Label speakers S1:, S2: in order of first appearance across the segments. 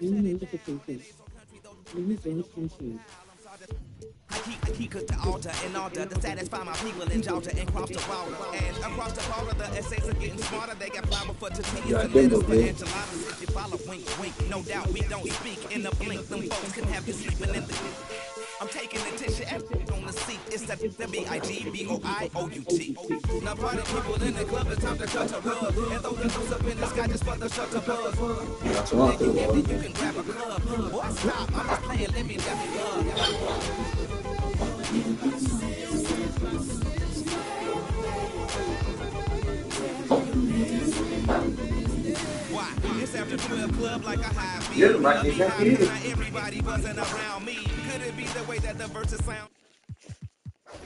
S1: I keep the altar in order to satisfy my people in Georgia and cross the border. And across the border, the essays are getting smarter. They got flour for tortillas and lettuce for enchiladas. If you follow, wink, wink. No doubt we don't speak in a blink. Them folks can have you sleeping in the... I'm taking the tissue and on the seat. It's the BIGBOIOUT. Now party people in the club, it's time to cut a rug. And throw the news up in the sky just for the shutter buzz. Then you can grab a club. Boy, stop, I'm just playing, let me dap you up. Why? It's after 12 club like a high beat. Everybody buzzing around me. Could it be the way that the verses sound?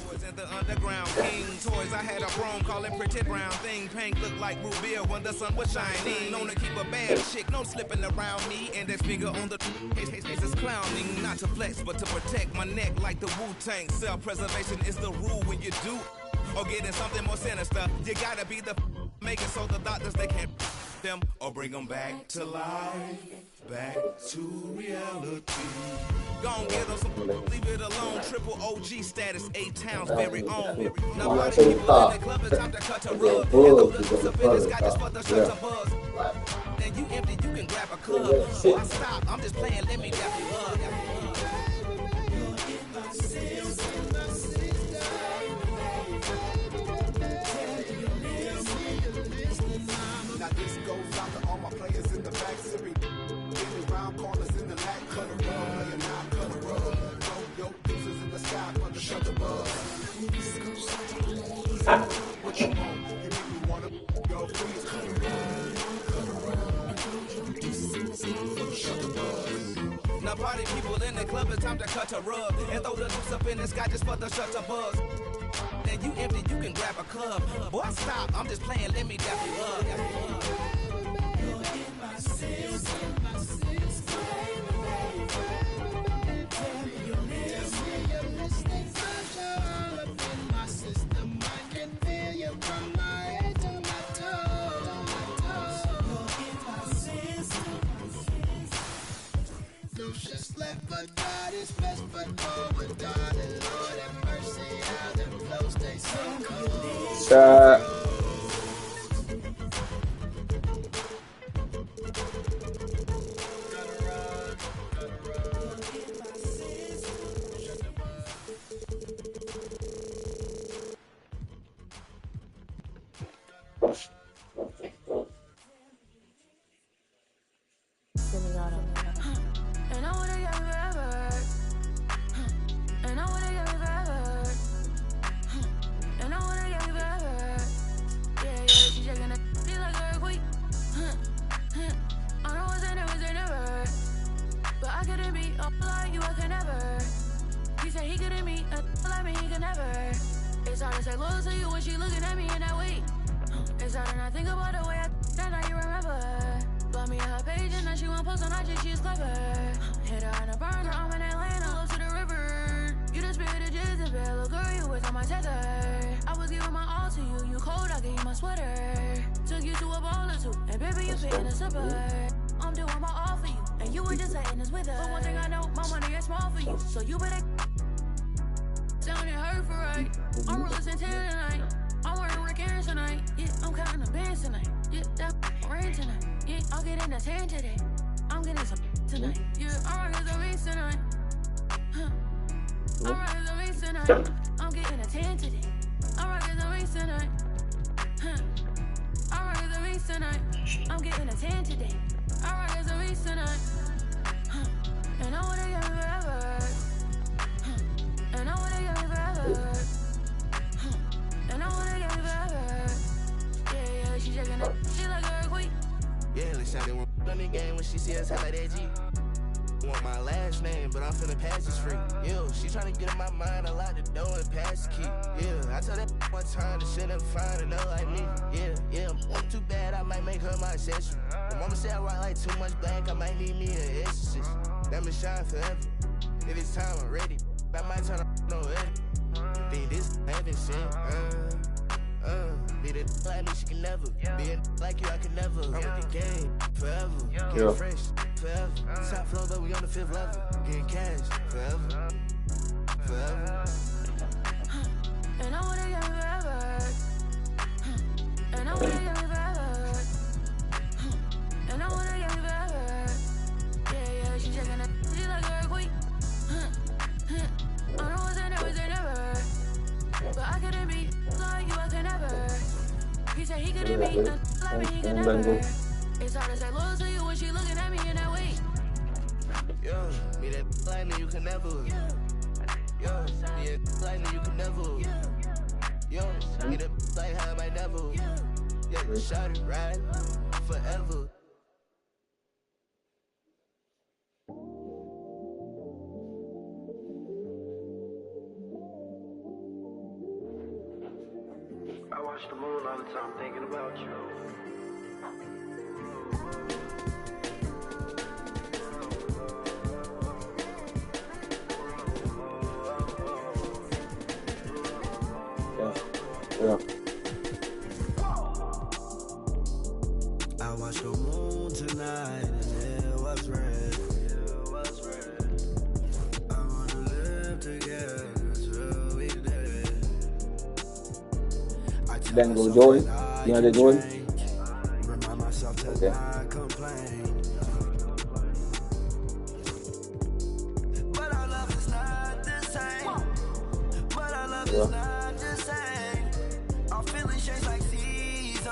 S1: Boys in the underground, king toys. I had a chrome calling pretty brown thing. Pink looked like root beer when the sun was shining. Known to keep a bad chick, no slipping around me. And that finger on the face is clowning. Not to flex, but to protect my neck like the Wu-Tang. Self-preservation is the rule when you do. Or getting something more sinister. You gotta be the making so the doctors they can't them or bring them back to life, back to reality. Gon' get them some, leave it alone. Triple OG status, 8 towns, very own. Now party people in the club, it's time to cut a rug. And throw the loose up in the sky just for the shut to buzz. Then you empty, you can grab a club. Boy, I stop, I'm just playing, let me dap you up. Now this goes out to all my players in the back series. Getting round corners in the lat, cut a rug, playing now, cut a rug. Throw your deuces in the sky for the shut the buzz. What you want? You make me wanna go freeze, cut a rug, cut a rug. Throw your deuces in the sky for the shut the buzz. Now party people in the club, it's time to cut a rug. And throw the loose up in the sky just for the shut the buzz. Then you empty, you can grab a club. Boy, stop, I'm just playing, let me dap you up. Just left, but God is best, but forward, darling, Lord have mercy, how them flows stay so cold. forever. Top floor, but we on the 5th level. Getting cash forever. Forever.
S2: And I wanna get me forever. And I wanna get me forever. And I wanna get me forever. Yeah, she checking it. She like her quick. I know it's never. But I couldn't be like you, I could never. He said he couldn't be like me, he could never. It's hard to say loyal to you when she looking at me in that way.
S1: Yo, me that like me, you can never. Yo, me that like me, you can never. Yo, me that like how I never. Yeah, shout it right forever.
S3: I watch the moon all the time thinking about you.
S4: Yeah.
S1: I watched the moon tonight and it was red. I wanna live together till we dead.
S4: Then go Jordan. You know the Jordan?
S1: Remind myself to not complain. But our love is not the same. But our love is not the same. Our feelings change like seasons.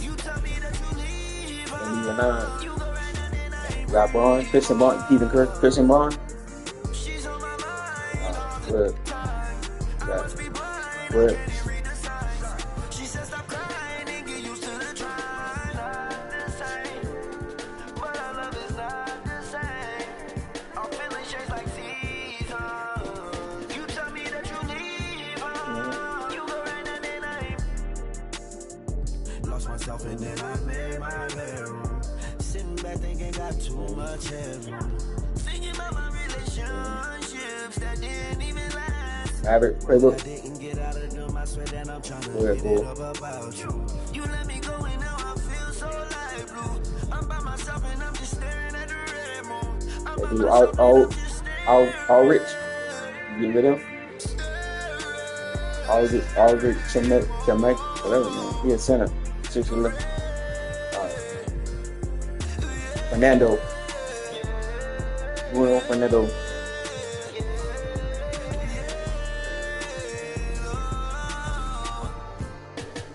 S1: You tell me that you leave us. You go right and then I ain't
S4: Got Bond, Christian Bond, Keeping Christian Bond.
S1: she's on my mind all the
S4: Good.
S1: time. I must be blind. I
S4: Good.
S1: can't read the signs. She said stop crying and get used to the trying. Not the same. But our love is not the same. Our feelings change like seasons. You tell me that you leave us. You go right and then I ain't. Lost myself and then I made my bedroom. Sitting back thinking got too much headroom. Thinking about my relationships that didn't even last.
S4: Average playbook.
S1: I didn't get out of them, I swear that I'm trying to
S4: Go ahead,
S1: get
S4: boy.
S1: it up about you. You let me go and now I feel so light blue. I'm by myself and I'm just staring at the red moon. I'm by
S4: They do
S1: myself and I'm just staring.
S4: all rich. You get rid of them? All rich, Jamaica, whatever, man. He a center. 6'11". Fernando. Bruno Fernando.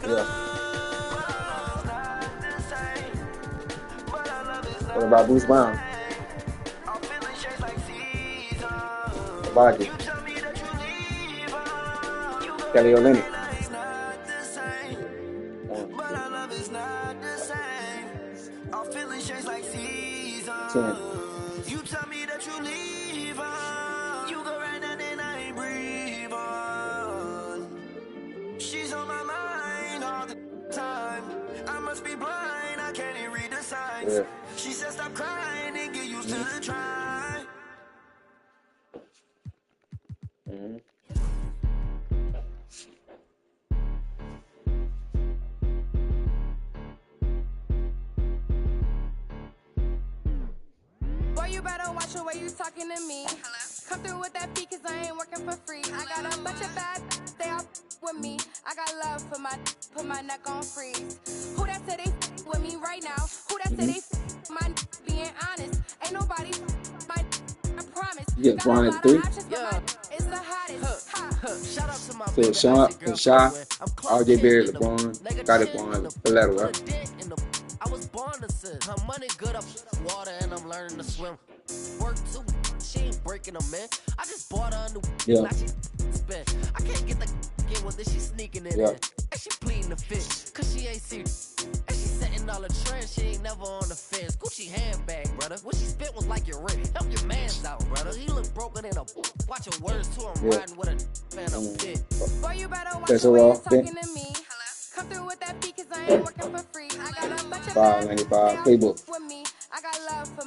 S4: Yeah. What about Bruce Brown? Body. Kelly Olynyk.
S1: But our love is not the same. Our feelings change like seasons.
S4: 10.
S1: You tell me that you leave on. You go right now and I ain't breathe on. She's on my mind all the time. I must be blind, I can't even read the signs.
S4: Yeah.
S1: She said stop crying and get used to the try.
S4: Mm-hmm.
S2: Boy, you better watch the way you talking to me. Come through with that fee, cause I ain't working for free. I got a bunch of bad, they all with me. I got love for put my neck on freeze. Who that said they with me right now? Who that said they my being honest? Ain't nobody my I promise.
S4: You get Bron at 3.
S2: Yeah. It's the hottest.
S1: Shout out to my
S4: So Sean and Shy, RJ Barrett, LeBron, got it on the lateral, right?
S1: I was born to sin. Her money good up water and I'm learning to swim. Work too, she ain't breaking them in. I just bought her a new now she spent. I can't get the get with this, she sneaking in it. And she pleading the fit, cause she ain't serious. And she setting all the trends, she ain't never on the fence. Gucci handbag, brother. What she spent was like your rent. Help your mans out, brother. He look broken in a watch your words to him riding with a fan of fit.
S2: Boy, you better watch the way you talking to me. Come through with that fee, cause I ain't working for free. I got a bunch of
S4: $5.95 playbook.
S2: with me. I got love for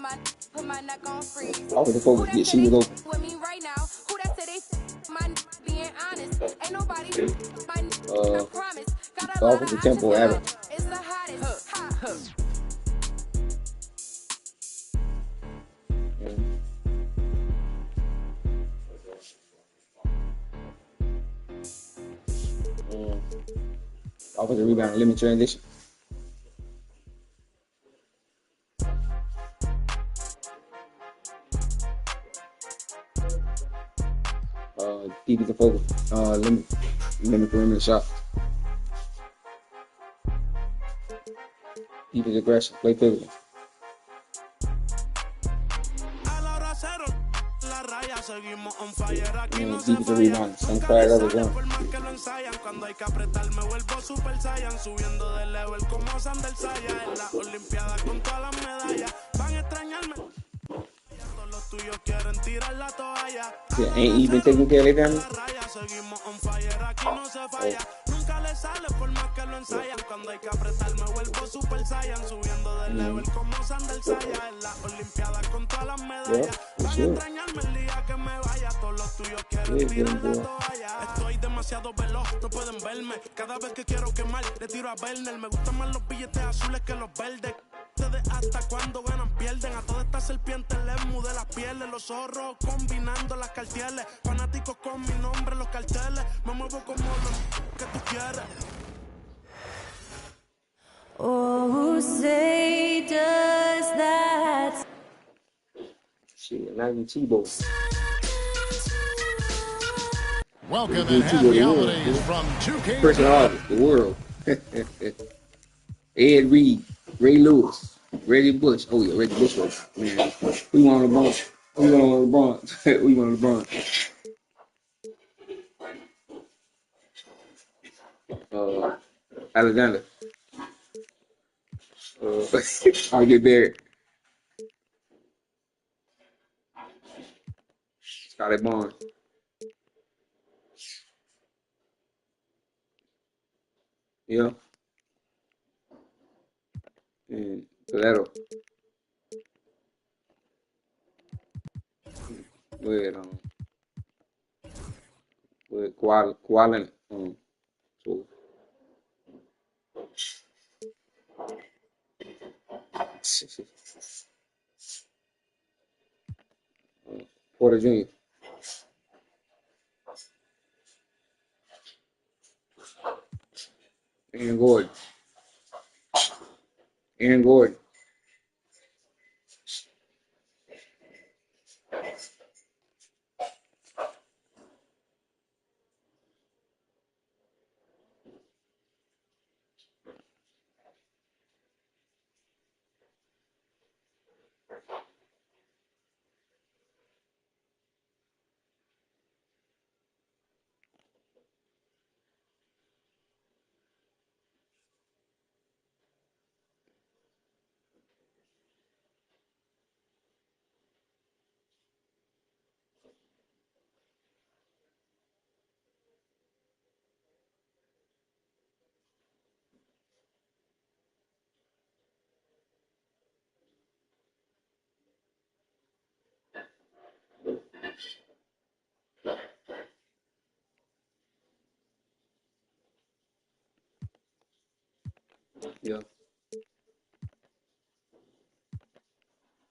S2: put my neck on freeze.
S4: I was supposed to get she was over.
S2: With me right now. Who that said they my being honest? Ain't nobody my I promise. Got a lot of
S4: Tempo average.
S2: It's the hottest.
S4: Offensive rebound, limit transition. Defensive focus. Limit perimeter shot. Defensive aggression. Play physical.
S1: Seguimos on fire, aquí no se
S4: Defensive
S1: falla.
S4: rebound. Same
S1: Nunca
S4: flag
S1: le
S4: as the
S1: sale
S4: gun.
S1: por más que lo ensayan. Cuando hay que apretar me vuelvo super saiyan. Subiendo de level como Sander Saya. En las olimpiadas con todas las medallas. Van a extrañarme. Todos los tuyos quieren tirar la toalla.
S4: Yeah, ain't even taking care of their family.
S1: Seguimos on fire, aquí no se falla. Nunca le sale por más que lo ensayan. Cuando hay que apretar me vuelvo super saiyan. Subiendo de level como Sander Saya. En las olimpiadas con todas las medallas. Van a extrañarme el día que me vaya. Todos los tuyos quieren tirar la toalla. Estoy demasiado veloz, no pueden verme. Cada vez que quiero quemar, le tiro a Werner. Me gustan más los billetes azules que los verdes. Ustedes hasta cuando ganan pierden. A todas estas serpientes les mudé las pieles. Los zorros combinando las cartieles. Fanáticos con mi nombre en los carteles. Me muevo como lo que tú quieres.
S2: Oh, say does that.
S4: Shit, not even Tebow.
S5: Welcome and happy holidays from 2K.
S4: Person artist, the world. Ed Reed, Ray Lewis, Reggie Bush. Oh yeah, Reggie Bush was man. We want LeBron. We want LeBron. We want LeBron. Alexander. I'll get buried. Scotty Barnes. Yeah. And Toledo. With Kawhi so Porter Jr. Aaron Gordon. Aaron Gordon. Yeah.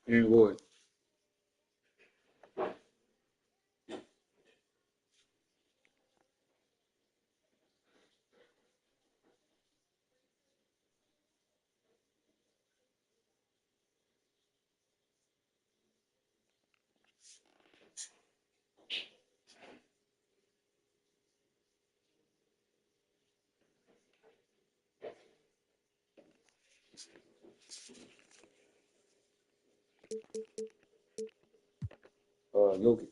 S4: Aaron Gordon. Jokic.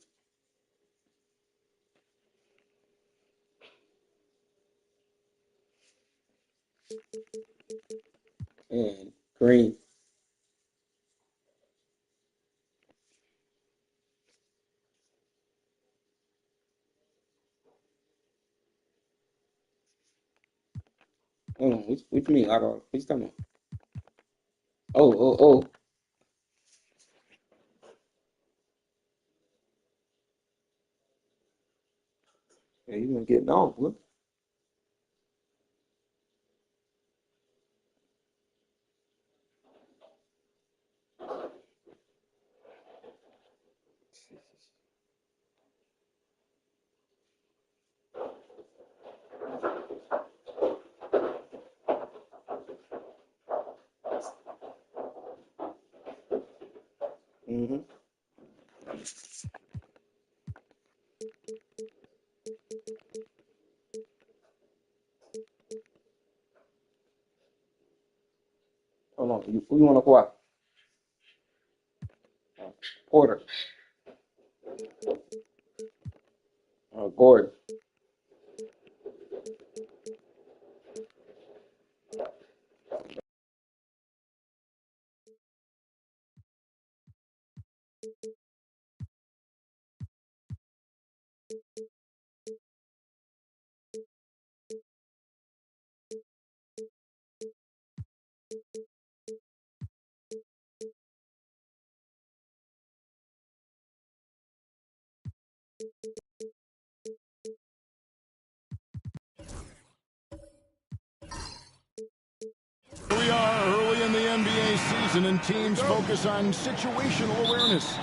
S4: And Kareem. Hold on, what you mean? What you talking about? Oh. Yeah, you gonna get off, what? Mm-hmm. Hold on. Who you want to acquire? Porter. Gordon.
S5: We are early in the NBA season, and teams focus on situational awareness.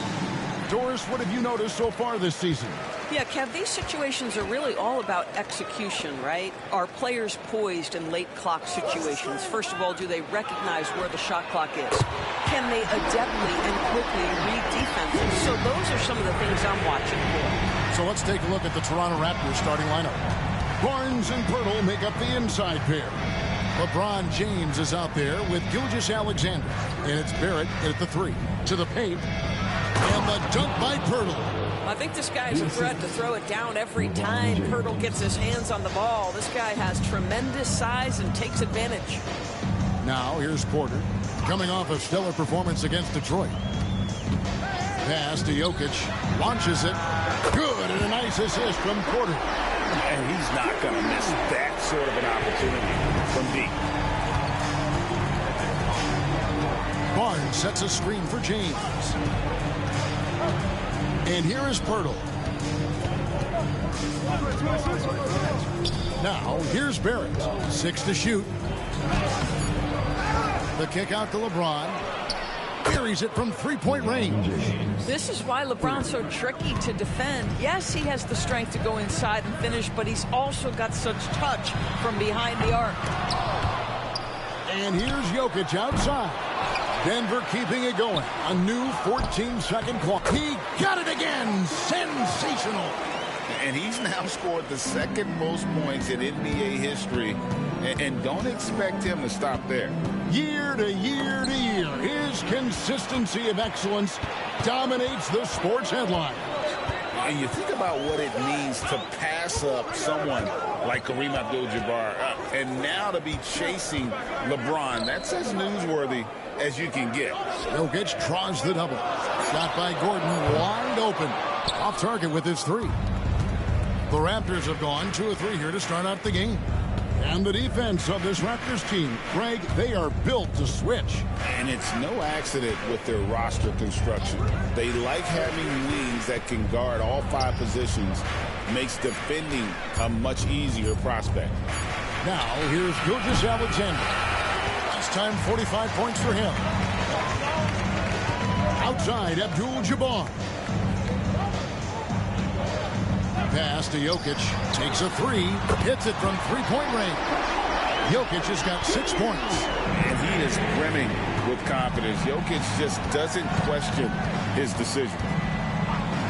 S5: Doris, what have you noticed so far this season?
S6: Yeah, Kev, these situations are really all about execution, right? Are players poised in late clock situations? First of all, do they recognize where the shot clock is? Can they adeptly and quickly read defenses? So those are some of the things I'm watching for.
S5: So let's take a look at the Toronto Raptors starting lineup. Barnes and Pirtle make up the inside pair. LeBron James is out there with Gilgeous-Alexander. And it's Barrett at the 3. To the paint. And the dunk by Pirtle.
S6: I think this guy's a threat to throw it down every time Pirtle gets his hands on the ball. This guy has tremendous size and takes advantage.
S5: Now here's Porter, coming off a stellar performance against Detroit. Pass to Jokic, launches it. Good, and a nice assist from Porter.
S7: And he's not going to miss that sort of an opportunity from deep.
S5: Barnes sets a screen for James. And here is Pirtle. Now, here's Barrett. 6 to shoot. The kick out to LeBron. Buries it from three-point range.
S6: This is why LeBron's so tricky to defend. Yes, he has the strength to go inside and finish, but he's also got such touch from behind the arc.
S5: And here's Jokic outside. Denver keeping it going. A new 14-second clock. He got it again. Sensational.
S7: And he's now scored the second most points in NBA history. And don't expect him to stop there.
S5: Year to year to year, his consistency of excellence dominates the sports headlines.
S7: And you think about what it means to pass up someone like Kareem Abdul-Jabbar and now to be chasing LeBron. That's as newsworthy as you can get.
S5: Jokic draws the double. Shot by Gordon, wide open. Off target with his 3. The Raptors have gone 2 of 3 here to start out the game. And the defense of this Raptors team, Greg, they are built to switch.
S7: And it's no accident with their roster construction. They like having wings that can guard all 5 positions. Makes defending a much easier prospect.
S5: Now, here's Gilgeous-Alexander. This time, 45 points for him. Outside, Abdul-Jabbar. Pass to Jokic. Takes a 3. Hits it from three-point range. Jokic has got 6 points.
S7: And he is brimming with confidence. Jokic just doesn't question his decision.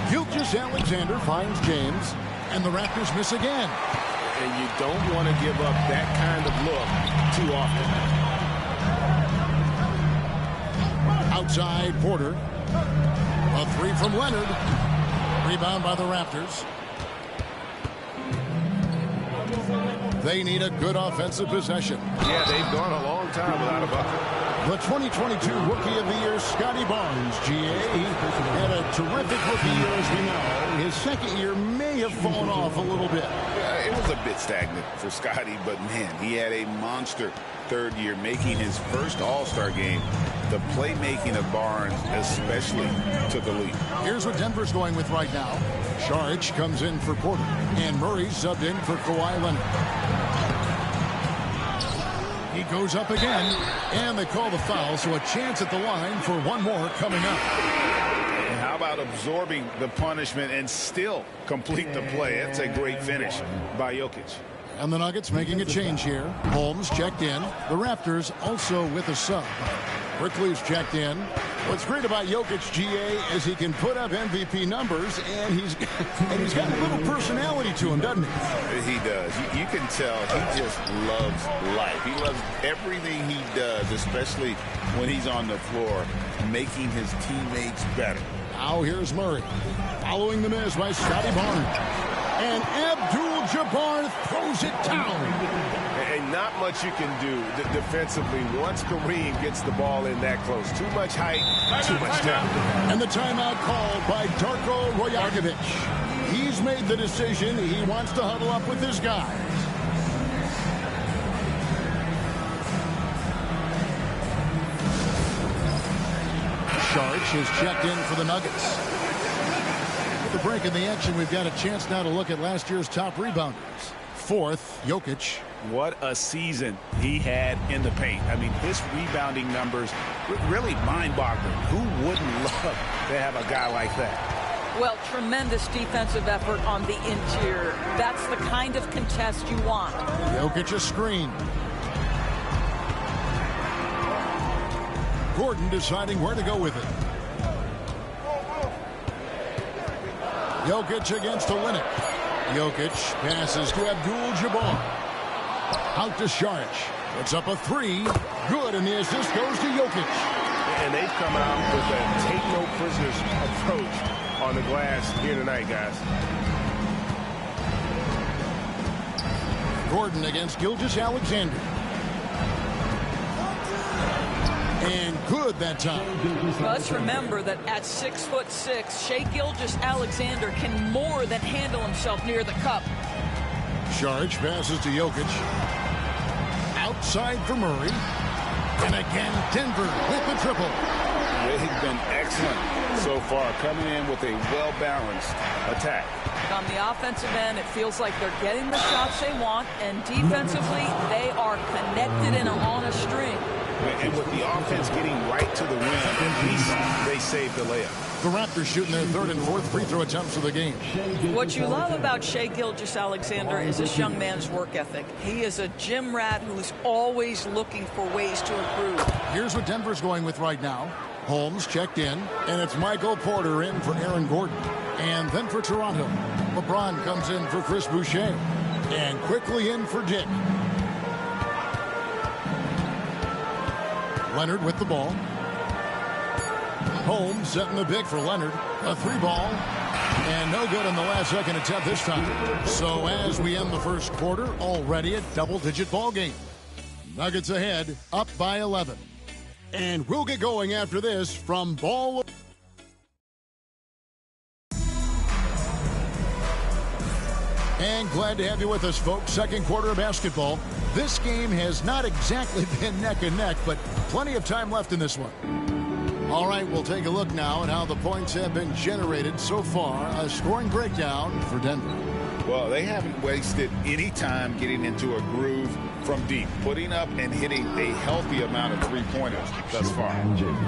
S5: Gilgeous-Alexander finds James. And the Raptors miss again.
S7: And you don't want to give up that kind of look too often.
S5: Outside, Porter. A 3 from Leonard. Rebound by the Raptors. They need a good offensive possession.
S8: Yeah, they've gone a long time without a bucket.
S5: The 2022 Rookie of the Year, Scotty Barnes, GA. He had a terrific rookie year, as we know. His second year may have fallen off a little bit.
S7: Yeah, it was a bit stagnant for Scotty, but man, he had a monster third year, making his first All-Star game. The playmaking of Barnes especially took a leap.
S5: Here's what Denver's going with right now. Saric comes in for Porter, and Murray subbed in for Kawhi Leonard. He goes up again, and they call the foul, so a chance at the line for one more coming up.
S7: And how about absorbing the punishment and still complete the play? That's a great finish by Jokic.
S5: And the Nuggets making a change here. Holmes checked in. The Raptors also with a sub. Brickley's checked in. What's great about Jokic, GA, is he can put up MVP numbers, and he's got a little personality to him, doesn't he?
S7: He does. You can tell he just loves life. He loves everything he does, especially when he's on the floor, making his teammates better.
S5: Now here's Murray, following the miss by Scotty Barnes. And Abdul-Jabbar throws it down.
S8: And not much you can do defensively once Kareem gets the ball in that close. Too much height, too much talent.
S5: And the timeout called by Darko Rajakovic. He's made the decision. He wants to huddle up with his guys. Sharch is checked in for the Nuggets. With the break in the action, we've got a chance now to look at last year's top rebounders. Fourth, Jokic.
S9: What a season he had in the paint. I mean, his rebounding numbers really mind-boggling. Who wouldn't love to have a guy like that?
S6: Well, tremendous defensive effort on the interior. That's the kind of contest you want.
S5: Jokic a screen. Gordon deciding where to go with it. Jokic against Olynyk. Jokic passes to Abdul-Jabbar. Out to Sharch. Puts up a three. Good, and the assist goes to Jokic.
S8: And they've come out with a take-no-prisoners approach on the glass here tonight, guys.
S5: Gordon against Gilgeous-Alexander. And good that time.
S6: Let's remember that at 6'6", Shai Gilgeous-Alexander can more than handle himself near the cup.
S5: Sharch passes to Jokic. Outside for Murray. And again, Denver with the triple.
S7: They've been excellent so far, coming in with a well-balanced attack.
S6: On the offensive end, it feels like they're getting the shots they want, and defensively, they are connected and on a string.
S7: And with the offense getting right to the rim, at least they saved the layup.
S5: The Raptors shooting their third and fourth free throw attempts of the game.
S6: What you love about Shai Gilgeous-Alexander is this young man's work ethic. He is a gym rat who's always looking for ways to improve.
S5: Here's what Denver's going with right now. Holmes checked in, and it's Michael Porter in for Aaron Gordon. And then for Toronto, LeBron comes in for Chris Boucher. And quickly in for Dick. Leonard with the ball. Holmes setting the big for Leonard. A three ball. And no good on the last second attempt this time. So as we end the first quarter, already a double-digit ball game. Nuggets ahead, up by 11. And we'll get going after this from ball. And glad to have you with us, folks. Second quarter of basketball. This game has not exactly been neck and neck, but plenty of time left in this one. All right, we'll take a look now at how the points have been generated so far. A scoring breakdown for Denver.
S7: Well, they haven't wasted any time getting into a groove from deep, putting up and hitting a healthy amount of three-pointers thus far.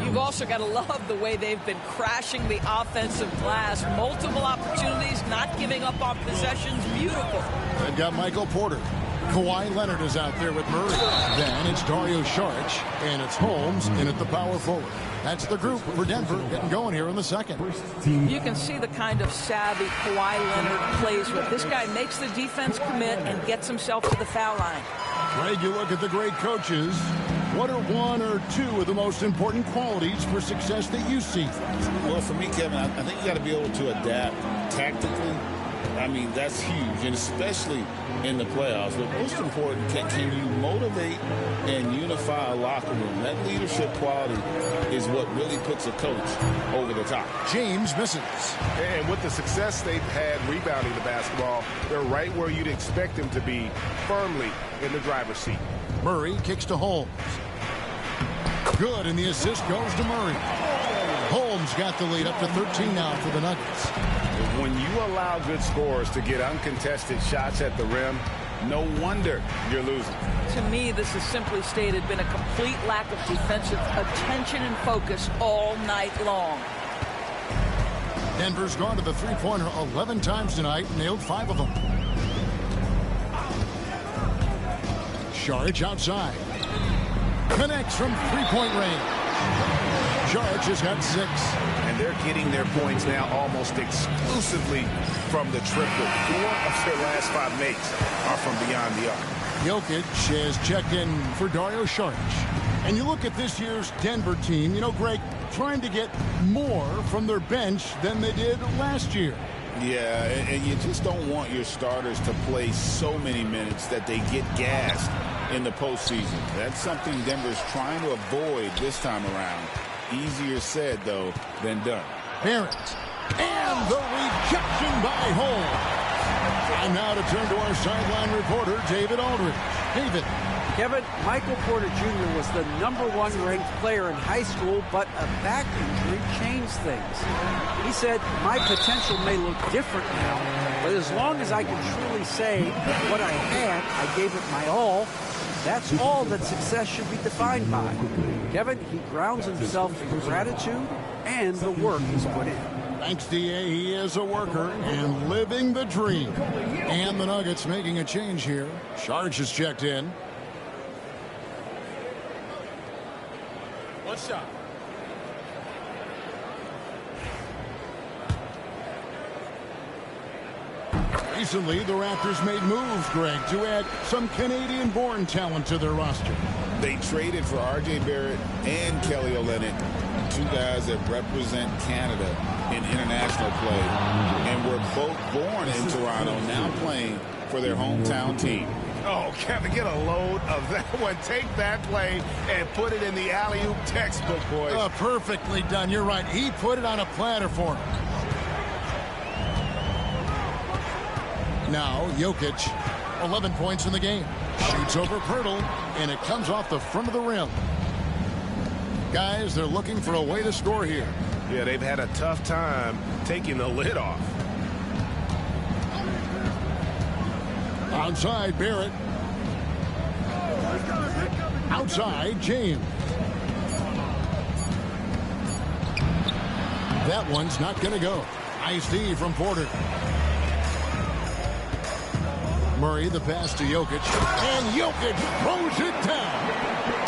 S6: You've also got to love the way they've been crashing the offensive glass. Multiple opportunities, not giving up on possessions. Beautiful.
S5: They've got Michael Porter. Kawhi Leonard is out there with Murray. Then it's Dario Saric, and it's Holmes in at the power forward. That's the group for Denver getting going here in the second.
S6: You can see the kind of savvy Kawhi Leonard plays with. This guy makes the defense commit and gets himself to the foul line.
S5: Greg, you look at the great coaches. What are one or two of the most important qualities for success that you see?
S7: Well, for me, Kevin, I think you got to be able to adapt tactically. I mean, that's huge, and especially in the playoffs. But most important, can you motivate and unify a locker room? That leadership quality is what really puts a coach over the top.
S5: James misses.
S8: And with the success they've had rebounding the basketball, they're right where you'd expect them to be, firmly in the driver's seat.
S5: Murray kicks to Holmes. Good, and the assist goes to Murray. Holmes got the lead up to 13 now for the Nuggets.
S8: When you allow good scorers to get uncontested shots at the rim, no wonder you're losing.
S6: To me, this has simply stated been a complete lack of defensive attention and focus all night long.
S5: Denver's gone to the three-pointer 11 times tonight and nailed 5 of them. Saric outside. Connects from three-point range. Sharks has got 6.
S9: And they're getting their points now almost exclusively from the triple. 4 of their last 5 makes are from beyond the arc.
S5: Jokic has checked in for Dario Saric. And you look at this year's Denver team, you know, Greg, trying to get more from their bench than they did last year.
S7: Yeah, and you just don't want your starters to play so many minutes that they get gassed in the postseason. That's something Denver's trying to avoid this time around. Easier said, though, than done.
S5: Barrett. And the rejection by Hole. And now to turn to our sideline reporter, David Aldridge. David.
S10: Kevin, Michael Porter Jr. was the #1 ranked player in high school, but a back injury changed things. He said, my potential may look different now, but as long as I can truly say what I had, I gave it my all. That's all that success should be defined by. Kevin, he grounds himself in gratitude and the work he's put in.
S5: Thanks, D.A. He is a worker and living the dream. And the Nuggets making a change here. Saric has checked in.
S9: One shot.
S5: Recently, the Raptors made moves, Greg, to add some Canadian-born talent to their roster.
S7: They traded for R.J. Barrett and Kelly Olynyk, 2 guys that represent Canada in international play, and were both born in Toronto, now playing for their hometown team.
S8: Oh, Kevin, get a load of that one. Take that play and put it in the alley-oop textbook, boys.
S5: Perfectly done. You're right. He put it on a platter for him. Now, Jokic, 11 points in the game. Shoots over Pirtle, and it comes off the front of the rim. Guys, they're looking for a way to score here.
S8: Yeah, they've had a tough time taking the lid off.
S5: Outside, Barrett. Outside, James. That one's not going to go. Nice D from Porter. Murray, the pass to Jokic. And Jokic throws it down.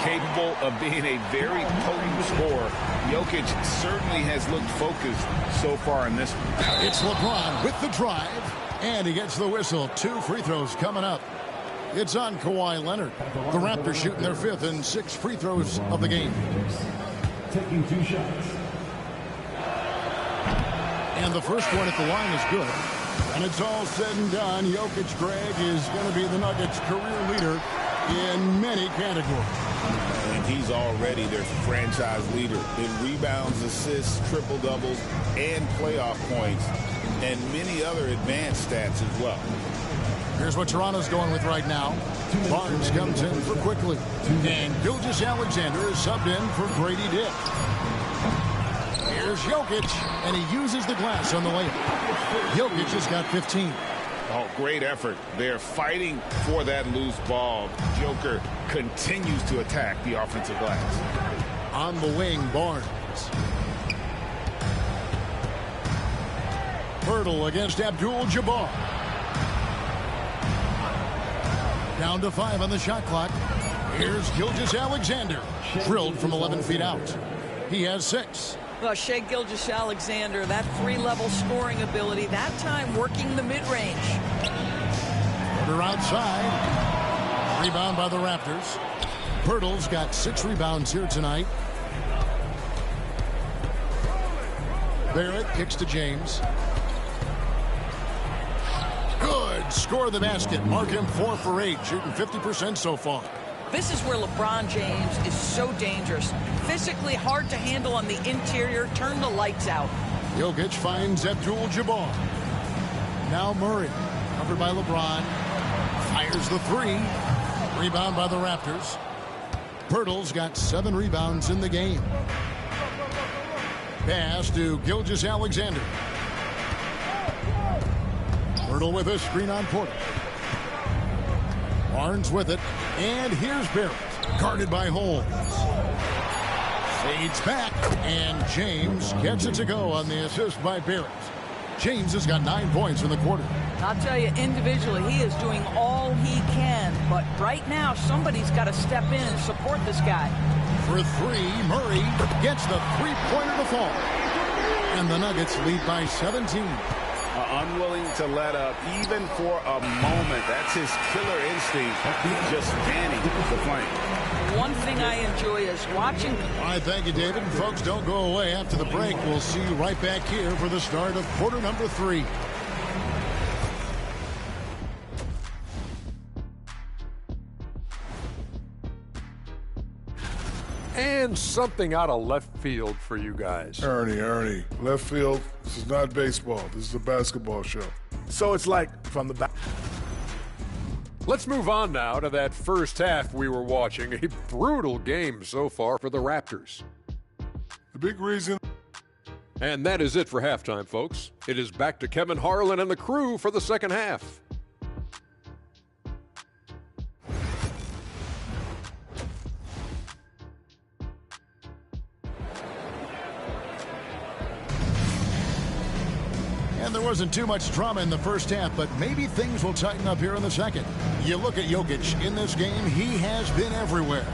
S7: Capable of being a very potent scorer, Jokic certainly has looked focused so far in this one.
S5: It's LeBron with the drive. And he gets the whistle. 2 free throws coming up. It's on Kawhi Leonard. The Raptors shooting their 5th and 6th free throws of the game.
S11: Taking 2 shots.
S5: And the first one at the line is good. And it's all said and done. Jokic, Greg, is going to be the Nuggets' career leader in many categories.
S7: And he's already their franchise leader in rebounds, assists, triple-doubles, and playoff points, and many other advanced stats as well.
S5: Here's what Toronto's going with right now. Barnes comes in for Quickly. And Gilgeous-Alexander is subbed in for Grady Dick. Here's Jokic, and he uses the glass on the layup. Jokic has got 15.
S7: Oh, great effort. They're fighting for that loose ball. Joker continues to attack the offensive glass.
S5: On the wing, Barnes. Pirtle against Abdul-Jabbar. Down to 5 on the shot clock. Here's Gilgeous-Alexander. Drilled from 11 feet out. He has 6.
S6: Well, Shai Gilgeous-Alexander, that 3-level scoring ability, that time working the mid-range.
S5: Porter outside. Rebound by the Raptors. Pirtle's got 6 rebounds here tonight. Barrett kicks to James. Good. Score the basket. Mark him 4 for 8. Shooting 50% so far.
S6: This is where LeBron James is so dangerous. Physically hard to handle on the interior. Turn the lights out.
S5: Jokic finds Abdul-Jabbar. Now Murray. Covered by LeBron. Fires the 3. Rebound by the Raptors. Pirtle's got 7 rebounds in the game. Pass to Gilgeous-Alexander. Pirtle with a screen on Porter. Barnes with it. And here's Barrett. Guarded by Holmes. Fades back. And James gets it to go on the assist by Barrett. James has got 9 points in the quarter.
S6: I'll tell you, individually, he is doing all he can. But right now, somebody's got to step in and support this guy.
S5: For three, Murray gets the three-pointer to fall. And the Nuggets lead by 17.
S7: Unwilling to let up even for a moment. That's his killer instinct. Just fanning the flame.
S6: One thing I enjoy is watching.
S5: All right, thank you, David. And folks, don't go away. After the break, we'll see you right back here for the start of quarter number 3.
S12: And something out of left field for you guys.
S13: Ernie, left field, this is not baseball. This is a basketball show.
S8: So it's like from the back.
S12: Let's move on now to that first half we were watching. A brutal game so far for the Raptors.
S13: The big reason.
S12: And that is it for halftime, folks. It is back to Kevin Harlan and the crew for the second half.
S5: And there wasn't too much drama in the first half, but maybe things will tighten up here in the second. You look at Jokic in this game, he has been everywhere.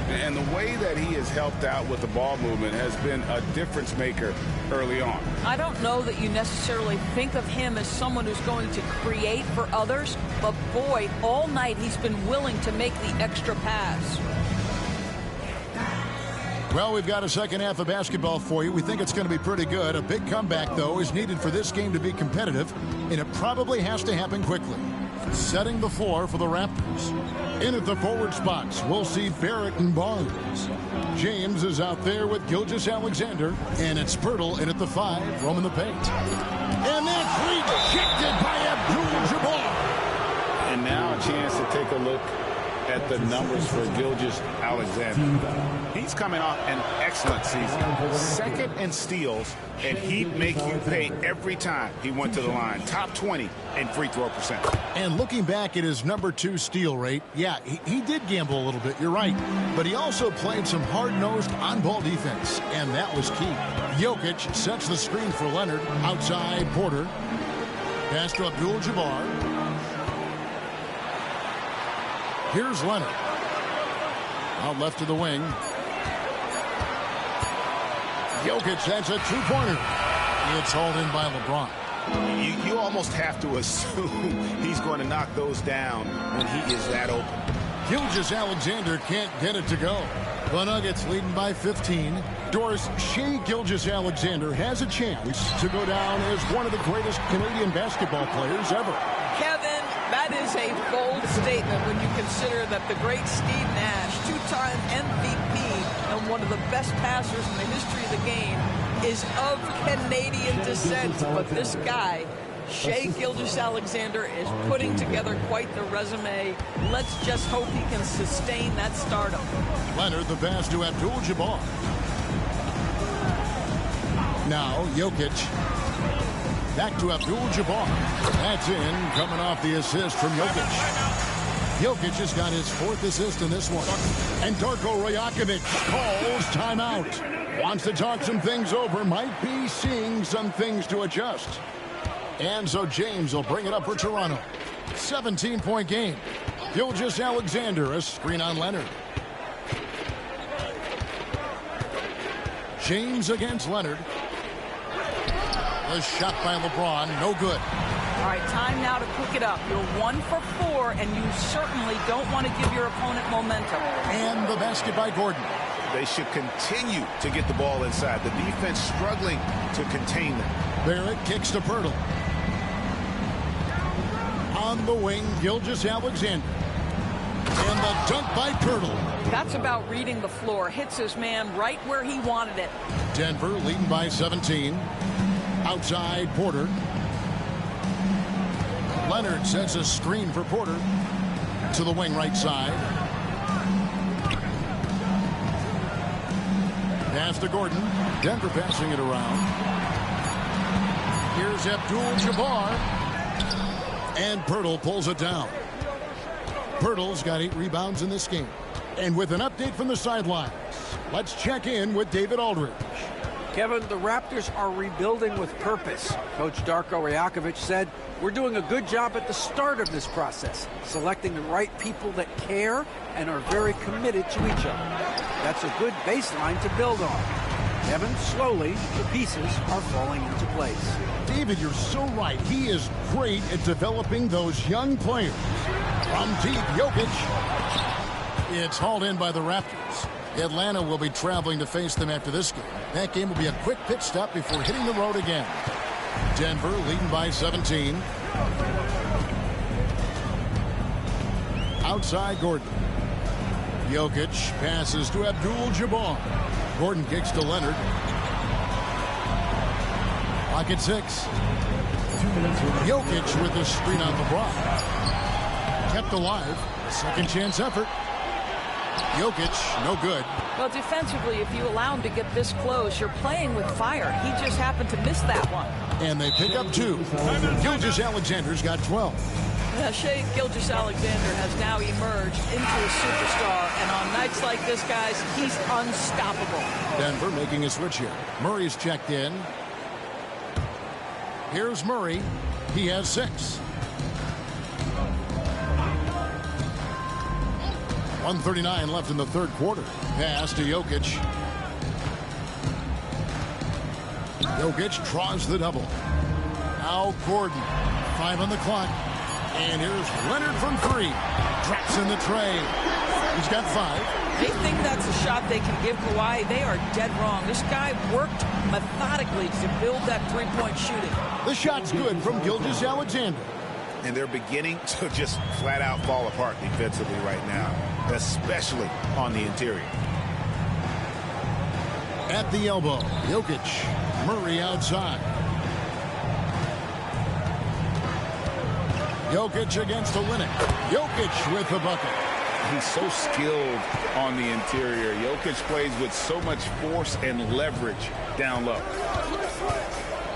S7: And the way that he has helped out with the ball movement has been a difference maker early on.
S6: I don't know that you necessarily think of him as someone who's going to create for others, but boy, all night he's been willing to make the extra pass.
S5: Well, we've got a second half of basketball for you. We think it's going to be pretty good. A big comeback, though, is needed for this game to be competitive, and it probably has to happen quickly. Setting the floor for the Raptors. In at the forward spots, we'll see Barrett and Barnes. James is out there with Gilgeous-Alexander, and it's Pirtle in at the 5, roaming the paint. And that's rejected by Abdul-Jabbar.
S7: And now a chance to take a look at the numbers for Gilgeous-Alexander. He's coming off an excellent season. Second in steals, and he'd make you pay every time he went to the line. Top 20 in free throw percentage.
S5: And looking back at his number 2 steal rate, yeah, he did gamble a little bit, you're right. But he also played some hard-nosed on-ball defense, and that was key. Jokic sets the screen for Leonard. Outside, Porter. Pass to Abdul-Jabbar. Here's Leonard. Out left to the wing. Jokic, that's a two-pointer. It's hauled in by LeBron.
S7: You almost have to assume he's going to knock those down when he is that open.
S5: Gilgeous-Alexander can't get it to go. The Nuggets leading by 15. Doris, Shai Gilgeous-Alexander has a chance to go down as one of the greatest Canadian basketball players ever.
S6: Kevin, that is a bold statement when you consider that the great Steve Nash, two-time MVP and one of the best passers in the history of the game, is of Canadian descent. But this guy, Shai Gilgeous-Alexander, is putting together quite the resume. Let's just hope he can sustain that stardom.
S5: Leonard, the pass to Abdul-Jabbar. Now, Jokic. Back to Abdul-Jabbar. That's in, coming off the assist from Jokic. Jokic has got his 4th assist in this one. And Darko Rajakovic calls timeout. Wants to talk some things over. Might be seeing some things to adjust. And so James will bring it up for Toronto. 17-point game. Gilgeous-Alexander, a screen on Leonard. James against Leonard. The shot by LeBron, no good.
S6: All right, time now to cook it up. You're 1 for 4, and you certainly don't want to give your opponent momentum.
S5: And the basket by Gordon.
S7: They should continue to get the ball inside. The defense struggling to contain them.
S5: Barrett kicks to Pirtle. On the wing, Gilgeous-Alexander. And the dunk by Pirtle.
S6: That's about reading the floor. Hits his man right where he wanted it.
S5: Denver leading by 17. Outside, Porter. Leonard sets a screen for Porter. To the wing right side. Pass to Gordon. Denver passing it around. Here's Abdul-Jabbar. And Pirtle pulls it down. Pirtle's got 8 rebounds in this game. And with an update from the sidelines, let's check in with David Aldridge.
S10: Kevin, the Raptors are rebuilding with purpose. Coach Darko Rajakovic said, "We're doing a good job at the start of this process, selecting the right people that care and are very committed to each other." That's a good baseline to build on. Kevin, slowly, the pieces are falling into place.
S5: David, you're so right. He is great at developing those young players. From deep, Jokic. It's hauled in by the Raptors. Atlanta will be traveling to face them after this game. That game will be a quick pit stop before hitting the road again. Denver leading by 17. Outside Gordon. Jokic passes to Abdul-Jabbar. Gordon kicks to Leonard. Clock at 6. Jokic with the screen on LeBron. Kept alive. Second chance effort. Jokic, no good.
S6: Well, defensively, if you allow him to get this close, you're playing with fire. He just happened to miss that one.
S5: And they pick up 2. Gilgeous-Alexander's got 12.
S6: Shai Gilgeous-Alexander has now emerged into a superstar, and on nights like this, guys, he's unstoppable.
S5: Denver making a switch here. Murray's checked in. Here's Murray. He has 6. 1:39 left in the third quarter. Pass to Jokic. Jokic draws the double. Now Gordon. 5 on the clock. And here's Leonard from 3. Drops in the tray. He's got 5.
S6: They think that's a shot they can give Kawhi. They are dead wrong. This guy worked methodically to build that three-point shooting.
S5: The shot's good from Gilgeous-Alexander.
S7: And they're beginning to just flat out fall apart defensively right now, especially on the interior.
S5: At the elbow, Jokic. Murray outside. Jokic against Olynyk. Jokic with the bucket.
S7: He's so skilled on the interior. Jokic plays with so much force and leverage down low.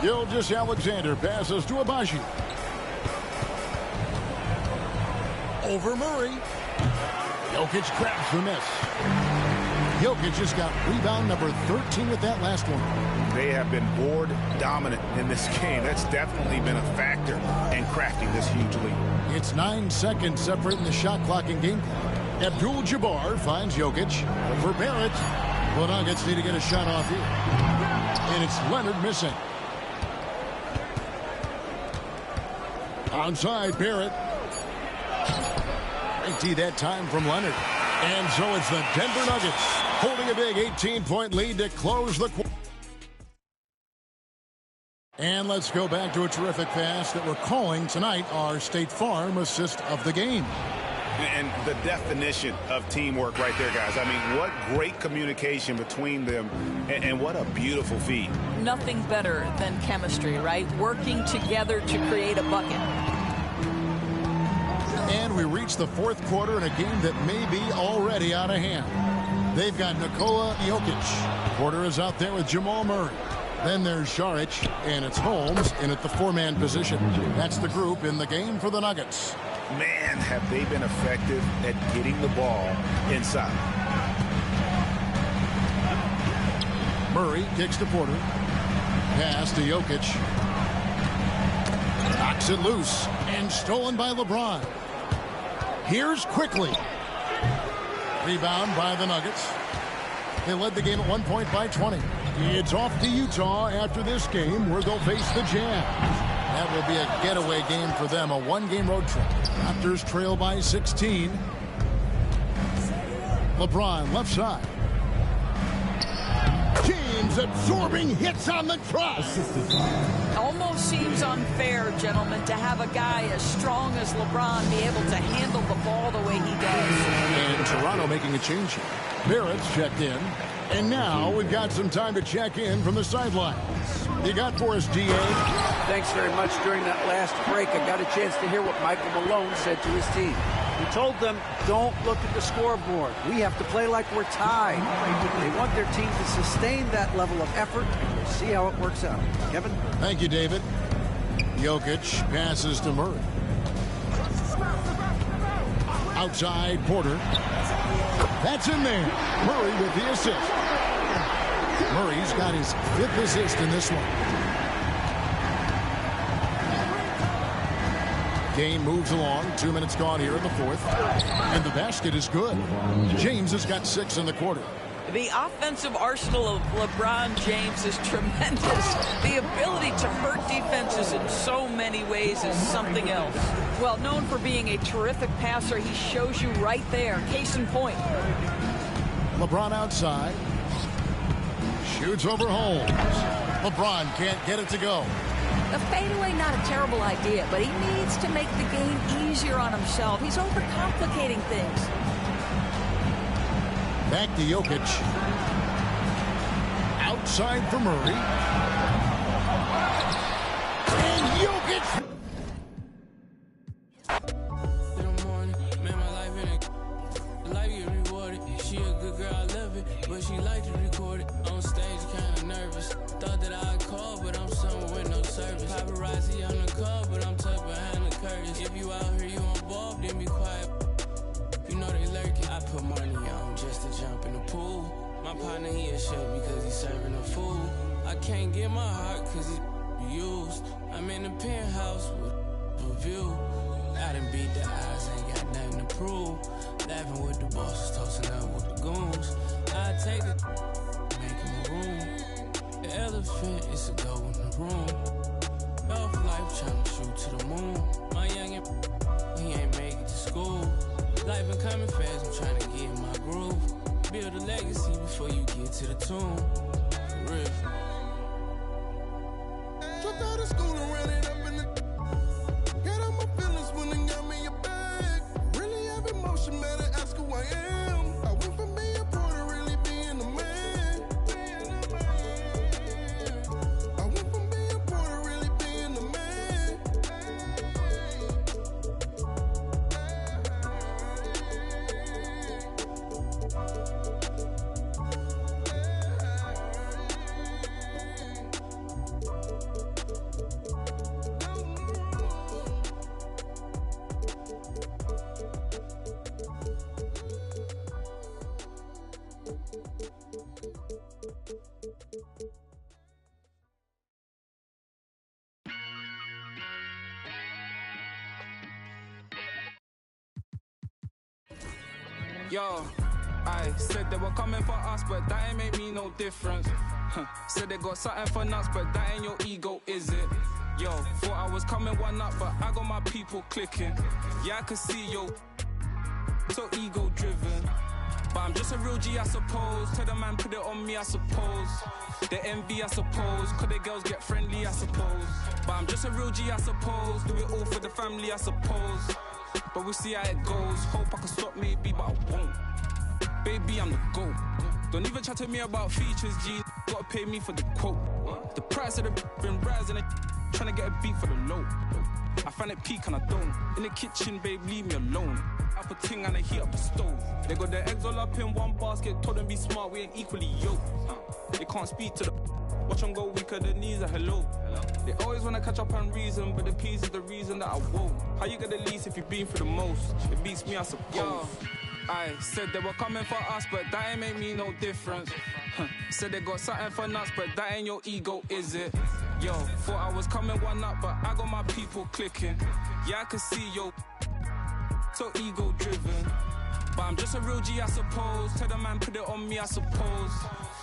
S5: Gilgeous-Alexander passes to Abaji. Over Murray. Jokic grabs the miss. Jokic just got rebound number 13 with that last one.
S7: They have been board dominant in this game. That's definitely been a factor in crafting this huge lead.
S5: It's 9 seconds separating the shot clock and game clock. Abdul-Jabbar finds Jokic over Barrett. The Nuggets need to get a shot off here. And it's Leonard missing. Onside Barrett. Empty that time from Leonard. And so it's the Denver Nuggets holding a big 18-point lead to close the quarter. And let's go back to a terrific pass that we're calling tonight our State Farm assist of the game.
S7: And the definition of teamwork right there, guys. I mean, what great communication between them, and what a beautiful feed.
S6: Nothing better than chemistry, right? Working together to create a bucket.
S5: And we reach the fourth quarter in a game that may be already out of hand. They've got Nikola Jokic. Porter is out there with Jamal Murray. Then there's Šarić, and it's Holmes in at the 4-man position. That's the group in the game for the Nuggets.
S7: Man, have they been effective at getting the ball inside.
S5: Murray kicks to Porter. Pass to Jokic. Knocks it loose and stolen by LeBron. Here's Quickly. Rebound by the Nuggets. They led the game at 1 point by 20. It's off to Utah after this game where they'll face the Jazz. That will be a getaway game for them, a one-game road trip. Raptors trail by 16. LeBron left side. James absorbing hits on the drive.
S6: Almost seems unfair, gentlemen, to have a guy as strong as LeBron be able to handle the ball the way he does.
S5: And Toronto making a change here. Barrett's checked in. And now we've got some time to check in from the sidelines. You got for us, DA?
S10: Thanks very much. During that last break, I got a chance to hear what Michael Malone said to his team. He told them, don't look at the scoreboard. We have to play like we're tied. They want their team to sustain that level of effort, and we'll see how it works out. Kevin?
S5: Thank you, David. Jokic passes to Murray. Outside, Porter. That's in there. Murray with the assist. Murray's got his 5th assist in this one. Game moves along. 2 minutes gone here in the 4th. And the basket is good. James has got 6 in the quarter.
S6: The offensive arsenal of LeBron James is tremendous. The ability to hurt defenses in so many ways is something else. Well, known for being a terrific passer, he shows you right there. Case in point.
S5: LeBron outside. Shoots over Holmes. LeBron can't get it to go.
S14: The fadeaway, not a terrible idea, but he needs to make the game easier on himself. He's overcomplicating things.
S5: Back to Jokic. Outside for Murray. And Jokic.
S15: In the morning, man, my life in it. Life get rewarded. She a good girl, I love it, but she like to record it. On stage, kinda nervous. Thought that I'd call, but I'm somewhere with no service. Paparazzi on the call, but I'm tucked behind the curtains. If you out here, you involved, then be quiet. You know they lurking. I put money on just to jump in the pool. My partner, he a chef because he's serving a food. I can't get my heart because he's used. I'm in the penthouse with a view. I done beat the odds, ain't got nothing to prove. Laughing with the bosses, toasting up with the goons. I take it, make him a room. The elephant is a go in the room. Off life trying to shoot to the moon. My youngin', he ain't make it to school. Life been coming fast, I'm trying to get in my groove. Build a legacy before you get to the tomb. For real.
S16: Dropped out of school and ran it up in the. Got all my feelings when they got me a bag. Really have emotion, better ask who I am. I went from being poor to really being the man. I went from being poor to really being the man.
S15: Yo, I said they were coming for us, but that ain't make me no difference. Said they got something for nuts, but that ain't your ego, is it? Yo, thought I was coming one up, but I got my people clicking. Yeah, I can see yo, so ego driven. But I'm just a real G, I suppose. Tell the man put it on me, I suppose. The envy, I suppose. Could the girls get friendly, I suppose. But I'm just a real G, I suppose. Do it all for the family, I suppose. But we'll see how it goes. Hope I can stop maybe, but I won't. Baby, I'm the GOAT. Don't even chat to me about features, G. Gotta pay me for the quote. The price of the been rising, trying to get a beat for the low. I find it peak and I don't. In the kitchen, babe, leave me alone. I put ting and I heat up the stove. They got their eggs all up in one basket. Told them be smart, we ain't equally yoked. They can't speak to the. Watch them go weaker, the knees are hello. They always wanna catch up on reason, but the peas is the reason that I won't. How you get the least if you've been through the most? It beats me, I suppose. Yo, I said they were coming for us, but that ain't make me no difference. Said they got something for nuts, but that ain't your ego, is it? Yo, thought I was coming one up, but I got my people clicking. Yeah, I can see yo, so ego driven. But I'm just a real G, I suppose. Tell the man put it on me, I suppose.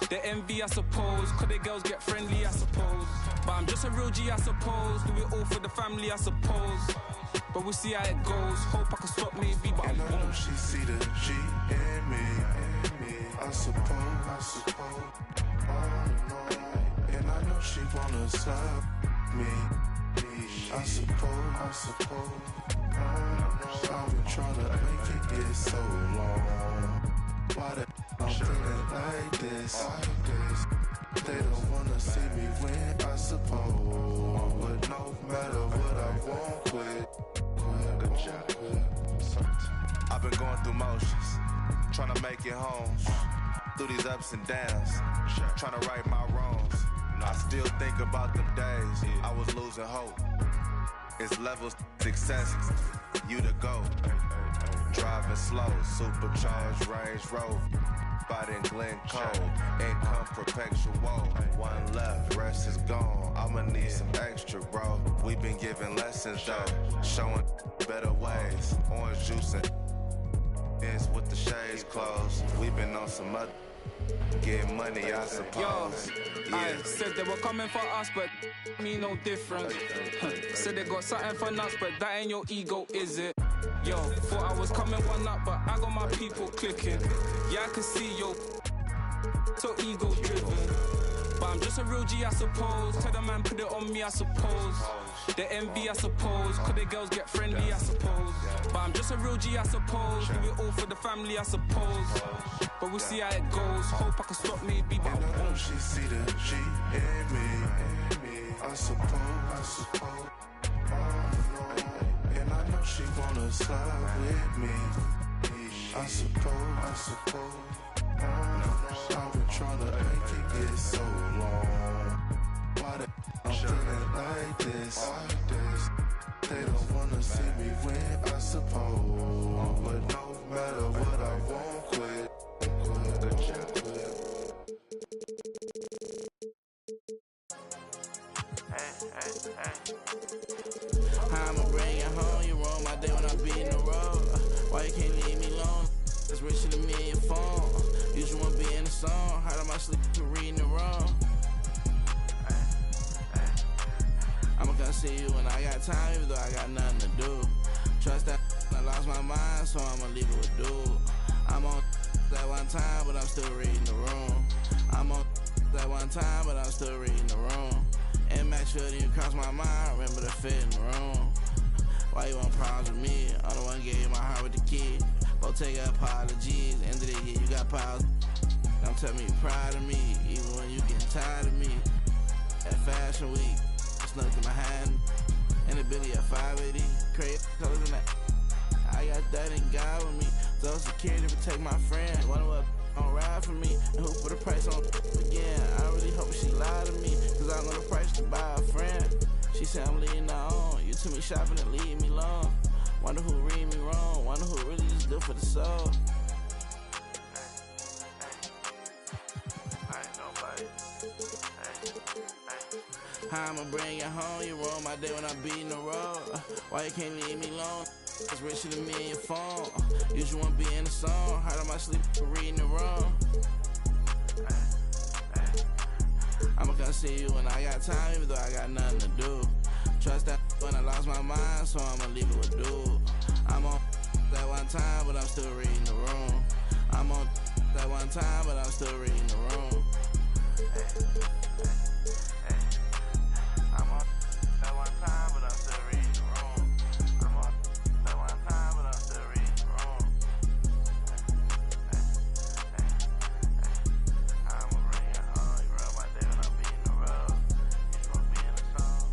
S15: The envy, I suppose. Could the girls get friendly, I suppose. But I'm just a real G, I suppose. Do it all for the family, I suppose. But we'll see how it goes. Hope I can stop maybe, but
S16: And
S15: I
S16: I know
S15: won't.
S16: she see the G in me. I suppose. And I know she wanna serve me. I suppose. I've been trying to make it get so long. Why the I'm feeling like this? They don't wanna see me win, I suppose. But no matter what I won't quit.
S17: I've been going through motions, trying to make it home. Through these ups and downs, trying to right my wrongs. I still think about them days I was losing hope. It's levels success, you to go. Driving slow, supercharged Range Rover. out in Glencoe. Income perpetual. One left, rest is gone. I'ma need some extra, bro. We been giving lessons, though. Showing better ways. Orange juice and is with the shades closed. We been on some other. Get money, I suppose.
S15: I said they were coming for us, but me no different. Said they got something for nuts, but that ain't your ego, is it? Yo, thought I was coming one up, but I got my people clicking. Yeah, I can see yo, so ego driven. But I'm just a real G, I suppose. Tell the man put it on me, I suppose. The envy, I suppose. Could the girls get friendly, I suppose. But I'm just a real G, I suppose. Do it all for the family, I suppose. But we'll see how it goes. Hope I can stop maybe, but I won't.
S16: She see the G in me. I suppose. And I know she wanna slide with me. I suppose. I've been trying to make it get so long. Why the I'm feeling like this? They don't wanna see me win, I suppose. But no matter what, I won't quit.
S18: I'ma bring it home, you roll my day when I be in the road. Why you can't leave me alone? It's richer than me and your phone. You just wanna be in the song. Hard on my sleep to reading the wrong. I'ma come see you when I got time, even though I got nothing to do. Trust that I lost my mind, so I'ma leave it with dude. I'm on that one time, but I'm still reading the room. I'm on that one time, but I'm still reading the room. And make sure that you cross my mind, remember the fit in the room. Why you want problems with me? I'm the one gave you my heart with the key. Go take your apologies, end of the year you got piles. Don't tell me you're proud of me, even when you getting tired of me. At Fashion Week, snuck in my hand, and the Billy at 580, crazy colors in that. I got that in God with me, so security protect my friend. Wonder what gon' ride for me, and who put a price on again. I really hope she lied to me, cause I'm gonna price to buy a friend. She said I'm leading her on, you took me shopping and leave me alone. Wonder who read me wrong, wonder who really just good for the soul. I'ma bring it home, you roll my day when I be in the road. Why you can't leave me alone? It's richer than me and your phone. You just wanna be in the song. Hard on my sleep for reading the wrong. I'ma come see you when I got time, even though I got nothing to do. Trust that when I lost my mind, so I'ma leave it with dude. I'm on that one time, but I'm still reading the room. I'm on that one time, but I'm still reading the room. I'm on that one time, but I'm still reading the room. I'm on that one time, but I'm still reading the room. I'ma bring it home, you roll my day when I be in the road. You just wanna be in the song.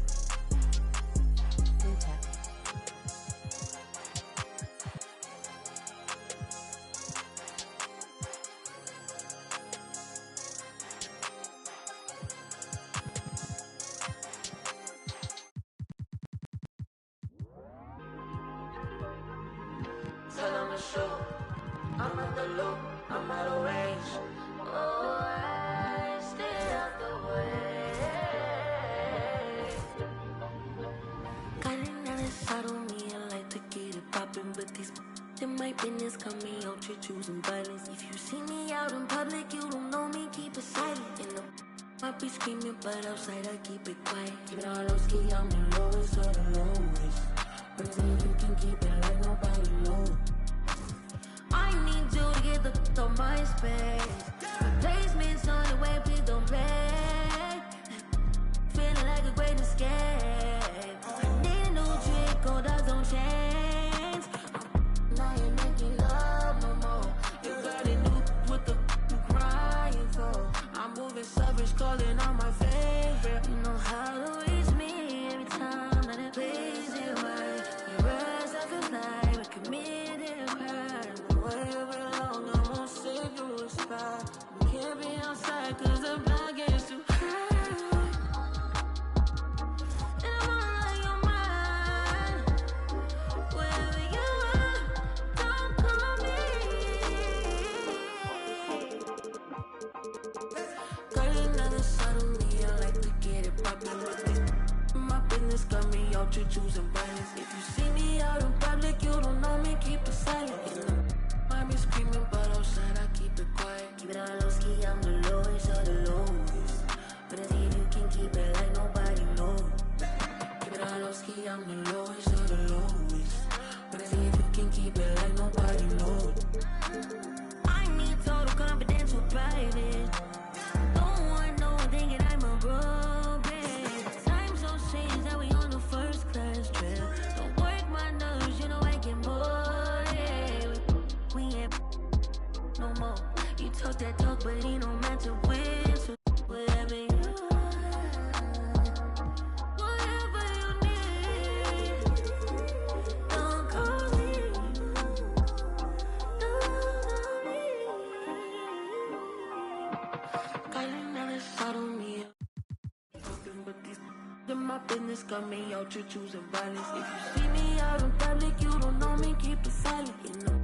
S19: Tell them to shoot. I'm at the loop, I'm out of range. Oh, I stay out the way. Got another side on me, I like to get it poppin', but these in my business coming out here choosing violence. If you see me out in public, you don't know me, keep it silent. In the I be screaming, but outside I keep it quiet. Keep it all low ski, I'm the lowest of the lowest. But then you can keep it like nobody knows. I need you to get the f*** on my space. Replacements on the way, please don't play. Feeling like a great escape. Need a new trick, gold dogs don't change. Now you're making love no more. You got a new with the you crying for. I'm moving savage, calling on my favorite. You know how to reach me every time that it plays it right. You rise up at night, we committed crime. Wherever long, I won't save you a spot. We can't be outside, cause the block is business, got me out here choosing violence. If you see me out in public, you don't know me, keep it silent. I be screaming, but outside I keep it quiet. Keep it all low ski, I'm the lowest of the lowest. But I see if you can keep it like nobody knows. Keep it all low ski, I'm the lowest of the lowest. But I see if you can keep it like nobody knows. I need total confidence with private. Don't want no one thinking I'm a robot. Time so strange that we on the first class trip. Don't work my nerves, you know I get bored. We ain't no more. You talk that talk, but ain't no man to win. So whatever you want, whatever you need, don't call me. Calling on this out on me. But these in my business got me out here choosing violence. If you see me out in public, you don't know me, keep it silent. You know,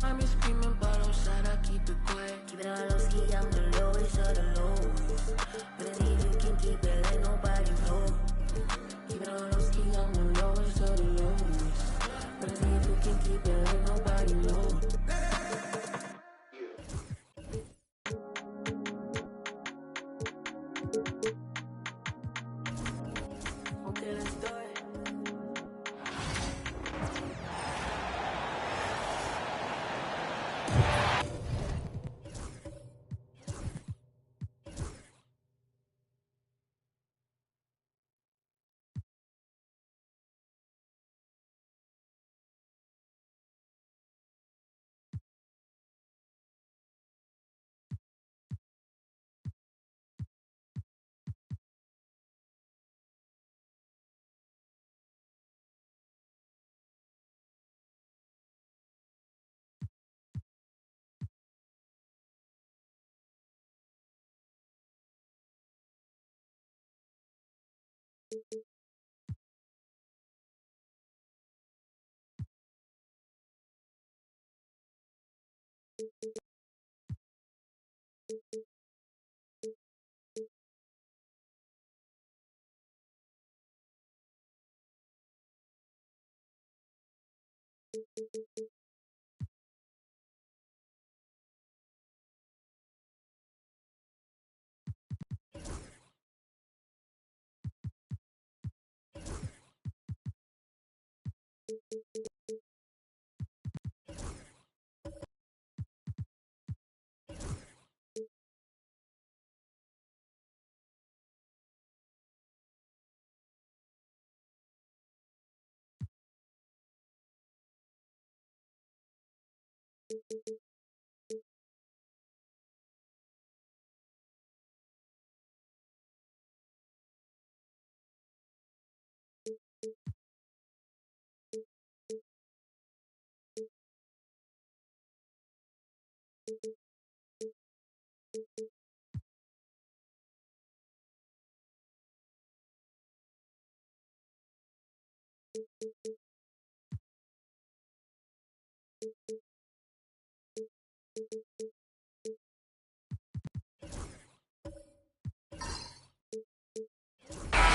S19: I'm just screaming, but outside I keep it quiet. Keep it all low ski, I'm the lowest of the lowest. But I see if you can keep it like nobody knows. Keep it all low ski, I'm the lowest of the lowest. But I see if you can keep it like nobody knows. Okay, let's do it.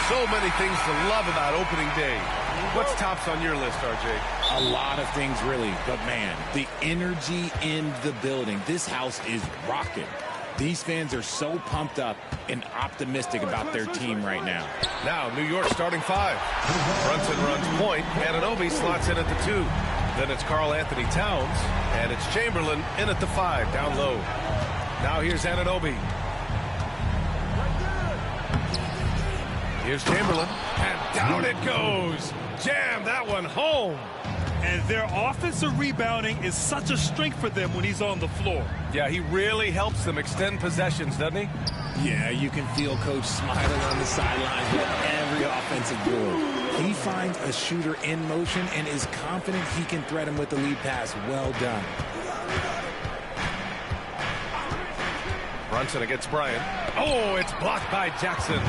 S8: So many things to love about opening day. What's tops on your list, RJ?
S20: A lot of things, really. But, man, the energy in the building. This house is rocking. These fans are so pumped up and optimistic about their team right now.
S8: Now, New York starting five. Brunson runs point. Anunoby slots in at the 2. Then it's Karl Anthony Towns. And it's Chamberlain in at the 5, down low. Now here's Anunoby. Here's Chamberlain, and down it goes. Jam that one home.
S21: And their offensive rebounding is such a strength for them when he's on the floor.
S8: Yeah, he really helps them extend possessions, doesn't he?
S20: Yeah, you can feel Coach smiling on the sidelines with every offensive board. He finds a shooter in motion and is confident he can thread him with the lead pass. Well done.
S8: Brunson against Bryant. Oh, it's blocked by Jackson.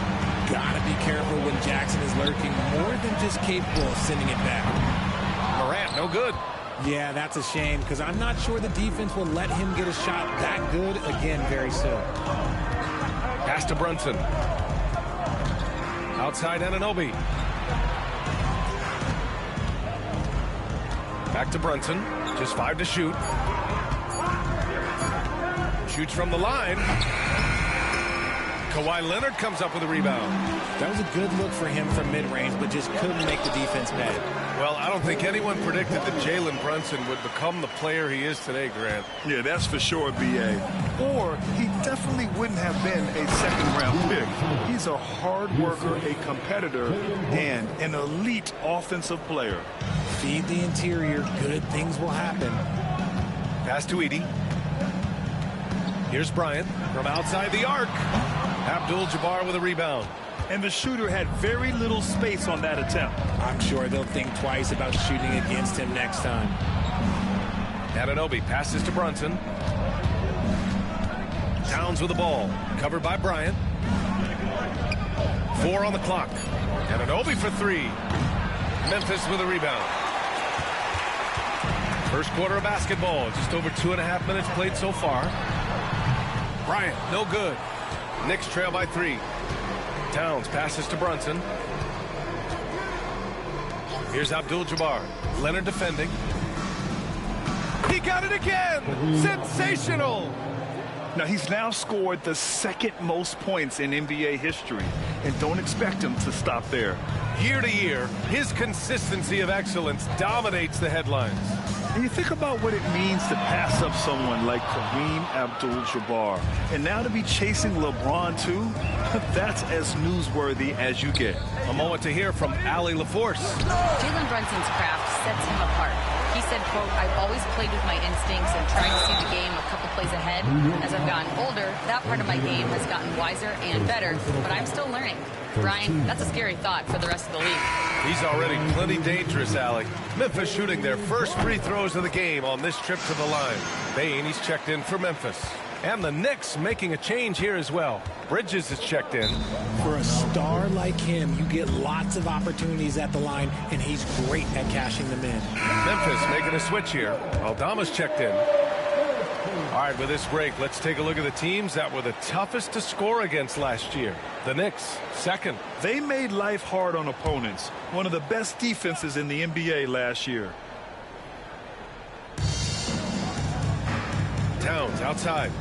S20: Gotta be careful when Jackson is lurking, more than just capable of sending it back.
S8: Morant, no good.
S20: Yeah, that's a shame, because I'm not sure the defense will let him get a shot that good again very soon.
S8: Pass to Brunson. Outside Anunoby. Back to Brunson. Just 5 to shoot. Shoots from the line. Kawhi Leonard comes up with a rebound.
S20: That was a good look for him from mid-range, but just couldn't make the defense pay.
S8: Well, I don't think anyone predicted that Jalen Brunson would become the player he is today, Grant.
S21: Yeah, that's for sure, B.A. Or he definitely wouldn't have been a second-round pick. He's a hard worker, a competitor, and an elite offensive player.
S20: Feed the interior, good things will happen.
S8: Pass to Edey. Here's Bryant from outside the arc. Abdul-Jabbar with a rebound.
S21: And the shooter had very little space on that attempt.
S20: I'm sure they'll think twice about shooting against him next time.
S8: Anunoby passes to Brunson. Towns with the ball. Covered by Bryant. 4 on the clock. Anunoby for 3. Memphis with a rebound. First quarter of basketball. Just over 2.5 minutes played so far. Bryant, no good. Knicks trail by 3. Towns passes to Brunson. Here's Abdul-Jabbar. Leonard defending. He got it again! Sensational!
S21: Now, he's now scored the second most points in NBA history, and don't expect him to stop there.
S8: Year to year, his consistency of excellence dominates the headlines.
S21: And you think about what it means to pass up someone like Kareem Abdul-Jabbar. And now to be chasing LeBron, too, that's as newsworthy as you get.
S8: A moment to hear from Allie LaForce.
S3: Jalen Brunson's craft sets him apart. He said, quote, "I've always played with my instincts and trying to see the game a couple plays ahead. As I've gotten older, that part of my game has gotten wiser and better, but I'm still learning." Brian, that's a scary thought for the rest of the league.
S8: He's already plenty dangerous, Allie. Memphis shooting their first free throws of the game on this trip to the line. Bane, he's checked in for Memphis. And the Knicks making a change here as well. Bridges is checked in.
S20: For a star like him, you get lots of opportunities at the line, and he's great at cashing them in.
S8: Memphis making a switch here. Aldama's checked in. All right, with this break, let's take a look at the teams that were the toughest to score against last year. The Knicks, second.
S21: They made life hard on opponents. One of the best defenses in the NBA last year.
S8: Towns outside.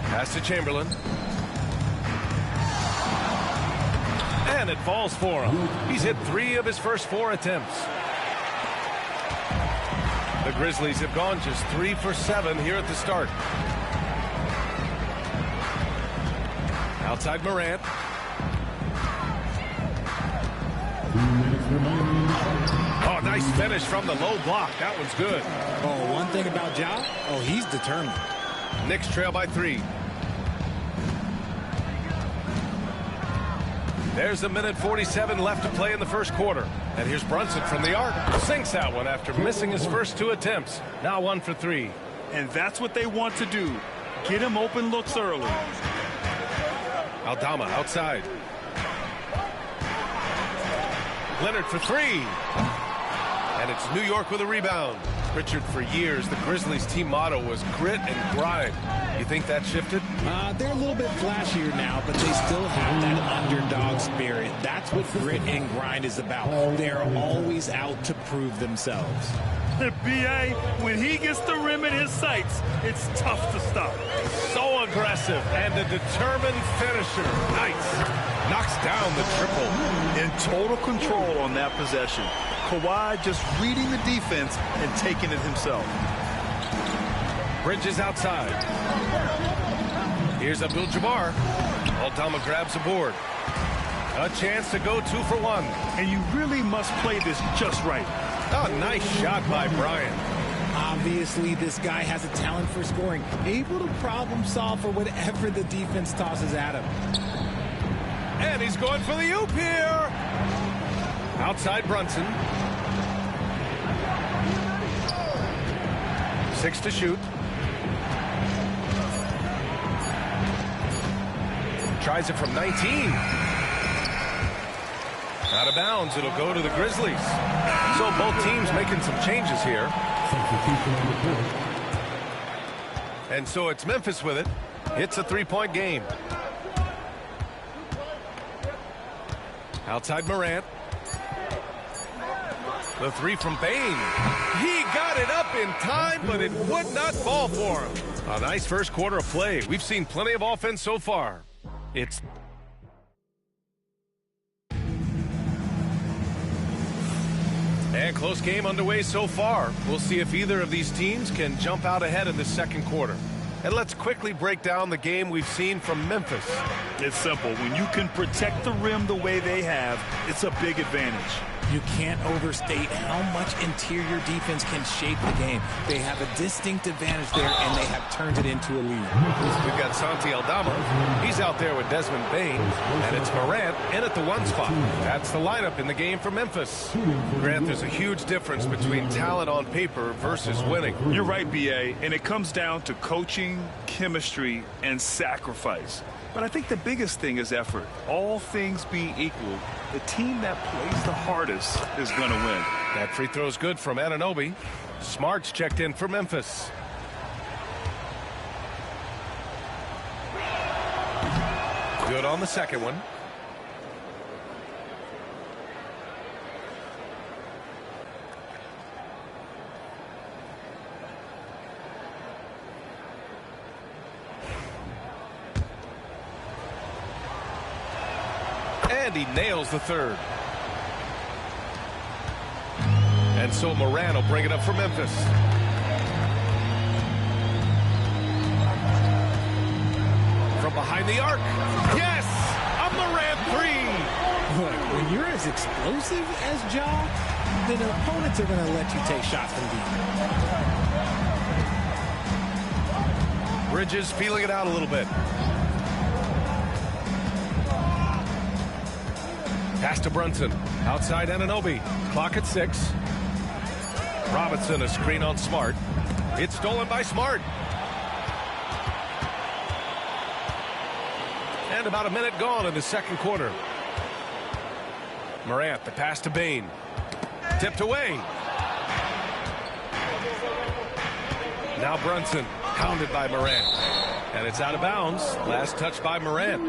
S8: Pass to Chamberlain. And it falls for him. He's hit 3 of his first 4 attempts. The Grizzlies have gone just 3 for 7 here at the start. Outside Morant. Oh, nice finish from the low block. That one's good.
S20: Oh, one thing about Ja, he's determined.
S8: Knicks trail by 3. There's a minute 47 left to play in the first quarter. And here's Brunson from the arc. Sinks that one after missing his first 2 attempts. Now 1 for 3.
S21: And that's what they want to do. Get him open looks early.
S8: Aldama outside. Leonard for 3. And it's New York with a rebound. Richard, for years, the Grizzlies team motto was grit and grind. You think that shifted?
S20: They're a little bit flashier now, but they still have that underdog spirit. That's what grit and grind is about. They're always out to prove themselves.
S21: B.A., when he gets the rim in his sights, it's tough to stop.
S8: So aggressive and a determined finisher. Nice. Knocks down the triple.
S21: In total control on that possession. Kawhi just reading the defense and taking it himself.
S8: Bridges outside. Here's Abdul-Jabbar. Aldama grabs a board. A chance to go 2 for 1.
S21: And you really must play this just right.
S8: Oh, nice shot by Bryant.
S20: Obviously, this guy has a talent for scoring. Able to problem solve for whatever the defense tosses at him.
S8: And he's going for the oop here. Outside Brunson. 6 to shoot. Tries it from 19. Out of bounds. It'll go to the Grizzlies. So both teams making some changes here. And so it's Memphis with it. It's a 3-point game. Outside Morant. The three from Bain. He got it up in time, but it would not fall for him. A nice first quarter of play. We've seen plenty of offense so far. It's and close game underway so far. We'll see if either of these teams can jump out ahead in the second quarter. And let's quickly break down the game we've seen from Memphis.
S21: It's simple. When you can protect the rim the way they have, it's a big advantage.
S20: You can't overstate how much interior defense can shape the game. They have a distinct advantage there, and they have turned it into a lead.
S8: We've got Santi Aldama. He's out there with Desmond Bain, and it's Morant in at the 1 spot. That's the lineup in the game for Memphis. Grant, there's a huge difference between talent on paper versus winning.
S21: You're right, B.A., and it comes down to coaching, chemistry, and sacrifice. But I think the biggest thing is effort. All things being equal, the team that plays the hardest is going to win.
S8: That free throw's good from Anunoby. Smart's checked in for Memphis. Good on the second one. And he nails the third. And so Morant will bring it up for Memphis. From behind the arc. Yes! A Morant three!
S20: Look, when you're as explosive as Ja, then opponents are going to let you take shots from deep.
S8: Bridges feeling it out a little bit. Pass to Brunson. Outside Anunoby. Clock at 6. Robinson, a screen on Smart. It's stolen by Smart. And about a minute gone in the second quarter. Morant, the pass to Bain. Tipped away. Now Brunson, pounded by Morant. And it's out of bounds. Last touch by Morant.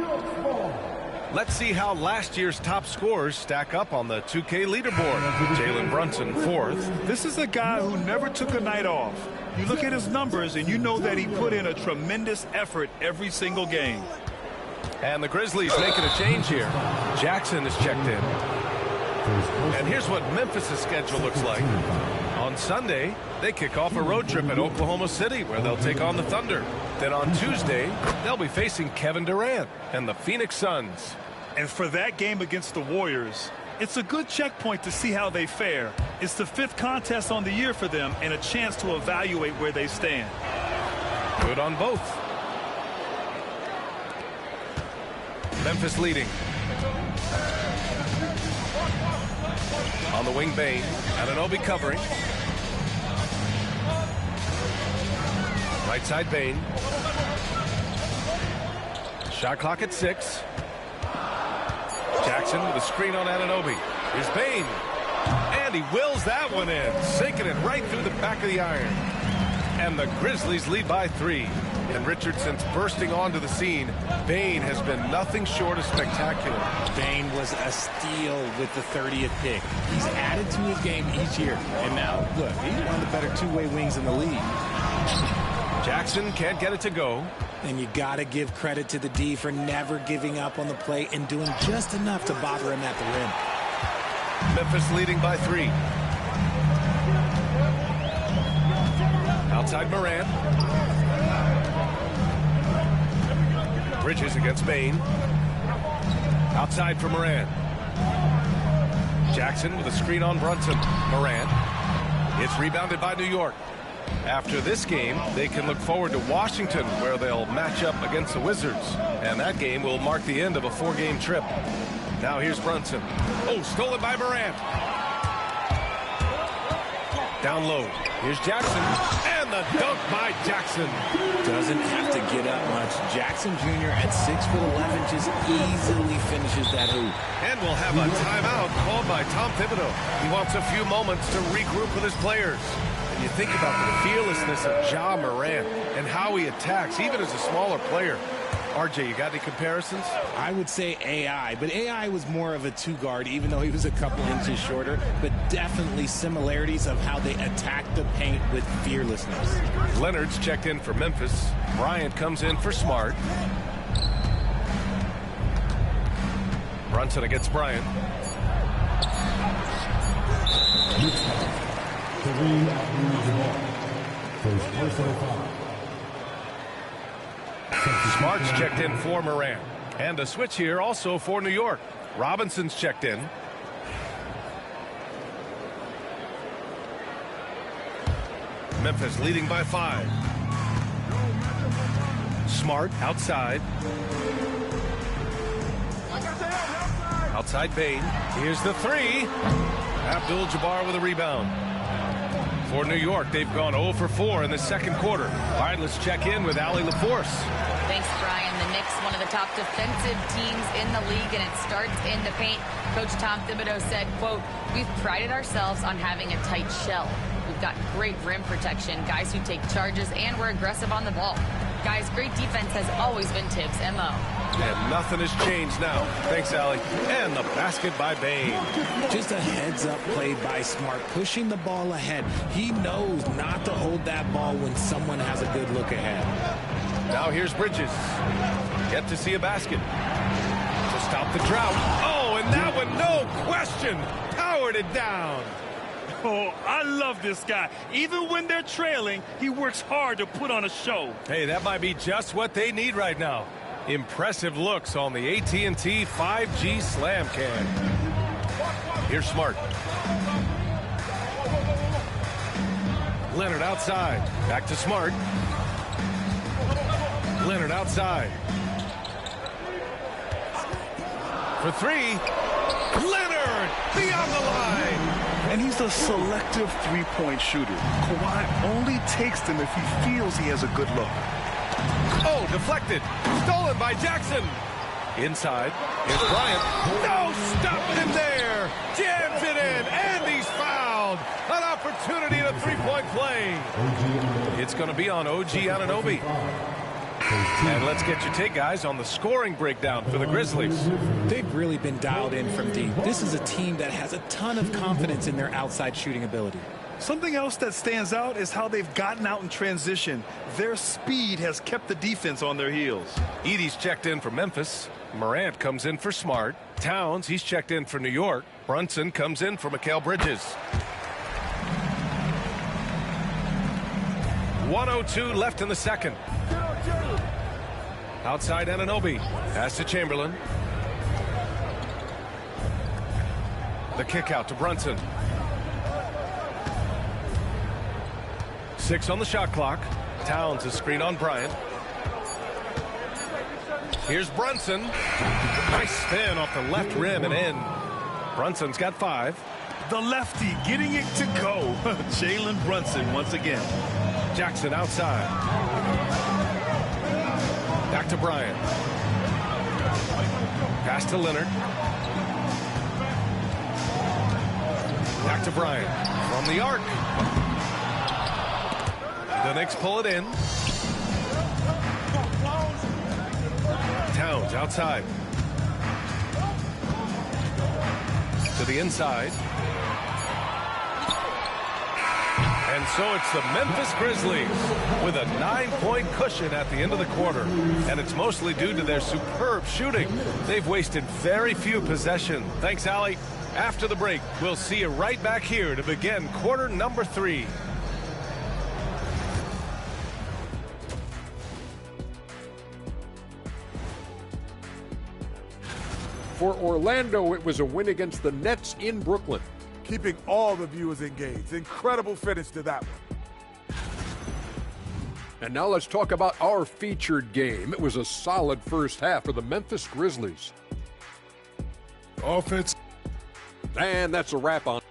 S8: Let's see how last year's top scorers stack up on the 2K leaderboard. Jalen Brunson, 4th.
S21: This is a guy who never took a night off. You look at his numbers and you know that he put in a tremendous effort every single game.
S8: And the Grizzlies making a change here. Jackson is checked in. And here's what Memphis' schedule looks like. On Sunday, they kick off a road trip at Oklahoma City where they'll take on the Thunder. Then on Tuesday, they'll be facing Kevin Durant and the Phoenix Suns.
S21: And for that game against the Warriors, it's a good checkpoint to see how they fare. It's the 5th contest on the year for them and a chance to evaluate where they stand.
S8: Good on both. Memphis leading. On the wing, Bain. Anunoby covering. Right side, Bain. Shot clock at 6. Jackson with a screen on Anunoby. Here's Bain. And he wills that one in, sinking it right through the back of the iron. And the Grizzlies lead by 3. And Richardson's bursting onto the scene. Bain has been nothing short of spectacular.
S20: Bain was a steal with the 30th pick. He's added to his game each year. And now, look, he's one of the better two-way wings in the league.
S8: Jackson can't get it to go.
S20: And you got to give credit to the D for never giving up on the play and doing just enough to bother him at the rim.
S8: Memphis leading by 3. Outside Morant. Bridges against Bain. Outside for Morant. Jackson with a screen on Brunson. Morant. It's rebounded by New York. After this game, they can look forward to Washington, where they'll match up against the Wizards. And that game will mark the end of a 4-game trip. Now here's Brunson. Oh, stolen by Morant. Down low. Here's Jackson. And the dunk by Jackson.
S20: Doesn't have to get up much. Jackson Jr. at 6'11" just easily finishes that hoop.
S8: And we'll have a timeout called by Tom Thibodeau. He wants a few moments to regroup with his players. And you think about the fearlessness of Ja Morant and how he attacks, even as a smaller player. RJ, you got any comparisons?
S20: I would say AI, but AI was more of a two-guard, even though he was a couple inches shorter, but definitely similarities of how they attack the paint with fearlessness.
S8: Leonard's checked in for Memphis. Bryant comes in for Smart. Brunson against Bryant.
S11: First personal foul.
S8: Smart's checked in for Morant. And a switch here also for New York. Robinson's checked in. Memphis leading by 5. Smart outside. Outside Bane. Here's the 3. Abdul-Jabbar with a rebound. For New York, they've gone 0 for 4 in the second quarter. All right, let's check in with Allie LaForce.
S3: Thanks, Brian. The Knicks, one of the top defensive teams in the league, and it starts in the paint. Coach Tom Thibodeau said, quote, "We've prided ourselves on having a tight shell. We've got great rim protection, guys who take charges, and we're aggressive on the ball. Guys, great defense has always been Tibbs' MO."
S8: And nothing has changed now. Thanks, Allie. And the basket by Bane.
S20: Just a heads-up play by Smart, pushing the ball ahead. He knows not to hold that ball when someone has a good look ahead.
S8: Now here's Bridges. Yet to see a basket. To stop the drought. Oh, and that one, no question, powered it down.
S21: Oh, I love this guy. Even when they're trailing, he works hard to put on a show.
S8: Hey, that might be just what they need right now. Impressive looks on the AT&T 5G Slam Cam. Here's Smart. Leonard outside. Back to Smart. Leonard outside. For 3. Leonard beyond the line.
S21: And he's a selective three-point shooter. Kawhi only takes them if he feels he has a good look.
S8: Oh, deflected. Stolen by Jackson. Inside. Here's Bryant. No stopping him there. Jams it in. And he's fouled. An opportunity in a three-point play. It's going to be on OG Anunoby. And let's get your take, guys, on the scoring breakdown for the Grizzlies.
S20: They've really been dialed in from deep. This is a team that has a ton of confidence in their outside shooting ability.
S21: Something else that stands out is how they've gotten out in transition. Their speed has kept the defense on their heels.
S8: Edey's checked in for Memphis. Morant comes in for Smart. Towns, he's checked in for New York. Brunson comes in for Mikal Bridges. 1:02 left in the second. Outside Anunoby. Pass to Chamberlain. The kick out to Brunson. 6 on the shot clock. Towns a screen on Bryant. Here's Brunson. Nice spin off the left rim and in. Brunson's got 5.
S21: The lefty getting it to go. Jalen Brunson once again.
S8: Jackson outside. Back to Bryant. Pass to Leonard. Back to Bryant. From the arc. The Knicks pull it in. Towns outside. To the inside. And so it's the Memphis Grizzlies with a 9-point cushion at the end of the quarter. And it's mostly due to their superb shooting. They've wasted very few possessions. Thanks, Allie. After the break, we'll see you right back here to begin quarter number 3.
S12: For Orlando, it was a win against the Nets in Brooklyn.
S1: Keeping all the viewers engaged. Incredible finish to that one.
S12: And now let's talk about our featured game. It was a solid first half for the Memphis Grizzlies.
S13: Offense.
S12: And that's a wrap on.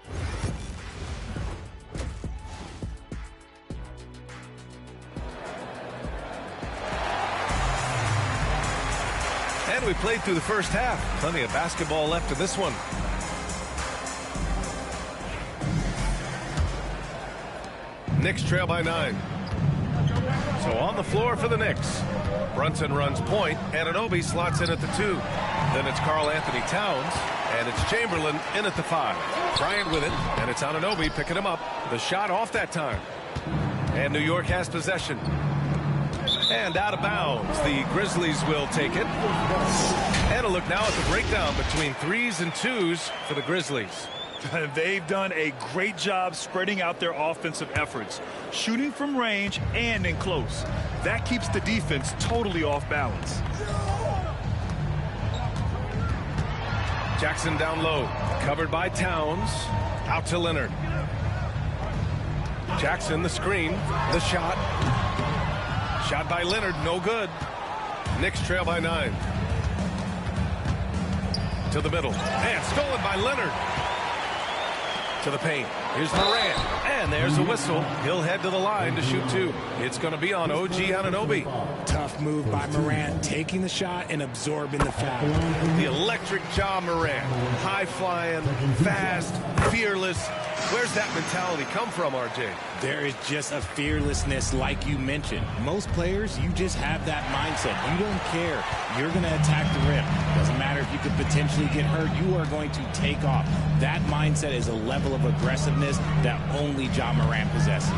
S8: And we played through the first half. Plenty of basketball left in this one. Knicks trail by 9. So on the floor for the Knicks. Brunson runs point. Anunoby slots in at the 2. Then it's Karl Anthony Towns. And it's Chamberlain in at the 5. Bryant with it. And it's Anunoby picking him up. The shot off that time. And New York has possession. And out of bounds. The Grizzlies will take it. And a look now at the breakdown between 3s and 2s for the Grizzlies.
S21: They've done a great job spreading out their offensive efforts, shooting from range and in close. That keeps the defense totally off balance.
S8: Jackson down low, covered by Towns. Out to Leonard. Jackson, the screen, the shot. Shot by Leonard, no good. Knicks trail by 9. To the middle, and stolen by Leonard. To the paint. Here's Morant. And there's a whistle. He'll head to the line to shoot 2. It's going to be on OG Anunoby.
S20: Tough move by Morant, taking the shot and absorbing the foul.
S8: The electric Ja Morant. High-flying, fast, fearless. Where's that mentality come from, RJ?
S20: There is just a fearlessness like you mentioned. Most players, you just have that mindset. You don't care. You're going to attack the rim. Doesn't matter if you could potentially get hurt. You are going to take off. That mindset is a level of aggressiveness that only Ja Morant possesses.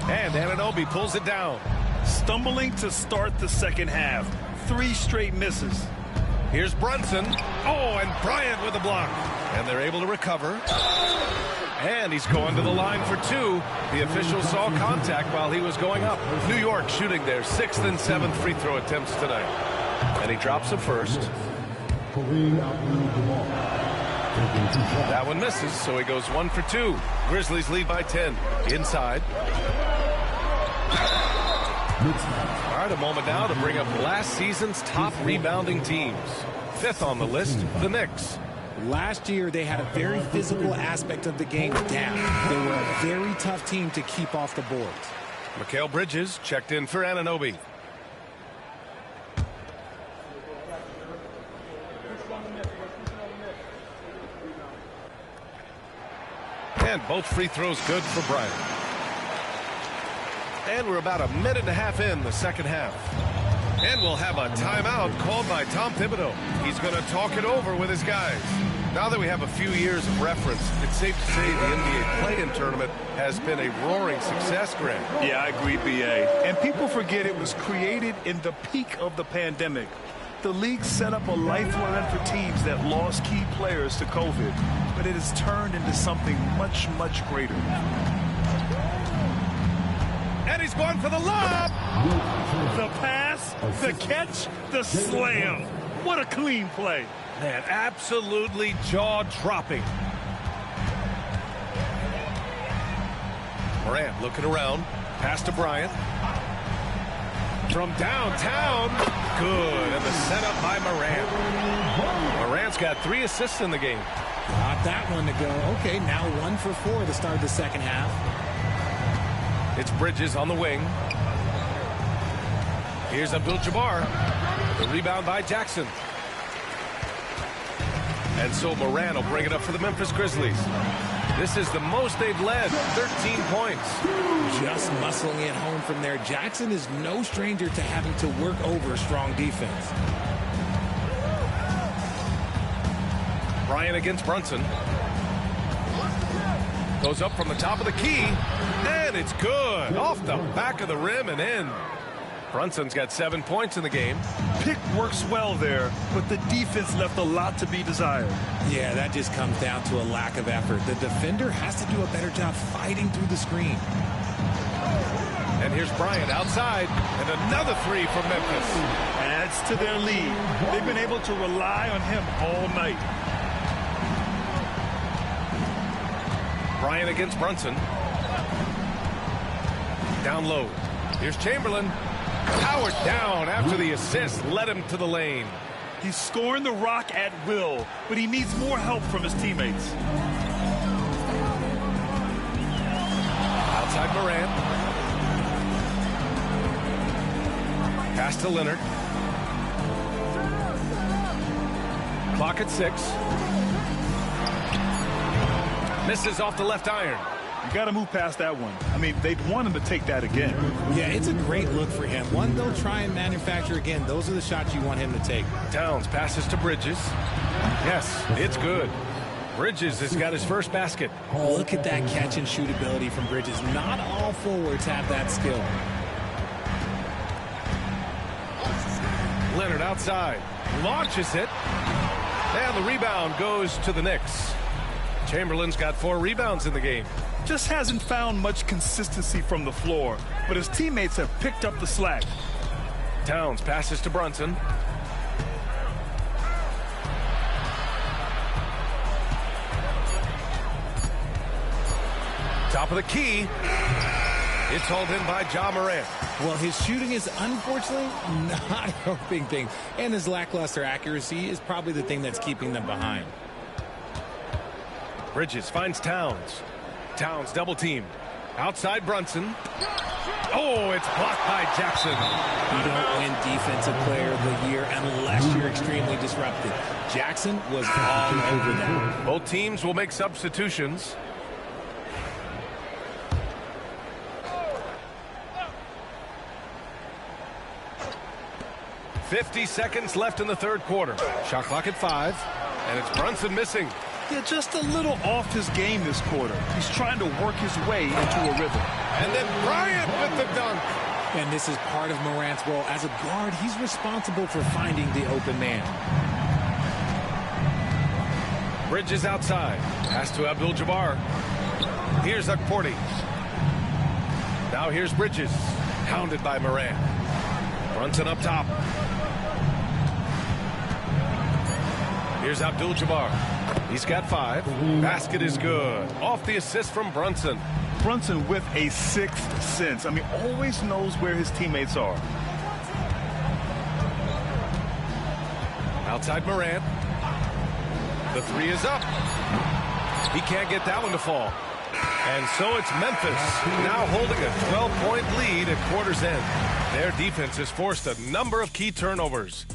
S8: And Anunoby pulls it down.
S21: Stumbling to start the second half. 3 straight misses.
S8: Here's Brunson. Oh, and Bryant with the block. And they're able to recover. And he's going to the line for 2. The official saw contact while he was going up. New York shooting their 6th and 7th free throw attempts tonight. And he drops the first. That one misses, so he goes 1 for 2. Grizzlies lead by 10. Inside. All right, a moment now to bring up last season's top rebounding teams. 5th on the list, the Knicks.
S20: Last year, they had a very physical aspect of the game down. They were a very tough team to keep off the boards.
S8: Mikal Bridges checked in for Anunoby. And both free throws good for Bryant. And we're about a minute and a half in the second half. And we'll have a timeout called by Tom Thibodeau. He's going to talk it over with his guys. Now that we have a few years of reference, it's safe to say the NBA play-in tournament has been a roaring success, Grant.
S21: Yeah, I agree, B.A. And people forget it was created in the peak of the pandemic. The league set up a lifeline for teams that lost key players to COVID, but it has turned into something much, much greater.
S8: And he's going for the lob.
S21: The pass, the catch, the slam. What a clean play.
S8: Man, absolutely jaw-dropping. Morant looking around. Pass to Bryant. From downtown. Good. And the setup by Morant. Morant's got 3 assists in the game.
S20: Got that one to go. Okay, now 1 for 4 to start the second half.
S8: It's Bridges on the wing. Here's Abdul-Jabbar. The rebound by Jackson. And so Morant will bring it up for the Memphis Grizzlies. This is the most they've led, 13 points.
S20: Just muscling it home from there. Jackson is no stranger to having to work over strong defense.
S8: Bryant against Brunson. Goes up from the top of the key. And it's good. Off the back of the rim and in. Brunson's got 7 points in the game.
S21: Pick works well there, but the defense left a lot to be desired.
S20: Yeah, that just comes down to a lack of effort. The defender has to do a better job fighting through the screen.
S8: And here's Bryant outside, and another 3 from Memphis.
S21: Adds to their lead. They've been able to rely on him all night.
S8: Bryant against Brunson. Down low. Here's Chamberlain. Powered down after the assist led him to the lane.
S21: He's scoring the rock at will, but he needs more help from his teammates.
S8: Outside Morant. Pass to Leonard. Clock at 6. Misses off the left iron.
S21: You got to move past that one. I mean, they'd want him to take that again.
S20: Yeah, it's a great look for him. One they'll try and manufacture again. Those are the shots you want him to take.
S8: Towns passes to Bridges. Yes, it's good. Bridges has got his first basket.
S20: Look at that catch and shoot ability from Bridges. Not all forwards have that skill.
S8: Leonard outside. Launches it. And the rebound goes to the Knicks. Chamberlain's got 4 rebounds in the game.
S21: Just hasn't found much consistency from the floor, but his teammates have picked up the slack.
S8: Towns passes to Brunson. Top of the key. It's hauled in by Ja Morant.
S20: Well, his shooting is unfortunately not helping things, and his lackluster accuracy is probably the thing that's keeping them behind.
S8: Bridges finds Towns. Towns double teamed. Outside Brunson. Oh, it's blocked by Jackson.
S20: You don't win Defensive Player of the Year unless you're extremely disruptive. Jackson was all over that.
S8: Both teams will make substitutions. .50 seconds left in the third quarter. Shot clock at 5, and it's Brunson missing.
S21: Yeah, just a little off his game this quarter. He's trying to work his way into a rhythm.
S8: And then Bryant with the dunk.
S20: And this is part of Morant's role. As a guard, he's responsible for finding the open man.
S8: Bridges outside. Pass to Abdul-Jabbar. Here's Akporti. Now here's Bridges. Hounded by Morant. Brunson up top. Here's Abdul-Jabbar. He's got 5. Basket is good. Off the assist from Brunson.
S21: Brunson with a 6th sense. I mean, always knows where his teammates are.
S8: Outside Morant. The 3 is up. He can't get that one to fall. And so it's Memphis now holding a 12-point lead at quarter's end. Their defense has forced a number of key turnovers.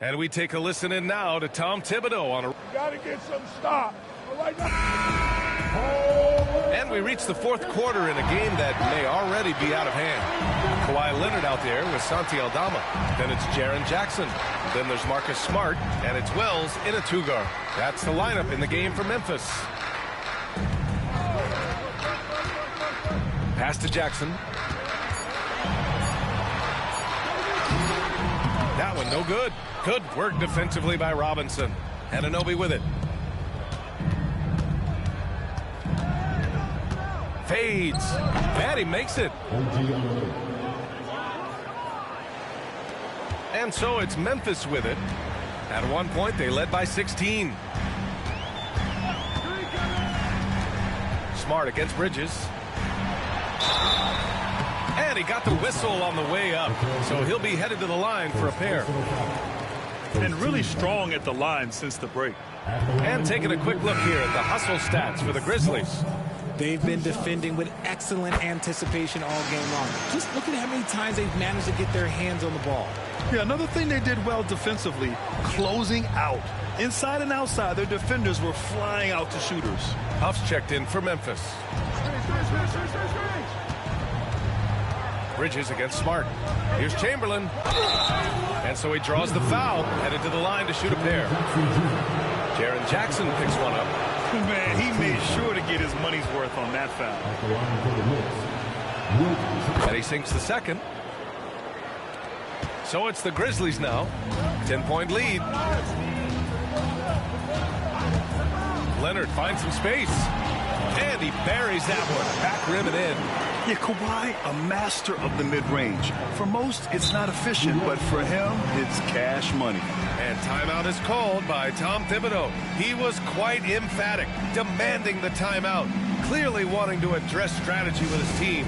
S8: And we take a listen in now to Tom Thibodeau on a...
S1: You gotta get some stop. Right now.
S8: And we reach the fourth quarter in a game that may already be out of hand. Kawhi Leonard out there with Santi Aldama. Then it's Jaren Jackson. Then there's Marcus Smart. And it's Wells in a 2-guard. That's the lineup in the game for Memphis. Pass to Jackson. That one no good. Good work defensively by Robinson. Anunoby with it. Fades. And he makes it. And so it's Memphis with it. At one point, they led by 16. Smart against Bridges. And he got the whistle on the way up. So he'll be headed to the line for a pair.
S21: And really strong at the line since the break.
S8: And taking a quick look here at the hustle stats for the Grizzlies.
S20: They've been defending with excellent anticipation all game long. Just look at how many times they've managed to get their hands on the ball.
S21: Yeah, another thing they did well defensively, closing out. Inside and outside, their defenders were flying out to shooters.
S8: Huff's checked in for Memphis. Bridges against Smart. Here's Chamberlain. And so he draws the foul, headed to the line to shoot a pair. Jaren Jackson picks one up.
S21: Man, he made sure to get his money's worth on that foul.
S8: And he sinks the second. So it's the Grizzlies now. 10-point lead. Leonard finds some space. And he buries that one. Back rim and in.
S21: Yeah, Kawhi, a master of the mid-range. For most, it's not efficient, but for him, it's cash money.
S8: And timeout is called by Tom Thibodeau. He was quite emphatic, demanding the timeout, clearly wanting to address strategy with his team.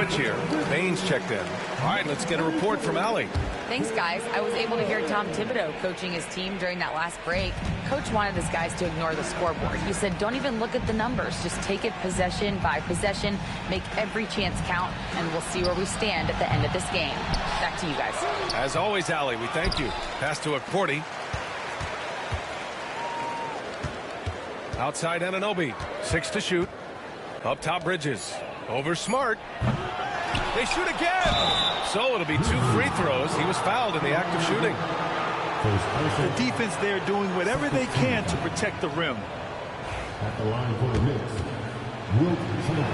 S8: switch here. Baines checked in. All right, let's get a report from Allie.
S3: Thanks, guys. I was able to hear Tom Thibodeau coaching his team during that last break. Coach wanted his guys to ignore the scoreboard. He said, don't even look at the numbers. Just take it possession by possession. Make every chance count, and we'll see where we stand at the end of this game. Back to you guys.
S8: As always, Allie, we thank you. Pass to Akporti. Outside Anunoby. 6 to shoot. Up top Bridges. Over Smart. They shoot again. So it'll be 2 free throws. He was fouled in the act of shooting.
S21: The defense there doing whatever they can to protect the rim.
S11: At the line for the Knicks, Wilt Chamberlain.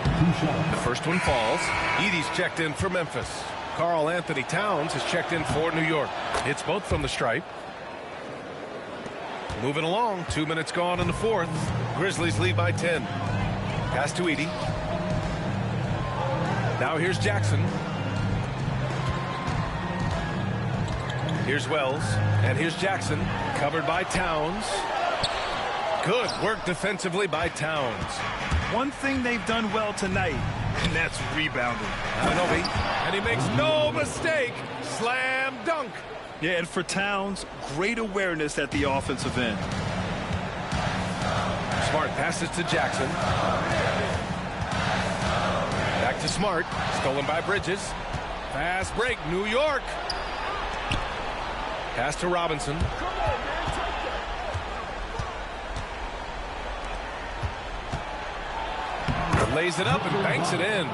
S11: 2 shots.
S8: The first one falls. Edey's checked in for Memphis. Karl Anthony Towns has checked in for New York. Hits both from the stripe. Moving along. 2 minutes gone in the fourth. Grizzlies lead by 10. Pass to Edey. Now here's Jackson. Here's Wells. And here's Jackson. Covered by Towns. Good work defensively by Towns.
S21: One thing they've done well tonight, and that's rebounding.
S8: Anunoby. And he makes no mistake. Slam dunk.
S21: Yeah, and for Towns, great awareness at the offensive end.
S8: Smart passes to Jackson. Back to Smart. Stolen by Bridges. Fast break. New York. Pass to Robinson. Lays it up and banks it in.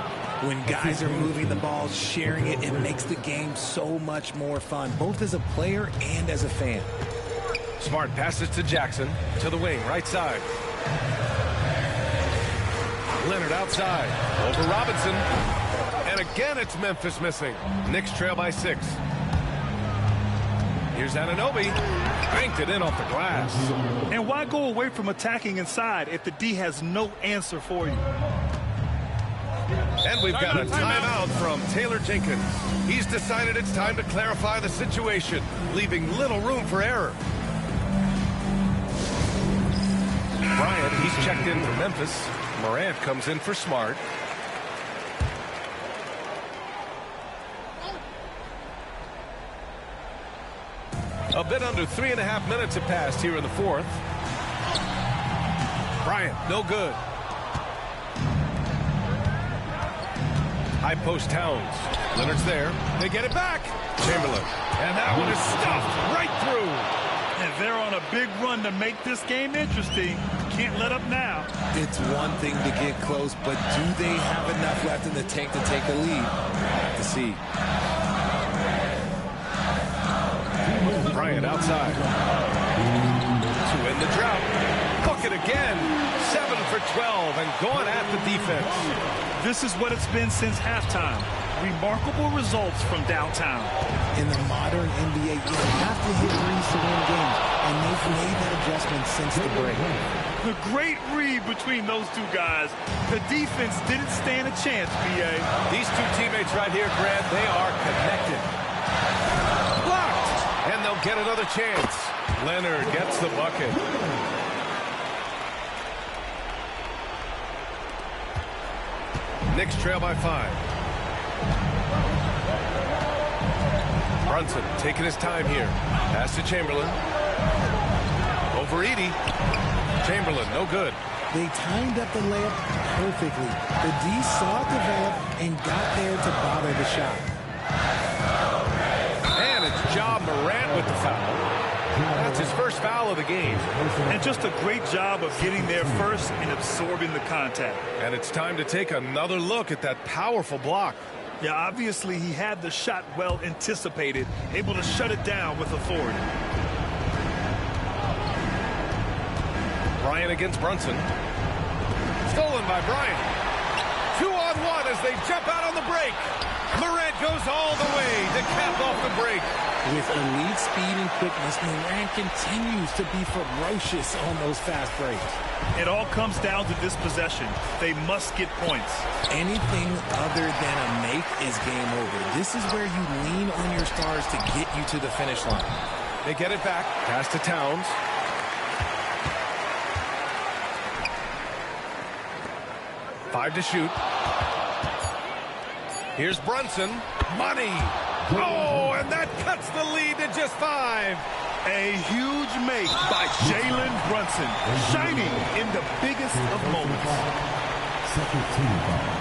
S20: When guys are moving the ball, sharing it, it makes the game so much more fun, both as a player and as a fan.
S8: Smart passes to Jackson. To the wing, right side. Leonard outside. Over Robinson. And again, it's Memphis missing. Knicks trail by 6. Here's Anunoby. Banked it in off the glass.
S21: And why go away from attacking inside if the D has no answer for you?
S8: And we've got a timeout from Taylor Jenkins. He's decided it's time to clarify the situation, leaving little room for error. Bryant, he's checked in for Memphis. Morant comes in for Smart. A bit under 3.5 minutes have passed here in the fourth. Bryant, no good. High post Towns. Leonard's there. They get it back. Chamberlain. And that one is stuffed right through.
S21: And they're on a big run to make this game interesting. Can't let up now.
S20: It's one thing to get close, but do they have enough left in the tank to take a lead? Have to see.
S8: Bryant outside. To end the drought. Bucket again. 7 for 12 and going at the defense.
S21: This is what it's been since halftime. Remarkable results from downtown.
S20: In the modern NBA, you have to hit threes to win games, and they've made that adjustment since the break.
S21: The great read between those two guys. The defense didn't stand a chance, B.A.
S8: These two teammates right here, Grant, they are connected. Blocked! And they'll get another chance. Leonard gets the bucket. Knicks trail by 5. Brunson taking his time here. Pass to Chamberlain. Over Edey. Chamberlain, no good.
S20: They timed up the layup perfectly. The D saw it develop and got there to bother the shot.
S8: And it's Ja Morant with the foul. That's his first foul of the game.
S21: And just a great job of getting there first and absorbing the contact.
S8: And it's time to take another look at that powerful block.
S21: Yeah, obviously he had the shot well anticipated, able to shut it down with authority.
S8: Bryant against Brunson. Stolen by Bryant. 2-on-1 as they jump out on the break. Morant goes all the way to cap off the break.
S20: With elite speed and quickness, Morant continues to be ferocious on those fast breaks.
S21: It all comes down to this possession. They must get points.
S20: Anything other than a make is game over. This is where you lean on your stars to get you to the finish line.
S8: They get it back. Pass to Towns. Five to shoot. Here's Brunson. Money. Oh, and that cuts the lead to just 5.
S21: A huge make by Jalen Brunson, shining in the biggest of moments.
S11: Second team foul.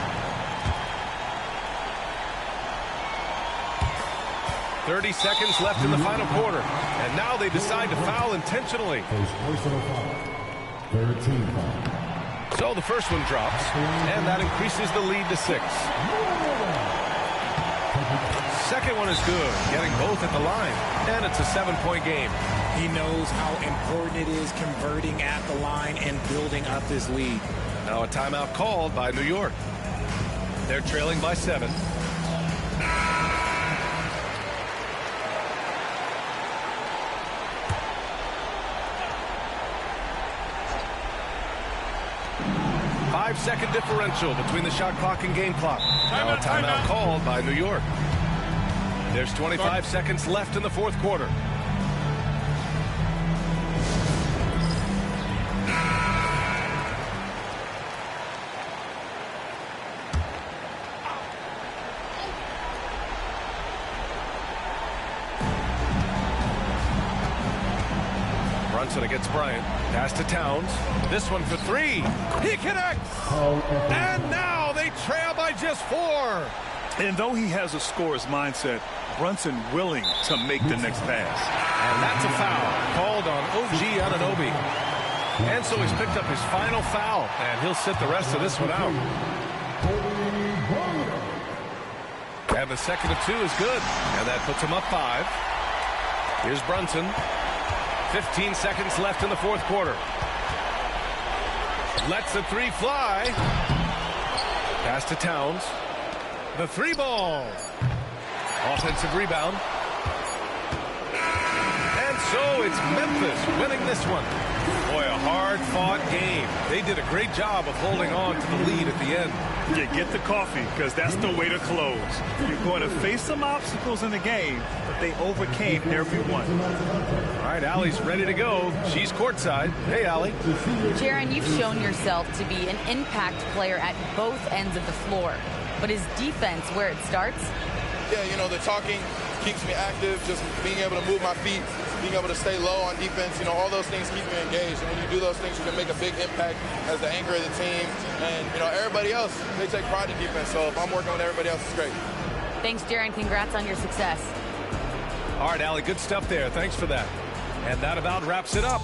S8: 30 seconds left in the final quarter. And now they decide to foul intentionally.
S11: First personal foul. Third team foul.
S8: So the first one drops, and that increases the lead to 6. Second one is good, getting both at the line, and it's a 7-point game.
S20: He knows how important it is converting at the line and building up this lead.
S8: Now a timeout called by New York. They're trailing by 7. Five-second differential between the shot clock and game clock. Now a timeout called by New York. There's 25 seconds left in the fourth quarter. Brunson against Bryant. Pass to Towns. This one for 3. He connects! And now they trail by just 4.
S21: And though he has a scorer's mindset, Brunson willing to make the next pass.
S8: And that's a foul called on OG Anunoby. And so he's picked up his final foul, and he'll sit the rest of this one out. And the second of 2 is good, and that puts him up 5. Here's Brunson. 15 seconds left in the fourth quarter. Lets the 3 fly. Pass to Towns. The 3 ball. Offensive rebound. And so it's Memphis winning this one. Boy, a hard-fought game. They did a great job of holding on to the lead at the end.
S21: Yeah, get the coffee, because that's the way to close. You're going to face some obstacles in the game, but they overcame every one.
S8: All right, Allie's ready to go. She's courtside. Hey, Allie.
S3: Jaron, you've shown yourself to be an impact player at both ends of the floor. But is defense where it starts?
S2: Yeah, you know, the talking keeps me active, just being able to move my feet, being able to stay low on defense, you know, all those things keep me engaged. And when you do those things, you can make a big impact as the anchor of the team. And, you know, everybody else, they take pride in defense. So if I'm working with everybody else, it's great.
S3: Thanks, Jaron. Congrats on your success.
S8: All right, Allie, good stuff there. Thanks for that. And that about wraps it up.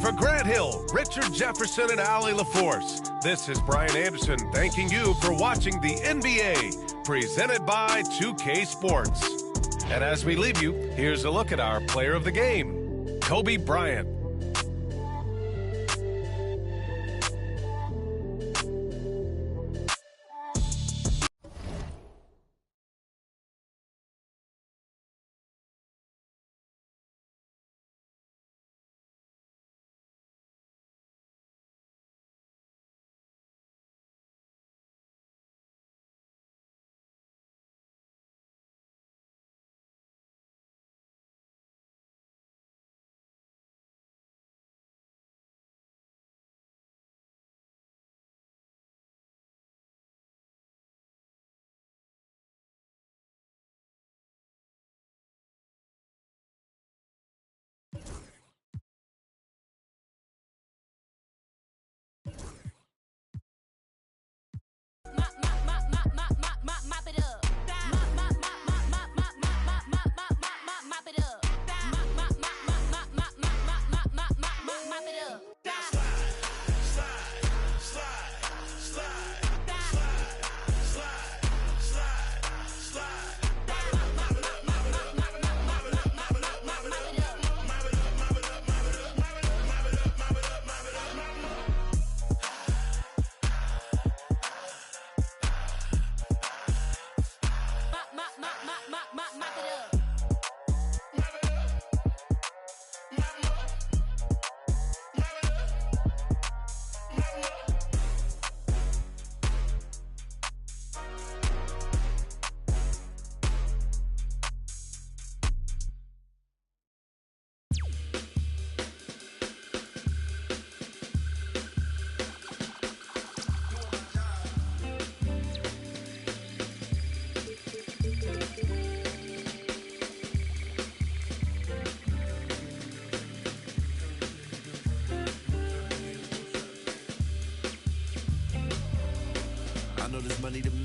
S8: For Grant Hill, Richard Jefferson, and Allie LaForce, this is Brian Anderson thanking you for watching the NBA, presented by 2K Sports. And as we leave you, here's a look at our player of the game, Kobe Bryant.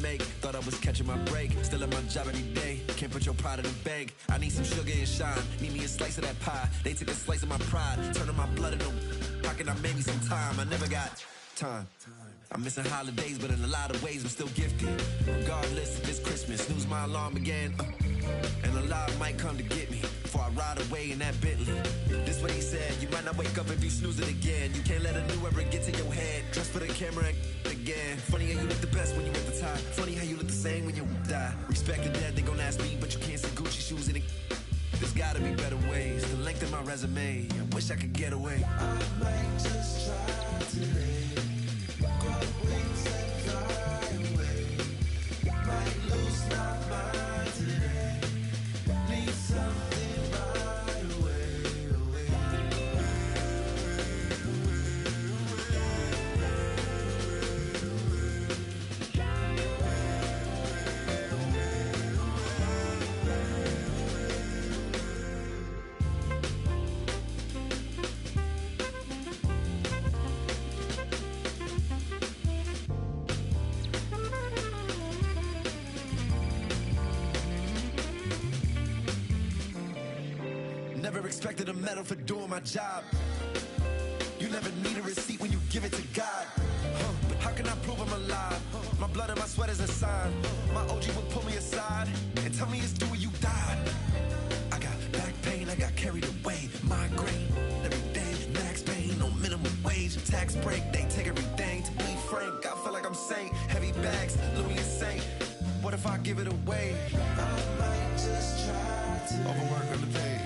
S4: make. Thought I was catching my break. Still at my job every day. Can't put your pride in the bank. I need some sugar and shine. Need me a slice of that pie. They took a slice of my pride. Turning my blood into pocket. I made me some time. I never got time. I'm missing holidays, but in a lot of ways I'm still gifted. Regardless if it's Christmas, snooze my alarm again. And a lot might come to get me before I ride away in that Bentley. This what he said, you might not wake up if you snooze it again. You can't let a new ever get to your head. Dress for the camera and again. Funny how you look the best when you at the top. Funny how you look the same when you die. Respect the dead, they gon' ask me, but you can't see Gucci shoes in it. There's gotta be better ways to lengthen my resume. I wish I could get away. I might just try today. Never expected a medal for doing my job. You never need a receipt when you give it to God. But how can I prove I'm alive? My blood and my sweat is a sign. My OG would pull me aside and tell me it's due when you die. I got back pain, I got carried away. Migraine, every day, max pain, no minimum wage. Tax break, they take everything. To be frank, I feel like I'm saint. Heavy bags, Louis is saint. What if I give it away? I might just try to overwork underpaid.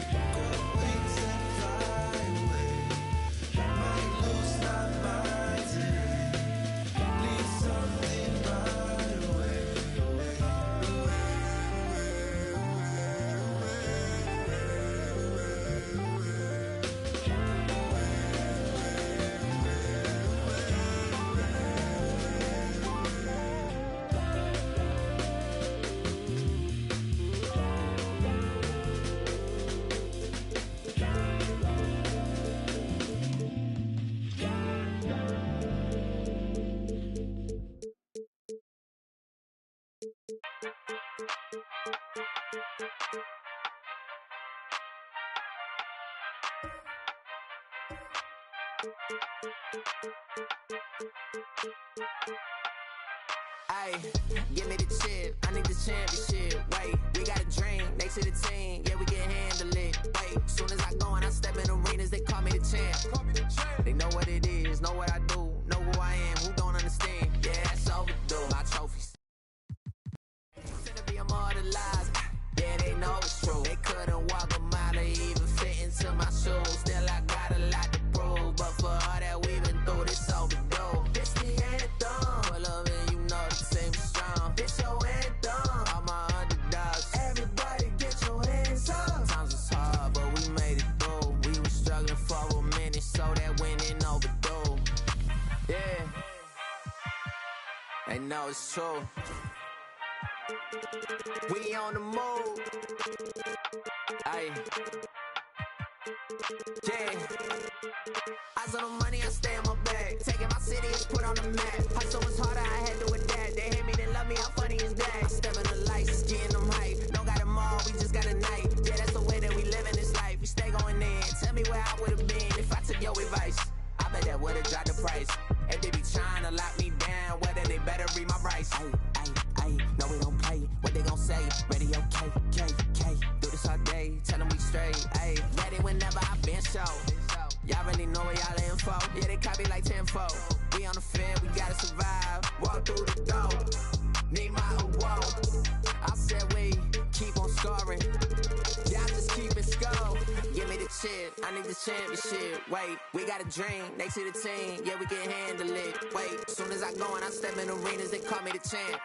S22: Ayy, give me the chip, I need the championship. Wait, we got a dream, next to the team, yeah, we can handle it. Wait, soon as I go and I step in arenas, they call me the champ. They know what it is, know what I do, know who I am, who don't understand. Yeah, that's overdue. My trophies to be immortalized. Yeah, they know it's true. They couldn't walk a mile or even fit into my shoes. Still, I got a lot to prove, but for all that we've been through, this overdue. This the anthem. Pull up and you know the team is strong. This your anthem. All my underdogs. Everybody get your hands up. Sometimes it's hard, but we made it through. We were struggling for a minute, so that winning overdue. Yeah, they know it's true. We on the move. Aye. Yeah. I saw the money, I stay in my bag. Taking my city is put on the map. Hustle was harder, I had to adapt. They hate me, they love me, how funny is that? I step in the lights, getting them hype. Don't got them all, we just got a night. Yeah, that's the way that we live in this life. We stay going in. Tell me where I would've been if I took your advice. I bet that would've dropped the price. If they be trying to lock me down, well then they better read my rights. Ayy, no we don't play. What they gon' say? Radio K. Do this all day, tell them we straight. Ayy, ready whenever I been show. Y'all really know where y'all info. Yeah, they copy like tenfold. We on the field, we gotta survive. Walk through the door, need my award. I said we keep on scoring. Y'all just keep it score. Give me the chip, I need the championship. Wait, we got a dream, next to the team, yeah, we can handle it. Wait, soon as I go and I step in arenas, they call me the champ.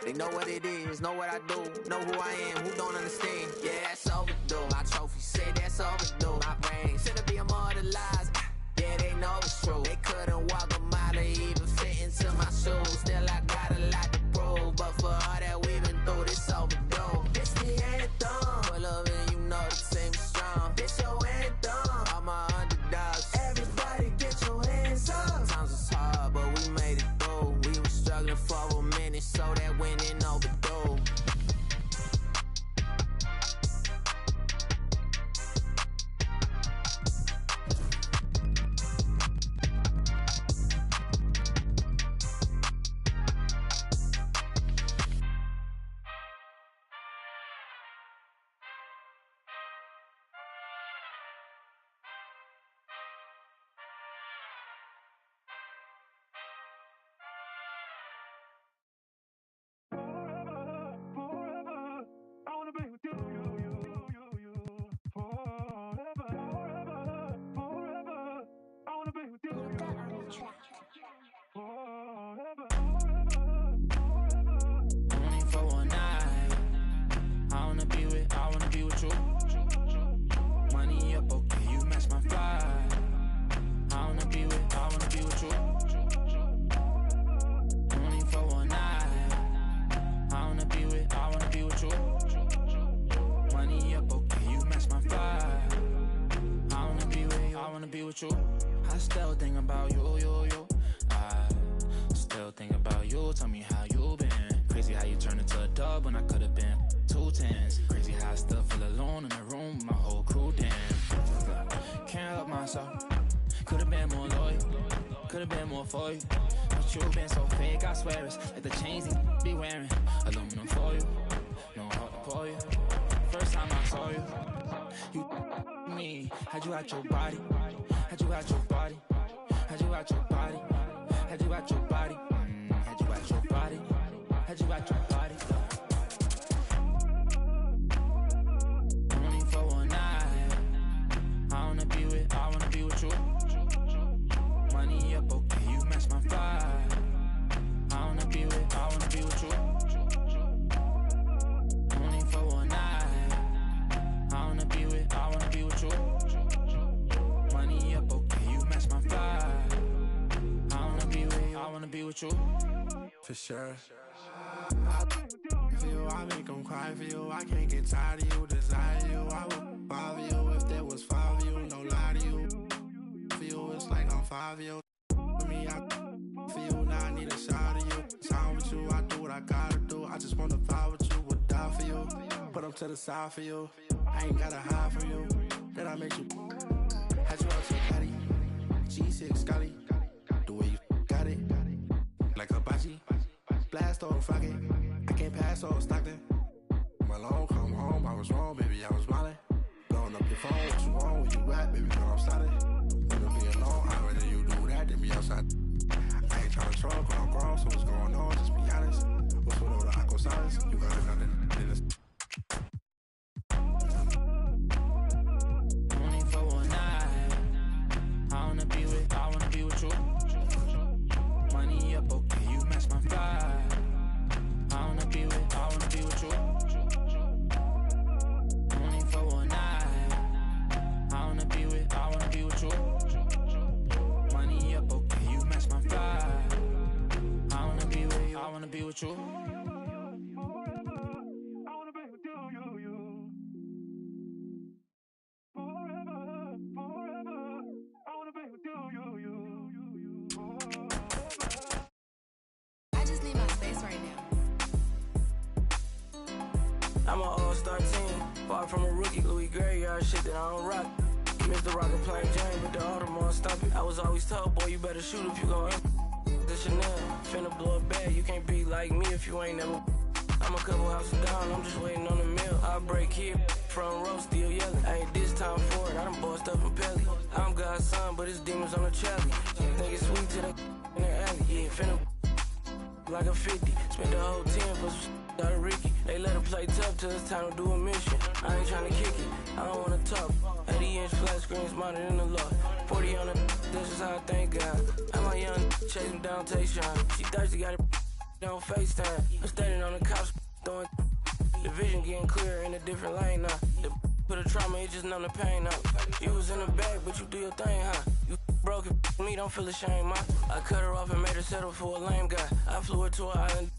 S22: They know what it is, know what I do, know who I am, who don't understand. Yeah, that's overdue. My trophy say that's overdue. My brain should be immortalized. Yeah, they know it's true. They couldn't walk a mile or even fit into my shoes. Still, I got a lot to prove, but for all that we've been through, this overdue. This the anthem. Pull up and you know the team is strong. This your anthem. All my underdogs. Everybody get your hands up. Sometimes it's hard, but we made it through. We were struggling for a minute, so that
S18: with you. Money up, okay, you match my vibe. I wanna be with you. Only for one night. I wanna be with you. Money up, okay, you match my vibe. I wanna be with you. I still think about you. I still think about you. Tell me how you been. Crazy how you turned into a dub when I could've been 2 10s. Crazy how I still feel alone in the room with my whole crew. Damn, can't help myself. Could've been more loyal, could've been more for you. But you been so fake, I swear it's like the chains you be wearing. Aluminum for you, no heart to pour you. First time I saw you, you me. Had you at your body, had you at your body, had you at your body, had you at your body, had you at your body, had you at your body. Only for one night. I wanna be with you. Money up, okay, you match my vibe. I wanna be with you. Only for one night. I wanna be with you. Money up, okay, you match my vibe. I wanna be with you.
S16: For sure. I for you, I make them cry for you. I can't get tired of you, desire you. I would bother you if there was 5 of you, no lie to you. For you, it's like I'm 5 of you. For me, I for you, now I need a shot of you. Sound with you, I do what I gotta do. I just wanna vibe with you, would die for you. Put them to the side for you. I ain't gotta hide from you. Then I make you. Had you out your body. G6 Scotty. The way you got it. Like a bachi. Blast on Friday. I can't pass on Stockton. Malone, come home, I was wrong, baby, I was smiling. Blowing up your phone, what you want, where you at, baby, know I'm sliding. Wanna be alone, I'd rather you do that than be outside. I ain't tryna troll, cause I'm grown, so what's going on, just be honest. What's with all the aqua silence? You got nothing in this.
S18: Only for one night. I wanna be with you. Money up, okay, you match my vibe. I wanna be with you. Only for one night. I wanna be with you. Money up, okay, you match my vibe. I wanna be with you. I wanna be with you.
S7: I just need my space right now.
S9: I'm an all-star team, far from a rookie, Louis Graveyard shit that I don't rock. Mr. Rocket playing Jane, but the Audemars stop it. I was always told, boy, you better shoot if you gon' the Chanel, finna blow a bag, you can't be like me if you ain't never. I'm a couple houses down, I'm just waiting on the meal. I break here, front row, still yelling. I ain't this time for it, I done bossed up from Pelly. I'm God's son, but it's demons on the trolley. Niggas sweet to the in the alley, yeah, finna like a 50. Spent the whole 10 for some out of Ricky. They let her play tough till it's time to do a mission. I ain't tryna kick it, I don't wanna talk. 80-inch flat screen smarter than the law. 40 on the, this is how I thank God. I'm my young chase him down, take shine. She thirsty, got it on FaceTime. I'm standing on the couch, throwing the vision getting clearer in a different lane now. The put a trauma, it just numb the pain out. You was in the bag, but you do your thing, huh? You broke it, me, don't feel ashamed, ma. I cut her off and made her settle for a lame guy. I flew her to an island,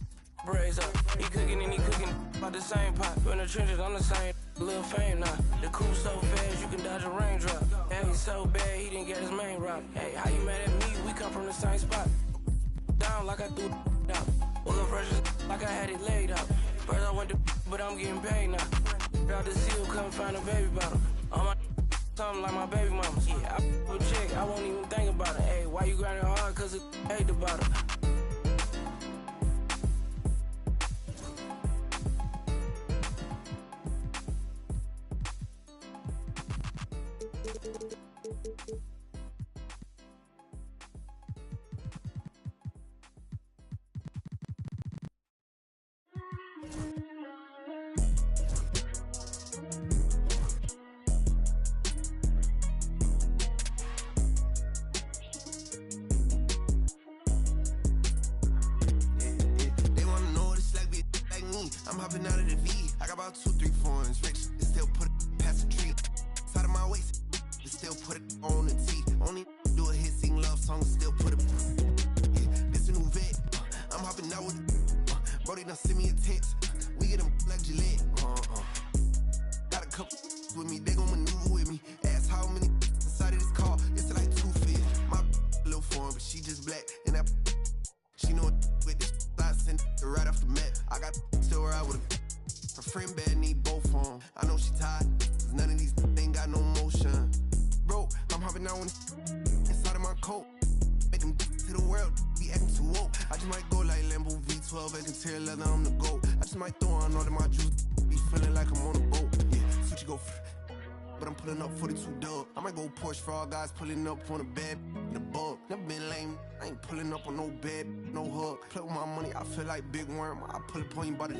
S9: braids up. He cooking and he cooking out the same pot. In the trenches, I'm the same. Little fame now. The coupe so fast, you can dodge a raindrop. Hey, he's so bad, he didn't get his main rock. Hey, how you mad at me? We come from the same spot. Down like I threw it out. Woke up fresh like I had it laid out. First I went to but I'm getting paid now. Out the seal, come find a baby bottle. On my something like my baby mamas. Yeah, I a chick, I won't even think about it. Hey, why you grinding hard? Cause it hate the bottle.
S4: I'm hopping out of the V. I got about 2, 3 foreigns. Rich, still put
S6: put it on the T. Only do a hit, sing love songs, still put it. This a new vet. I'm hopping out with Brody done send me a text. We get them like Gillette. Got a couple with me, they gon' maneuver with me. Ask how many inside of this car, it's like 2 fish. My little form, but she just black. And that she know it with this. I sent it right off the mat. I got still ride with her friend bad, need both of them. I know she tired, cause none of these ain't got no motion. Bro, I'm hopping out inside of my coat. Make them to the world, be acting too woke. I just might go like Lambo V12, I can tear leather, I'm the GOAT. I just might throw on all of my juice, be feeling like I'm on a boat. Yeah, switch go, but I'm pulling up 42 dub. I might go Porsche for all guys pulling up on a bed in the bug. Never been lame, I ain't pulling up on no bed, no hug. Play with my money, I feel like Big Worm. I pull up on you by the.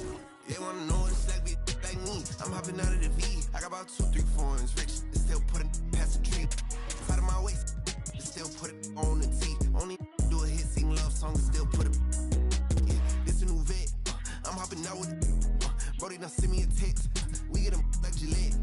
S6: They wanna know it's like bitch like me. I'm hopping out of the V. I got about 2, 3 foreigns, rich. They still put it past the tree. Out of my waist, they still put it on the T. Only do a hit, sing love songs, still put it. Yeah, this a new vet. I'm hopping out with Brody done send me a text. We get them like Gillette.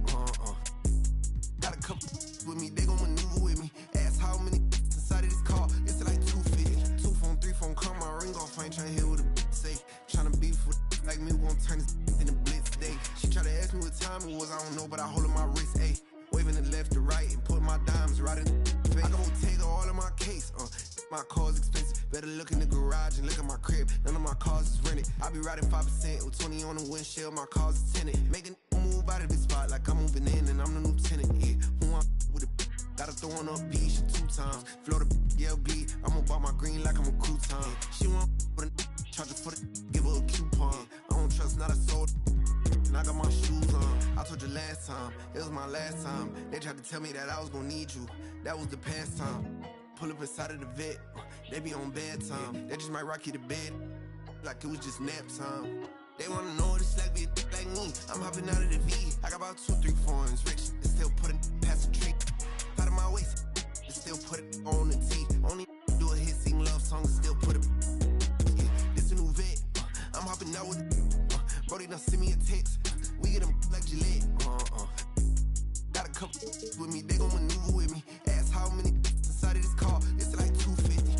S6: Got a couple with me, they gon' maneuver with me. Ask how many inside of this car, it's like 2 fish. 2 phone, 3 phone, come my ring off. I ain't tryna hear what a say. Tryna beef with like me, won't turn this in the blitz day. She try to ask me what time it was, I don't know, but I hold on my wrist, ayy. Waving the left to right and put my diamonds right in the face. I go take all of my case, my car's expensive. Better look in the garage and look at my crib. None of my cars is rented. I be riding 5% with 20 on the windshield. My car's is tinted. Make a move out of this spot like I'm moving in and I'm the lieutenant. Yeah, who I'm with it. Gotta throw on up B, she 2 times. Float a LB, I'm about my green like I'm a crouton. She want with a charger for the give her a coupon. I don't trust not a soul. And I got my shoes on. I told you last time, it was my last time. They tried to tell me that I was gonna need you. That was the past time. Pull up inside of the vet, they be on bedtime. They just might rock you to bed, like it was just nap time. They wanna know what it's like, be like me. I'm hopping out of the V. I got about 2, 3 foreigns, rich. They still put it past the tree. Out of my waist, they still put it on the T. Only do a hit, sing love songs, still put it. Yeah, this a new vet. I'm hopping out with Brody done send me a text. We get them like Gillette. Got a couple with me, they gon' maneuver with me. Ask how many inside of this car, it's like 250.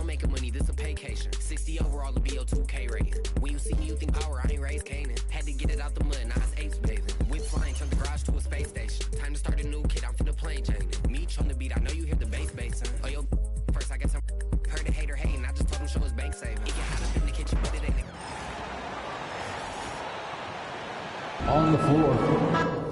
S10: Making money, this a vacation. 60 overall, the BO2K rating. When you see me, you think power, I ain't raised Canaan. Had to get it out the mud, now it's ace bathing. Whip flying, turn the garage to a space station. Time to start a new kid, I'm finna plane Jane. Meech on the beat, I know you hear the bass, son. Oh, yo, first I guess I'm heard a hater hating. I just told him show his bank saving. He get hot up in the kitchen, but it ain't.
S11: On the floor.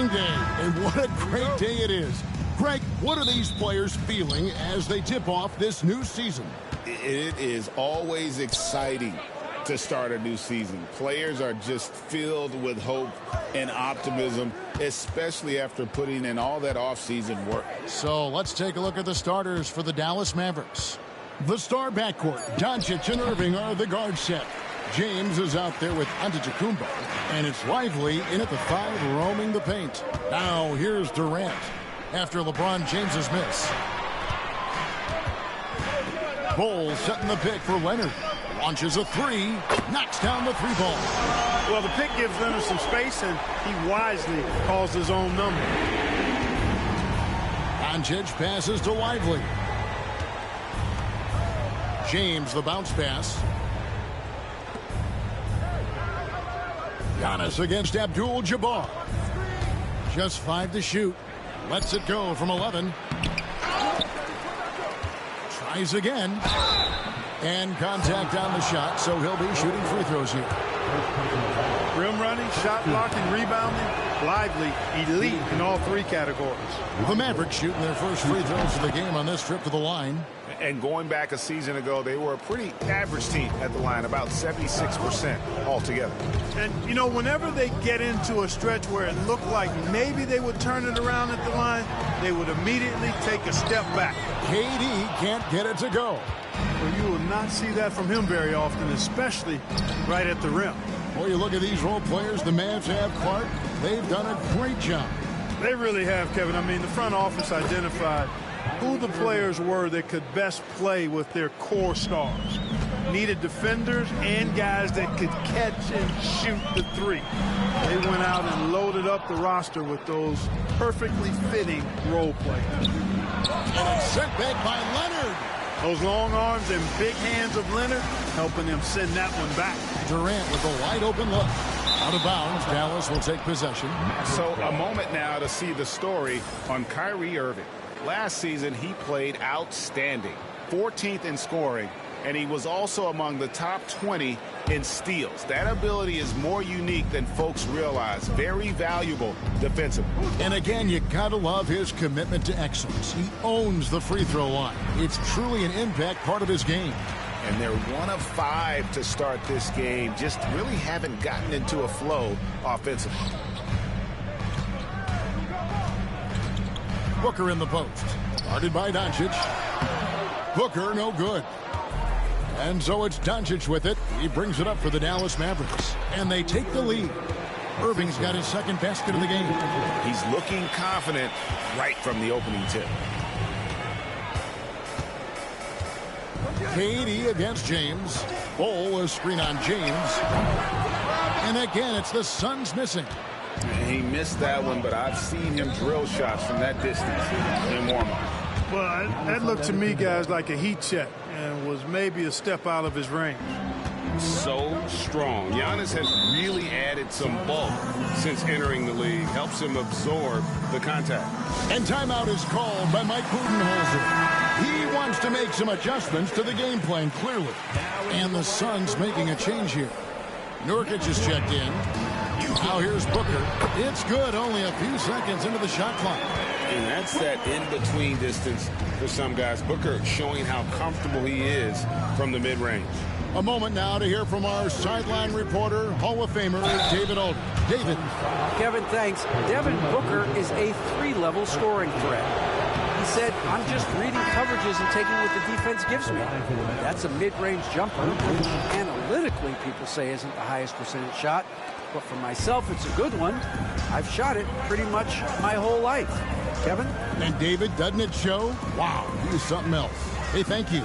S5: game day, and what a great day it is. Greg, what are these players feeling as they tip off this new season?
S14: It is always exciting to start a new season. Players are just filled with hope and optimism, especially after putting in all that offseason work.
S5: So let's take a look at the starters for the Dallas Mavericks. The star backcourt, Doncic and Irving, are the guard set. James is out there with Antetokounmpo, and it's Lively in at the 5, roaming the paint. Now here's Durant after LeBron James's miss. Bol setting the pick for Leonard. Launches a 3, knocks down the 3 ball.
S23: Well, the pick gives Leonard some space, and he wisely calls his own number.
S5: Doncic passes to Lively. James, the bounce pass. Giannis against Abdul-Jabbar. Just 5 to shoot. Lets it go from 11. Tries again. And contact on the shot, so he'll be shooting free throws here.
S23: Rim running, shot blocking, rebounding, Lively, elite in all 3 categories.
S5: The Mavericks shooting their first free throws of the game on this trip to the line.
S14: And going back a season ago, they were a pretty average team at the line, about 76% altogether.
S23: And, you know, whenever they get into a stretch where it looked like maybe they would turn it around at the line, they would immediately take a step back.
S5: KD can't get it to go.
S23: Well, you will not see that from him very often, especially right at the rim.
S5: Well, you look at these role players the Mavs have, Clark. They've done a great job.
S23: They really have, Kevin. I mean, the front office identified who the players were that could best play with their core stars. Needed defenders and guys that could catch and shoot the 3. They went out and loaded up the roster with those perfectly fitting role players.
S5: And it's sent back by Leonard.
S23: Those long arms and big hands of Leonard helping him send that one back.
S5: Durant with a wide open look. Out of bounds, Dallas will take possession.
S14: So a moment now to see the story on Kyrie Irving. Last season, he played outstanding. 14th in scoring, and he was also among the top 20 in steals. That ability is more unique than folks realize. Very valuable defensively.
S5: And again, you gotta love his commitment to excellence. He owns the free throw line. It's truly an impact part of his game.
S14: And they're 1 of 5 to start this game. Just really haven't gotten into a flow offensively.
S5: Booker in the post. Guarded by Doncic. Booker, no good. And so it's Doncic with it. He brings it up for the Dallas Mavericks. And they take the lead. Irving's got his second basket of the game.
S14: He's looking confident right from the opening tip.
S5: KD against James. Bol, a screen on James. And again, it's the Suns missing.
S14: He missed that one, but I've seen him drill shots from that distance in warm-up.
S23: Well, that looked to me, guys, like a heat check and was maybe a step out of his range.
S14: So strong. Giannis has really added some bulk since entering the league. Helps him absorb the contact.
S5: And timeout is called by Mike Budenholzer. He wants to make some adjustments to the game plan, clearly. And the Suns making a change here. Nurkic is checked in. Now here's Booker. It's good, only a few seconds into the shot clock.
S14: And that's that in-between distance for some guys. Booker showing how comfortable he is from the mid-range.
S5: A moment now to hear from our sideline reporter, Hall of Famer David Alden. David.
S24: Kevin, thanks. Devin Booker is a 3-level scoring threat. He said, I'm just reading coverages and taking what the defense gives me. That's a mid-range jumper, which analytically people say isn't the highest percentage shot. But for myself, it's a good one. I've shot it pretty much my whole life. Kevin?
S5: And David, doesn't it show? Wow, he's something else. Hey, thank you.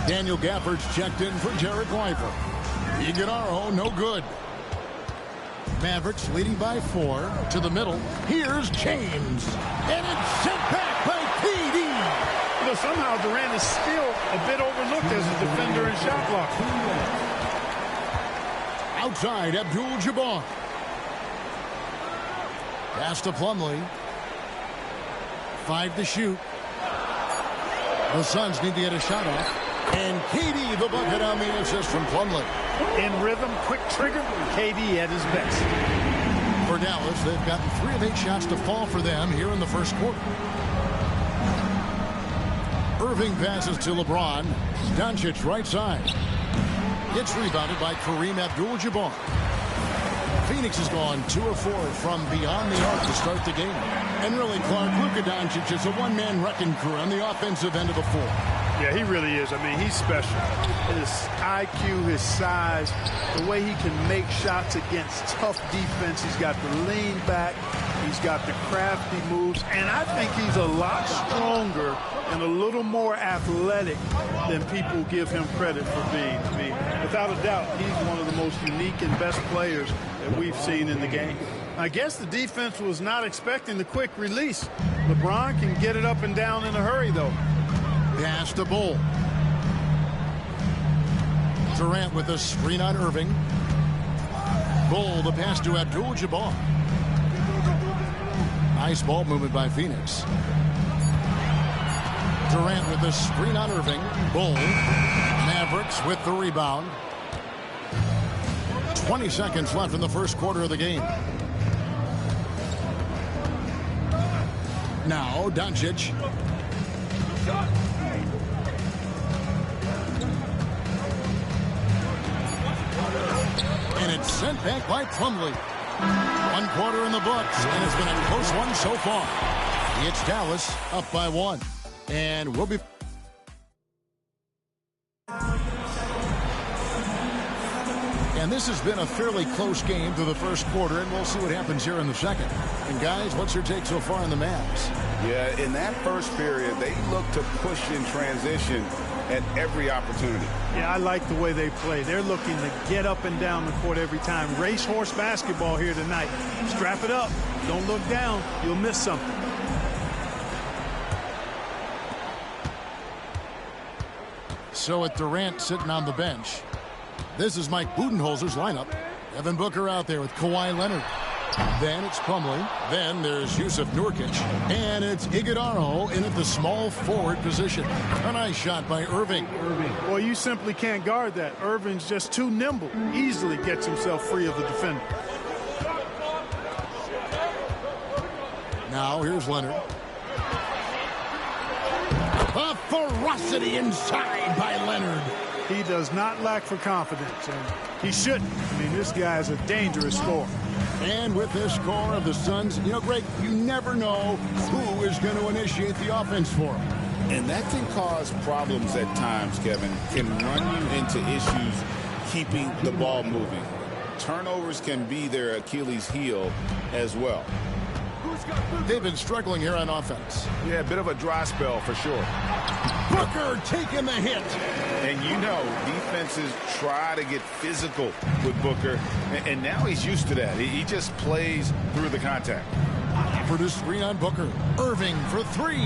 S5: Daniel Gafford's checked in for Jarek Leifer. Iguodaro, no good. Mavericks leading by 4 to the middle. Here's James. And it's sent back by KD.
S23: But somehow Durant is still a bit overlooked as a defender and shot blocker.
S5: Outside, Abdul-Jabbar. Pass to Plumlee. 5 to shoot. The Suns need to get a shot off. And KD, the bucket on the assist from Plumlee.
S23: In rhythm, quick trigger, KD at his best.
S5: For Dallas, they've gotten 3 of 8 shots to fall for them here in the first quarter. Irving passes to LeBron. Doncic right side. It's rebounded by Kareem Abdul-Jabbar. Phoenix has gone 2 of 4 from beyond the arc to start the game. And really, Clark, Luka Doncic is a one-man wrecking crew on the offensive end of the floor.
S23: Yeah, he really is. I mean, he's special. His IQ, his size, the way he can make shots against tough defense. He's got the lean back. He's got the crafty moves. And I think he's a lot stronger and a little more athletic than people give him credit for being. I mean, without a doubt, he's one of the most unique and best players that we've seen in the game. I guess the defense was not expecting the quick release. LeBron can get it up and down in a hurry, though.
S5: Pass to Bull. Durant with a screen on Irving. Bull, the pass to Abdul-Jabbar. Nice ball movement by Phoenix. Durant with a screen on Irving. Bull. Mavericks with the rebound. 20 seconds left in the first quarter of the game. Now, Doncic. And it's sent back by Plumlee. 1 quarter in the books, and it's been a close one so far. It's Dallas up by 1. And we'll be... And this has been a fairly close game through the first quarter, and we'll see what happens here in the second. And guys, what's your take so far on the Mavs?
S14: Yeah, in that first period, they look to push in transition at every opportunity.
S23: Yeah, I like the way they play. They're looking to get up and down the court every time. Racehorse basketball here tonight. Strap it up. Don't look down. You'll miss something.
S5: So with Durant sitting on the bench, this is Mike Budenholzer's lineup. Evan Booker out there with Kawhi Leonard. Then it's Plumlee. Then there's Yusuf Nurkic. And it's Iguodala in at the small forward position. A nice shot by Irving.
S23: Well, you simply can't guard that. Irving's just too nimble. Easily gets himself free of the defender.
S5: Now here's Leonard. A ferocity inside by Leonard.
S23: He does not lack for confidence, and he shouldn't. I mean, this guy's a dangerous scorer.
S5: And with this score of the Suns, you know, Greg, you never know who is going to initiate the offense for him.
S14: And that can cause problems at times, Kevin. Can run you into issues keeping the ball moving. Turnovers can be their Achilles heel as well.
S5: They've been struggling here on offense.
S14: Yeah, a bit of a dry spell for sure.
S5: Booker taking the hit.
S14: And you know, defenses try to get physical with Booker, and now he's used to that. He just plays through the contact.
S5: For the screen on Booker. Irving for 3.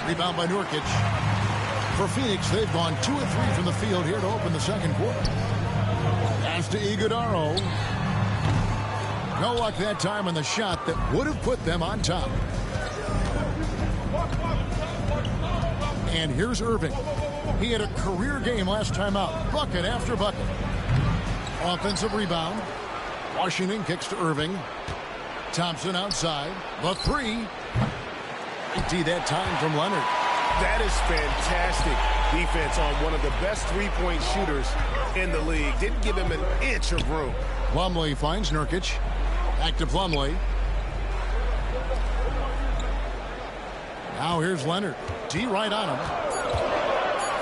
S5: Rebound by Nurkic. For Phoenix, they've gone 2 of 3 from the field here to open the second quarter. Pass to Iguodala. No luck that time on the shot that would have put them on top. And here's Irving. He had a career game last time out. Bucket after bucket. Offensive rebound. Washington kicks to Irving. Thompson outside. The 3. Empty that time from Leonard.
S8: That is fantastic defense on one of the best three-point shooters in the league. Didn't give him an inch of room.
S5: Plumlee finds Nurkic. Back to Plumlee. Now here's Leonard. D right on him.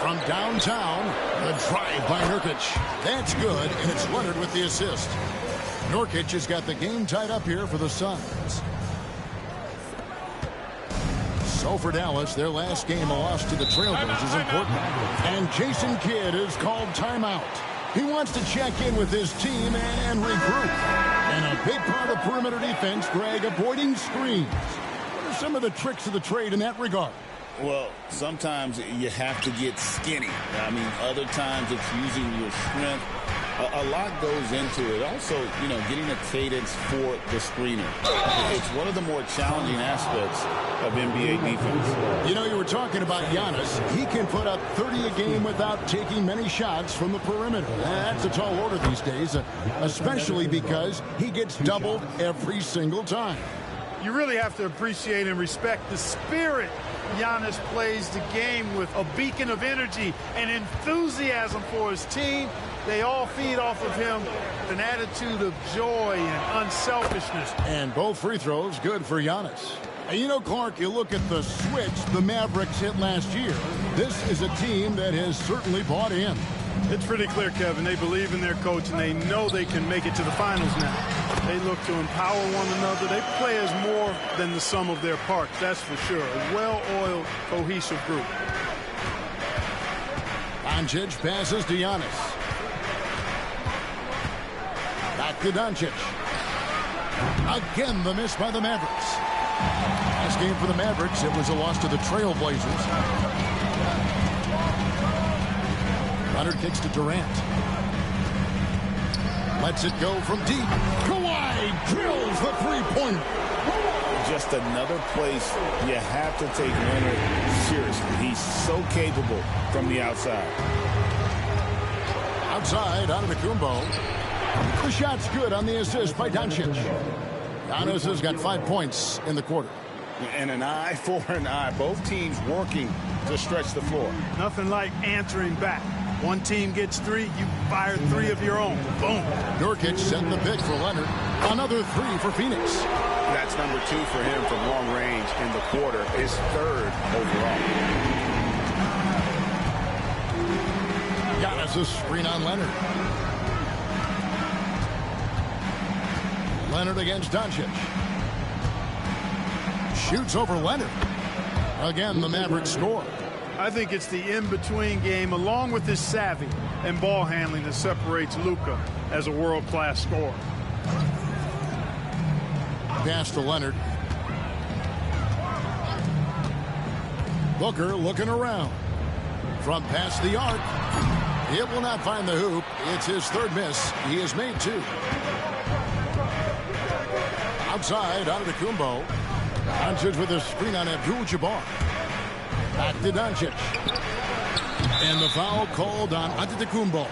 S5: From downtown, the drive by Nurkic. That's good, and it's Leonard with the assist. Nurkic has got the game tied up here for the Suns. So for Dallas, their last game, a loss to the Trailblazers is important. And Jason Kidd is called timeout. He wants to check in with his team and regroup. And a big part of perimeter defense, Greg, avoiding screens. What are some of the tricks of the trade in that regard?
S14: Well, sometimes you have to get skinny. I mean, other times it's using your strength A lot goes into it. Also, you know, getting a cadence for the screener. It's one of the more challenging aspects of NBA defense.
S5: You know, you were talking about Giannis. He can put up 30 a game without taking many shots from the perimeter. That's a tall order these days, especially because he gets doubled every single time.
S23: You really have to appreciate and respect the spirit Giannis plays the game with, a beacon of energy and enthusiasm for his team. They all feed off of him, an attitude of joy and unselfishness.
S5: And both free throws good for Giannis. And you know, Clark, you look at the switch the Mavericks hit last year. This is a team that has certainly bought in.
S23: It's pretty clear, Kevin. They believe in their coach, and they know they can make it to the finals now. They look to empower one another. They play as more than the sum of their parts, that's for sure. A well-oiled, cohesive group.
S5: Doncic passes to Giannis. Back to Doncic. Again, the miss by the Mavericks. Last game for the Mavericks, it was a loss to the Trailblazers. Leonard kicks to Durant. Lets it go from deep. Kawhi drills the three-pointer.
S14: Just another place you have to take Leonard seriously. He's so capable from the outside.
S5: Outside, Antetokounmpo. The shot's good on the assist by Doncic. Giannis has got 5 points in the quarter.
S14: And an eye for an eye. Both teams working to stretch the floor.
S23: Nothing like answering back. One team gets 3, you fire 3 of your own. Boom.
S5: Nurkic setting the pick for Leonard. Another 3 for Phoenix.
S14: That's number 2 for him from long range in the quarter. His 3rd overall.
S5: Giannis a screen on Leonard. Leonard against Doncic. Shoots over Leonard. Again, the Mavericks score.
S23: I think it's the in-between game, along with his savvy and ball handling, that separates Luka as a world-class scorer.
S5: Pass to Leonard. Booker looking around. From past the arc. It will not find the hoop. It's his 3rd miss. He has made 2. Outside, Antetokounmpo. Doncic with a screen on Abdul-Jabbar. Back to Doncic. And the foul called on Antetokounmpo.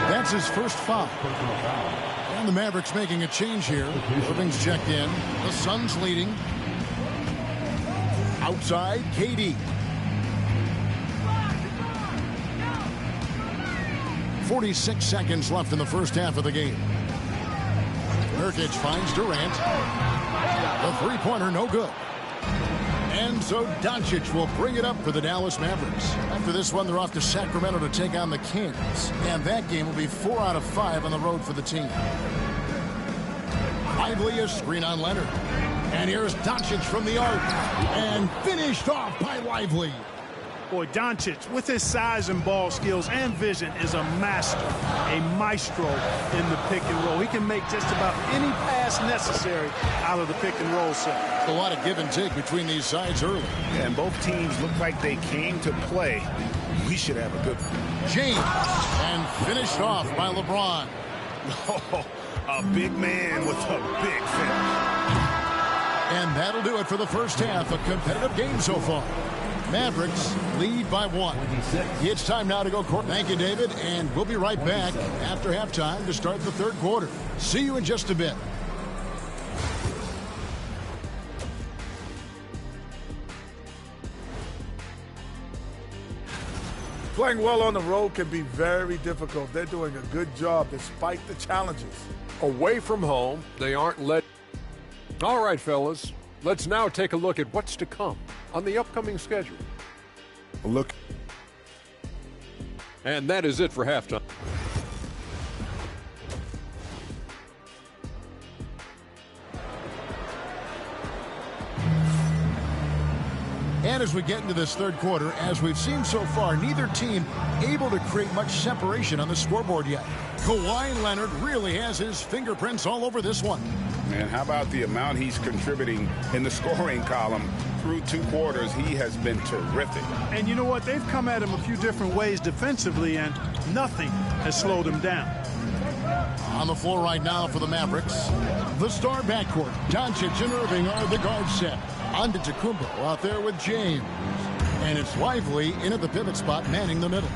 S5: That's his first foul. And the Mavericks making a change here. Irving's checked in. The Suns leading. Outside, KD. 46 seconds left in the first half of the game. Nurkic finds Durant. The three-pointer no good. And so Doncic will bring it up for the Dallas Mavericks. After this one, they're off to Sacramento to take on the Kings. And that game will be 4 out of 5 on the road for the team. Lively a screen on Leonard. And here's Doncic from the arc. And finished off by Lively.
S23: Boy, Doncic, with his size and ball skills and vision, is a master, a maestro in the pick and roll. He can make just about any pass necessary out of the pick and roll set.
S5: A lot of give and take between these sides early.
S14: And both teams look like they came to play. We should have a good one.
S5: James, and finished off by LeBron.
S14: Oh, a big man with a big finish.
S5: And that'll do it for the first half. A competitive game so far. Mavericks lead by 1. It's time now to go court. Thank you, David, and we'll be right back after halftime to start the 3rd quarter. See you in just a bit.
S1: Playing well on the road can be very difficult. They're doing a good job despite the challenges.
S12: Away from home, they aren't let. All right, fellas. Let's now take a look at what's to come on the upcoming schedule.
S1: Look.
S12: And that is it for halftime.
S5: And as we get into this 3rd quarter, as we've seen so far, neither team able to create much separation on the scoreboard yet. Kawhi Leonard really has his fingerprints all over this one.
S14: And how about the amount he's contributing in the scoring column through 2 quarters, he has been terrific.
S23: And you know what? They've come at him a few different ways defensively, and nothing has slowed him down.
S5: On the floor right now for the Mavericks, the star backcourt, Doncic and Irving are the guard set. Antetokounmpo out there with James. And it's Lively in at the pivot spot, manning the middle.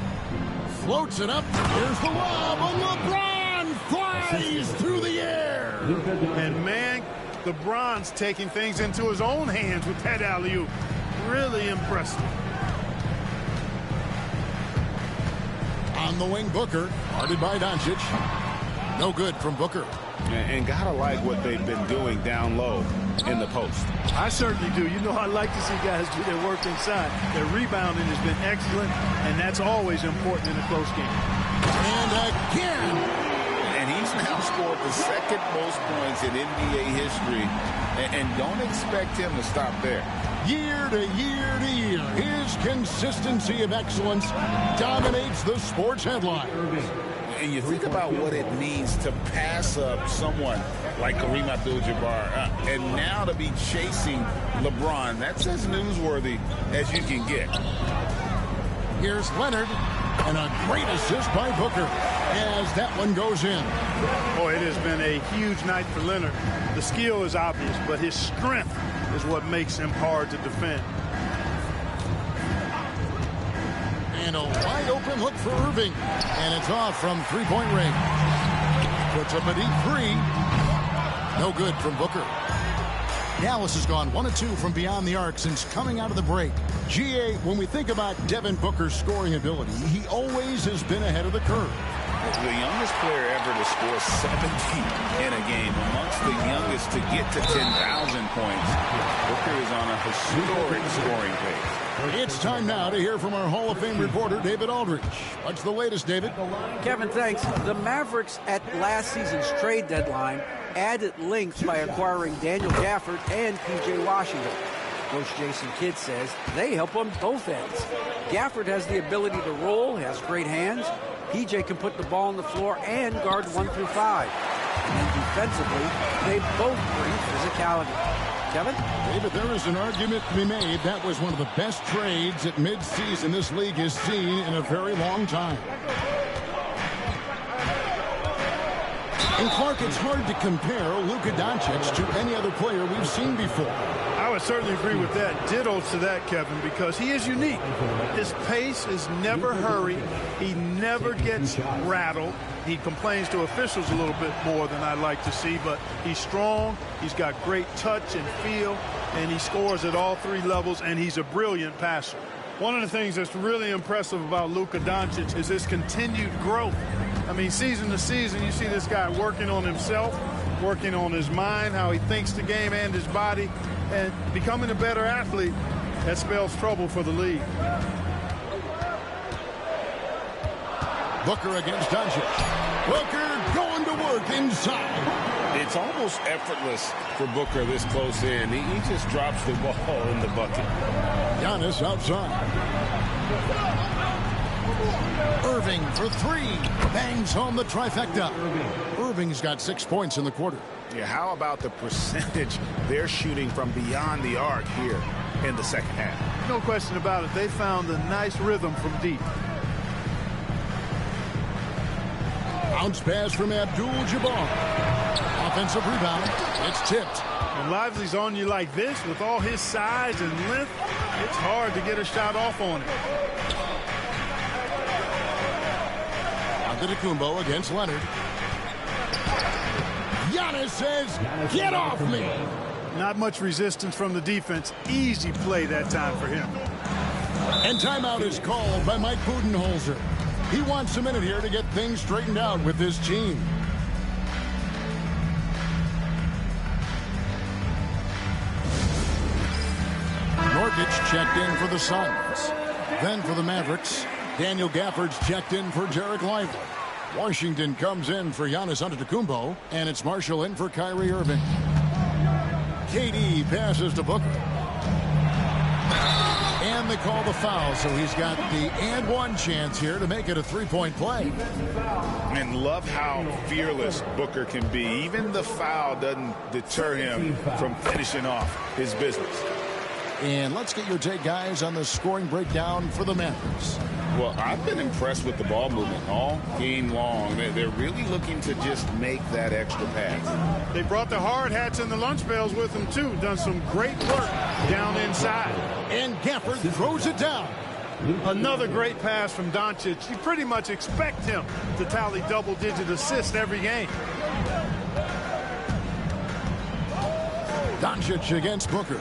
S5: Floats it up. Here's the lob, and LeBron flies through the air.
S23: And, man, LeBron's taking things into his own hands with that alley-oop. Really impressive.
S5: On the wing, Booker, guarded by Doncic. No good from Booker.
S14: And gotta like what they've been doing down low in the post.
S23: I certainly do. You know, I like to see guys do their work inside. Their rebounding has been excellent, and that's always important in a close game.
S5: And again.
S14: And he's now scored the 2nd most points in NBA history. And don't expect him to stop there.
S5: Year to year to year, his consistency of excellence dominates the sports headlines.
S14: And you think about what it means to pass up someone like Kareem Abdul-Jabbar and now to be chasing LeBron. That's as newsworthy as you can get.
S5: Here's Leonard, and a great assist by Booker as that one goes in.
S23: Oh, it has been a huge night for Leonard. The skill is obvious, but his strength is what makes him hard to defend.
S5: And a wide open look for Irving. And it's off from three-point range. Puts up a deep 3. No good from Booker. Dallas has gone 1 of 2 from beyond the arc since coming out of the break. GA, when we think about Devin Booker's scoring ability, he always has been ahead of the curve.
S14: The youngest player ever to score 70 in a game, amongst the youngest to get to 10,000 points. Booker is on a historic scoring pace.
S5: It's time now to hear from our Hall of Fame reporter, David Aldridge. What's the latest, David?
S24: Kevin, thanks. The Mavericks at last season's trade deadline added length by acquiring Daniel Gafford and P.J. Washington. Coach Jason Kidd says they help on both ends. Gafford has the ability to roll, has great hands. P.J. can put the ball on the floor and guard 1 through 5. And then defensively, they both bring physicality. Kevin?
S5: David, there is an argument to be made. That was one of the best trades at midseason this league has seen in a very long time. And Clark, it's hard to compare Luka Doncic to any other player we've seen before.
S23: I would certainly agree with that. Ditto to that, Kevin, because he is unique. His pace is never hurried. He never gets rattled. He complains to officials a little bit more than I'd like to see, but he's strong. He's got great touch and feel, and he scores at all 3 levels, and he's a brilliant passer. One of the things that's really impressive about Luka Doncic is his continued growth. I mean, season to season, you see this guy working on himself, working on his mind, how he thinks the game and his body, and becoming a better athlete. That spells trouble for the league.
S5: Booker against Doncic. Booker going to work inside.
S14: It's almost effortless for Booker this close in. He just drops the ball in the bucket.
S5: Giannis outside. Irving for 3. Bangs home the trifecta. Irving's got 6 points in the quarter.
S14: Yeah, how about the percentage they're shooting from beyond the arc here in the second half?
S23: No question about it. They found a nice rhythm from deep.
S5: Bounce pass from Abdul-Jabbar. Offensive rebound. It's tipped.
S23: When Lively's on you like this, with all his size and length, it's hard to get a shot off on him.
S5: Antetokounmpo against Leonard. Giannis says, get off me.
S23: Not much resistance from the defense. Easy play that time for him.
S5: And timeout is called by Mike Budenholzer. He wants a minute here to get things straightened out with this team. Nurkic checked in for the Suns. Then for the Mavericks, Daniel Gafford's checked in for Derek Lively. Washington comes in for Giannis Antetokounmpo, and it's Marshall in for Kyrie Irving. KD passes to Booker. And they call the foul, so he's got the and one chance here to make it a 3-point play.
S14: And love how fearless Booker can be. Even the foul doesn't deter him from finishing off his business.
S5: And let's get your take, guys, on the scoring breakdown for the Mavericks.
S14: Well, I've been impressed with the ball movement all game long. They're really looking to just make that extra pass.
S23: They brought the hard hats and the lunch pails with them, too. Done some great work down inside.
S5: And Gafford throws it down.
S23: Another great pass from Doncic. You pretty much expect him to tally double-digit assists every game.
S5: Doncic against Booker.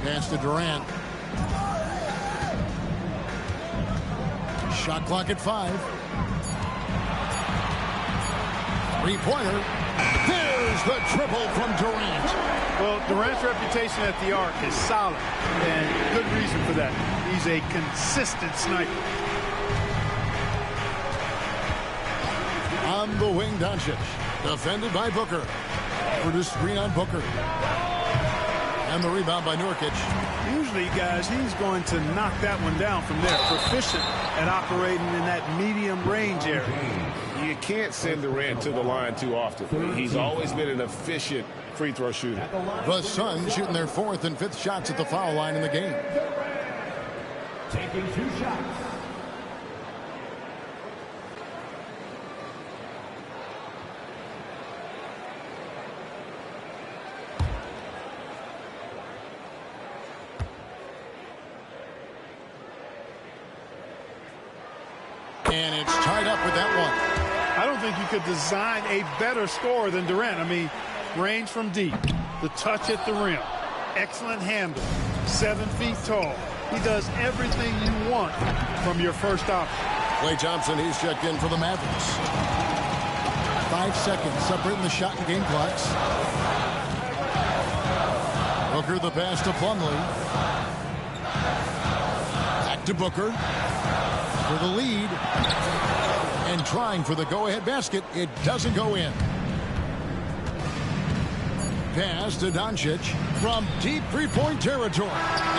S5: Pass to Durant. Shot clock at 5. Three-pointer. There's the triple from Durant.
S23: Well, Durant's reputation at the arc is solid, and good reason for that. He's a consistent sniper.
S5: On the wing, Doncic. Defended by Booker. For the screen on Booker. And the rebound by Nurkic.
S23: Usually, guys, he's going to knock that one down from there. Proficient at operating in that medium range area.
S14: You can't send Durant to the line too often. He's always been an efficient free throw shooter.
S5: The Suns shooting their 4th and 5th shots at the foul line in the game.
S11: Taking 2 shots.
S5: And it's tied up with that one.
S23: I don't think you could design a better scorer than Durant. I mean, range from deep, the touch at the rim, excellent handle, 7 feet tall. He does everything you want from your first option.
S5: Klay Thompson, he's checked in for the Mavericks. 5 seconds separating the shot and game clocks. Booker the pass to Plumlee. Back to Booker. For the lead. And trying for the go-ahead basket. It doesn't go in. Pass to Doncic from deep three-point territory.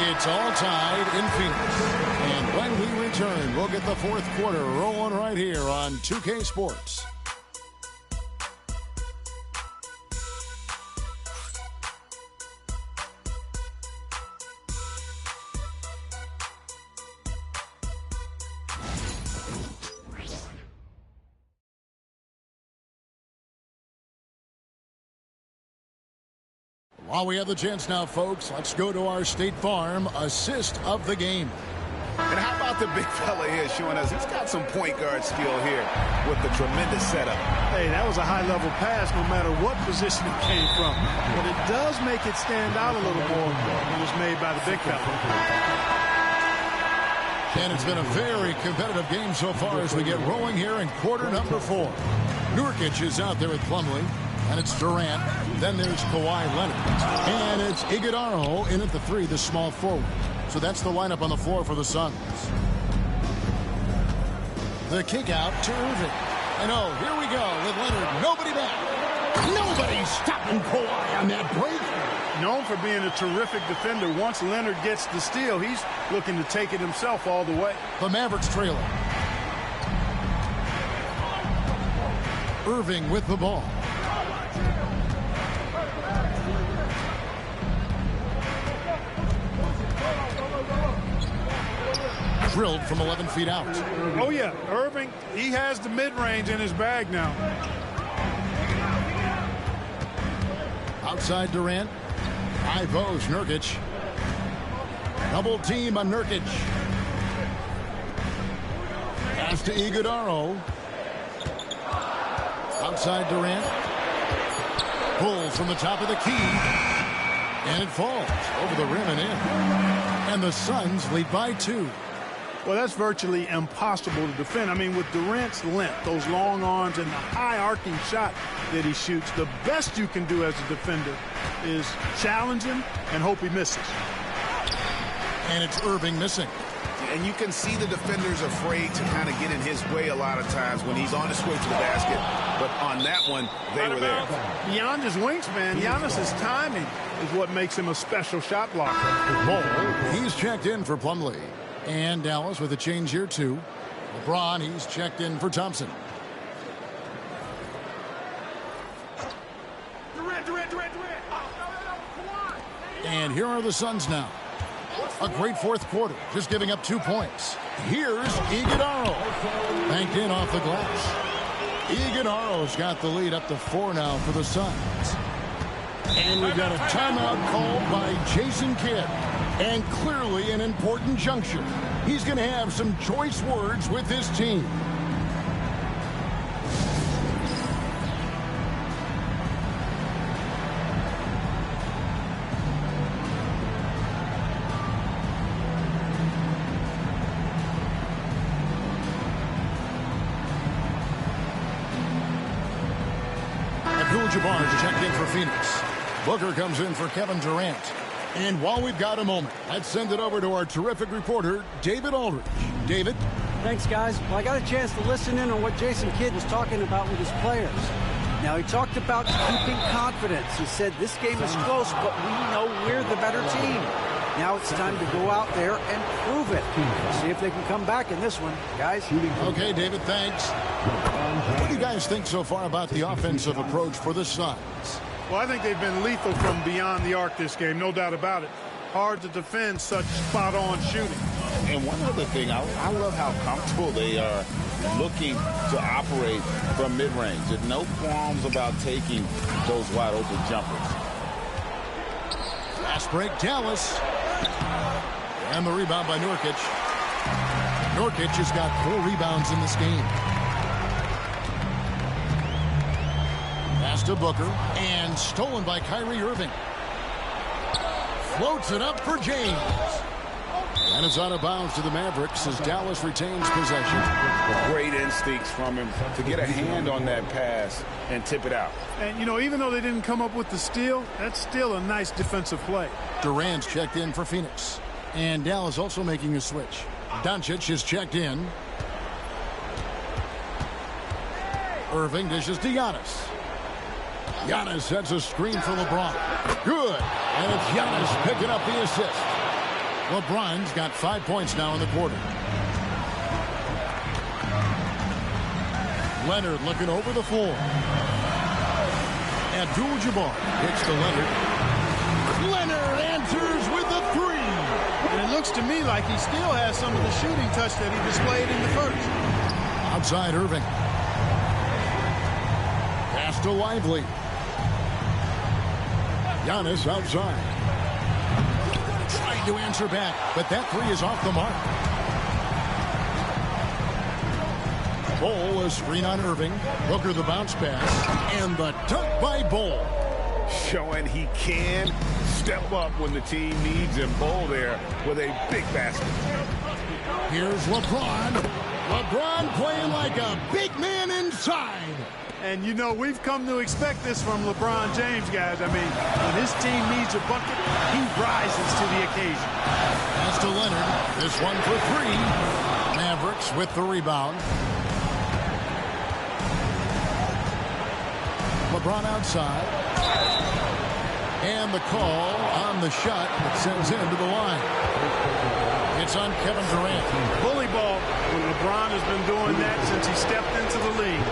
S5: It's all tied in Phoenix. And when we return, we'll get the 4th quarter rolling right here on 2K Sports. While we have the chance now, folks, let's go to our State Farm assist of the game.
S14: And how about the big fella here showing us he's got some point guard skill here with the tremendous setup.
S23: Hey, that was a high-level pass no matter what position it came from. But it does make it stand out a little more when it was made by the big fella.
S5: And it's been a very competitive game so far as we get rolling here in quarter number 4. Nurkic is out there with Plumlee. And it's Durant. Then there's Kawhi Leonard. And it's Iguodala in at the 3, the small forward. So that's the lineup on the floor for the Suns. The kick out to Irving. And oh, here we go with Leonard. Nobody back. Nobody's stopping Kawhi on that break.
S23: Known for being a terrific defender. Once Leonard gets the steal, he's looking to take it himself all the way.
S5: The Mavericks trailing. Irving with the ball. Drilled from 11 feet out.
S23: Oh, yeah. Irving, he has the mid-range in his bag now.
S5: Outside Durant. High post, Nurkic. Double team on Nurkic. Pass to Iguodala. Outside Durant. Pulls from the top of the key. And it falls over the rim and in. And the Suns lead by 2.
S23: Well, that's virtually impossible to defend. I mean, with Durant's length, those long arms, and the high arcing shot that he shoots, the best you can do as a defender is challenge him and hope he misses.
S5: And it's Irving missing.
S14: And you can see the defenders afraid to kind of get in his way a lot of times when he's on his way to the basket. But on that one, they were there.
S23: Beyond his wingspan, Giannis's timing is what makes him a special shot blocker.
S5: He's checked in for Plumlee. And Dallas with a change here, too. LeBron, he's checked in for Thompson.
S23: Durant. Oh, no, come on.
S5: And here are the Suns now. A great fourth quarter, just giving up 2 points. Here's Iguodala. Banked in off the glass. Iguodala's got the lead up to 4 now for the Suns. And we've got a timeout called by Jason Kidd. And clearly an important juncture. He's going to have some choice words with his team. Abdul-Jabbar checked in for Phoenix. Booker comes in for Kevin Durant. And while we've got a moment, let's send it over to our terrific reporter, David Aldridge. David?
S24: Thanks, guys. Well, I got a chance to listen in on what Jason Kidd was talking about with his players. Now, he talked about keeping confidence. He said this game is close, but we know we're the better team. Now it's time to go out there and prove it. See if they can come back in this one, guys.
S5: Okay, David, thanks. What do you guys think so far about the offensive approach for the Suns?
S23: Well, I think they've been lethal from beyond the arc this game, no doubt about it. Hard to defend such spot-on shooting.
S14: And one other thing, I love how comfortable they are looking to operate from mid-range. There's no qualms about taking those wide-open jumpers.
S5: Fast break, Dallas. And the rebound by Nurkic. Nurkic has got 4 rebounds in this game. Pass to Booker, and stolen by Kyrie Irving. Floats it up for James. And it's out of bounds to the Mavericks as Dallas retains possession.
S14: Great instincts from him to get a hand on that pass and tip it out.
S23: And, you know, even though they didn't come up with the steal, that's still a nice defensive play.
S5: Durant's checked in for Phoenix. And Dallas also making a switch. Doncic is checked in. Irving dishes to Giannis. Giannis sets a screen for LeBron. Good. And it's Giannis picking up the assist. LeBron's got 5 points now in the quarter. Leonard looking over the floor. Abdul-Jabbar hits to Leonard. Leonard answers with a 3.
S23: And it looks to me like he still has some of the shooting touch that he displayed in the first.
S5: Outside Irving. Pass to Lively. Giannis outside. Trying to answer back, but that 3 is off the mark. Bol, a screen on Irving. Booker the bounce pass. And the dunk by Bol.
S14: Showing he can step up when the team needs him. Bol there with a big basket.
S5: Here's LeBron. LeBron playing like a big man inside.
S23: And, you know, we've come to expect this from LeBron James, guys. I mean, when his team needs a bucket, he rises to the occasion.
S5: Pass to Leonard. This one for 3. Mavericks with the rebound. LeBron outside. And the call on the shot that sends him to the line. It's on Kevin Durant.
S23: Bully ball. When LeBron has been doing that since he stepped into the league.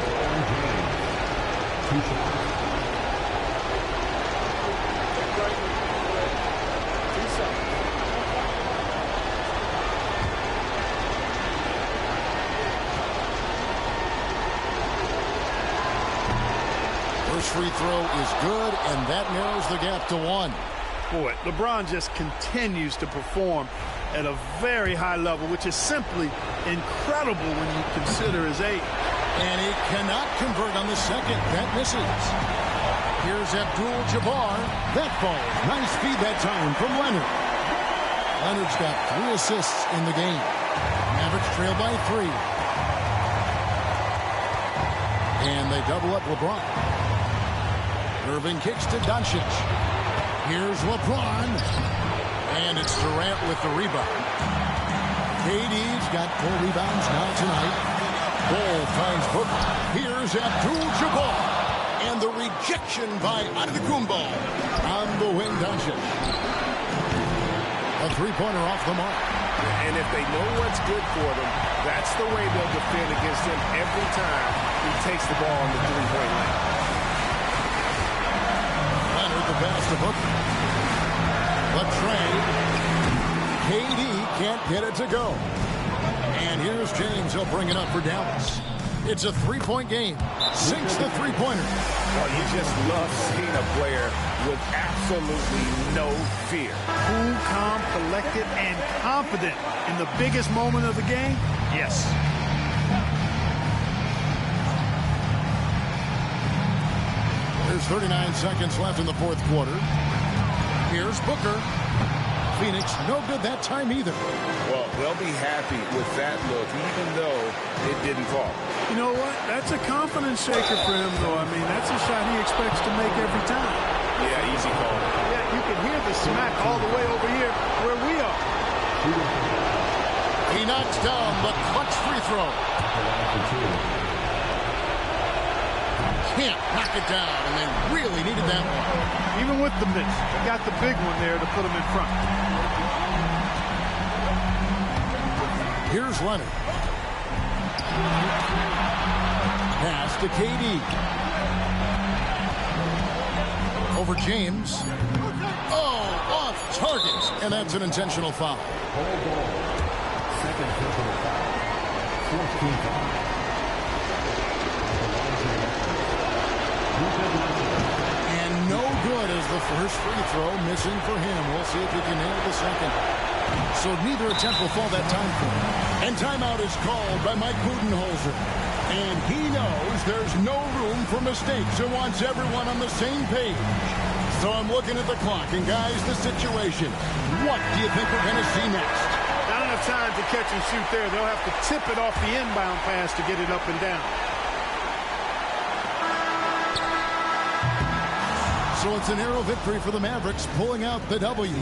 S5: First free throw is good, and that narrows the gap to 1.
S23: Boy, LeBron just continues to perform at a very high level, which is simply incredible when you consider his age.
S5: And he cannot convert on the second. That misses. Here's Abdul-Jabbar. That falls. Nice feed that time from Leonard. Leonard's got 3 assists in the game. Mavericks trail by 3. And they double up LeBron. Irving kicks to Doncic. Here's LeBron. And it's Durant with the rebound. KD's got 4 rebounds now tonight. Bol finds Booker. Here's Abdul-Jabbar. And the rejection by Antetokounmpo. On the wing, Doncic. A 3-pointer off the mark.
S14: And if they know what's good for them, that's the way they'll defend against him every time he takes the ball on the 3-point line.
S5: Leonard the pass to Booker. trade. KD can't get it to go. And here's James. He'll bring it up for Dallas. It's a three-point game. Sinks the three-pointer.
S14: Well, you just love seeing a player with absolutely no fear.
S23: Cool, calm, collected, and confident in the biggest moment of the game? Yes.
S5: There's 39 seconds left in the fourth quarter. Here's Booker. Phoenix, no good that time either.
S14: Well, they'll be happy with that look, even though it didn't fall.
S23: You know what? That's a confidence shaker for him, though. I mean, that's a shot he expects to make every time.
S14: Yeah, easy call.
S23: Yeah, you can hear the smack all the way over here where we are.
S5: He knocks down the clutch free throw. Can't knock it down, and they really needed that one.
S23: Even with the miss, got the big one there to put him in front.
S5: Here's Leonard. Pass to KD. Over James. Oh, off target. And that's an intentional foul.
S11: Second personal foul. 14th foul.
S5: And no good as the first free throw missing for him. We'll see if he can nail the second. So neither attempt will fall that time for him. And timeout is called by Mike Budenholzer. And he knows there's no room for mistakes and wants everyone on the same page. So I'm looking at the clock, and guys, the situation. What do you think we're going to see next?
S23: Not enough time to catch and shoot there. They'll have to tip it off the inbound pass to get it up and down.
S5: So it's a narrow victory for the Mavericks, pulling out the W.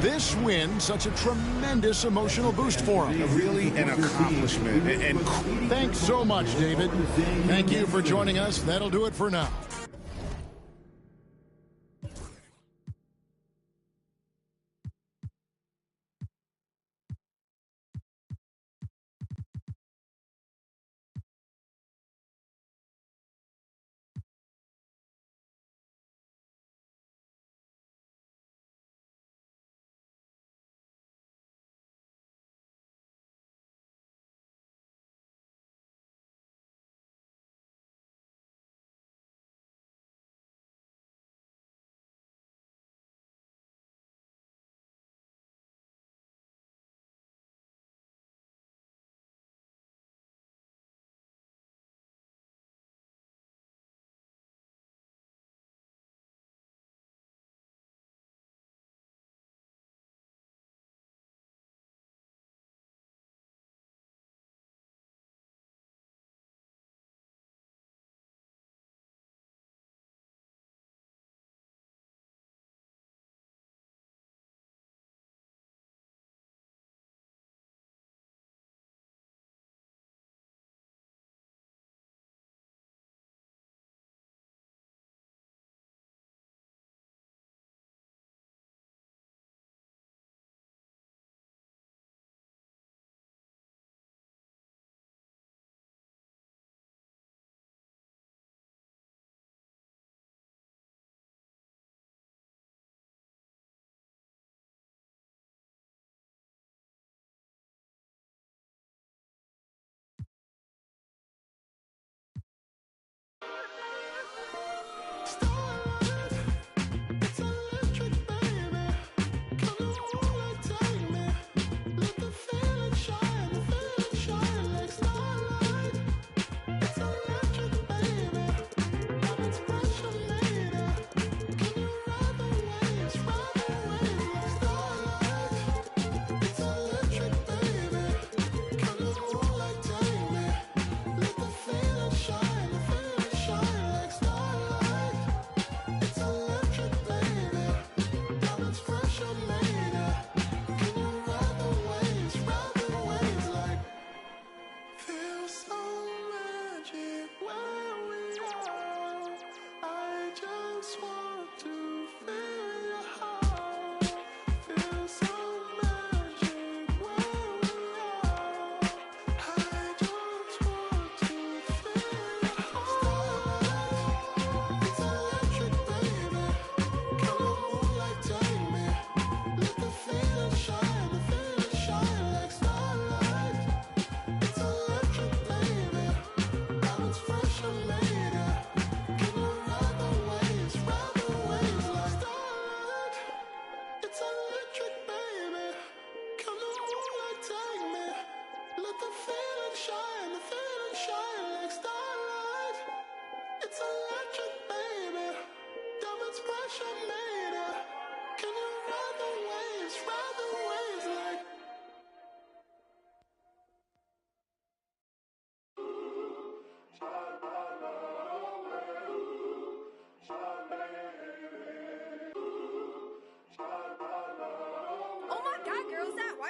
S5: This win, such a tremendous emotional boost for them.
S14: Really an accomplishment. And
S5: thanks so much, David. Thank you for joining us. That'll do it for now.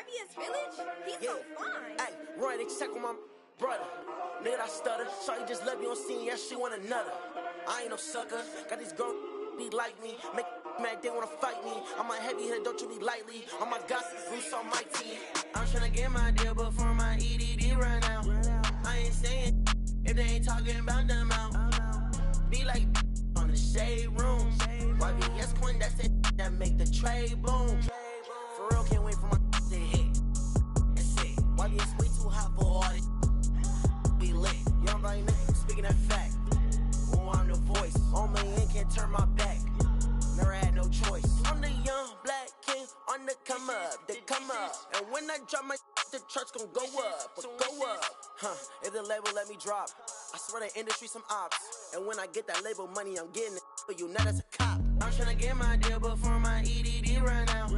S7: Morbius Village? He's so fine.
S13: Hey, Roy, they check on my brother. Nigga, I stutter. Shawty just love me on scene, yeah, she want another. I ain't no sucker. Got these girls be like me. Make mad, they wanna fight me. I'm a heavy hitter, don't you be lightly. On my gossip, Bruce on my team. I'm tryna get my deal before my EDD run out. I ain't saying if they ain't talking about them out. Be like on the shade room. YBS coin, that's it, that make the trade boom. For real, can't wait for my to hit. That's it. YBS way too hot for all this. Be lit. Young Valley nigga, speaking that fact. Oh, I'm the voice. All my in can't turn my back. Never had no choice. I'm the young black king on the come up, they come up. And when I drop my the charts gon' go up, go up. If the label let me drop, I swear the industry some ops. And when I get that label money, I'm getting it for you, not as a cop. I'm tryna get my deal before my EDD run out.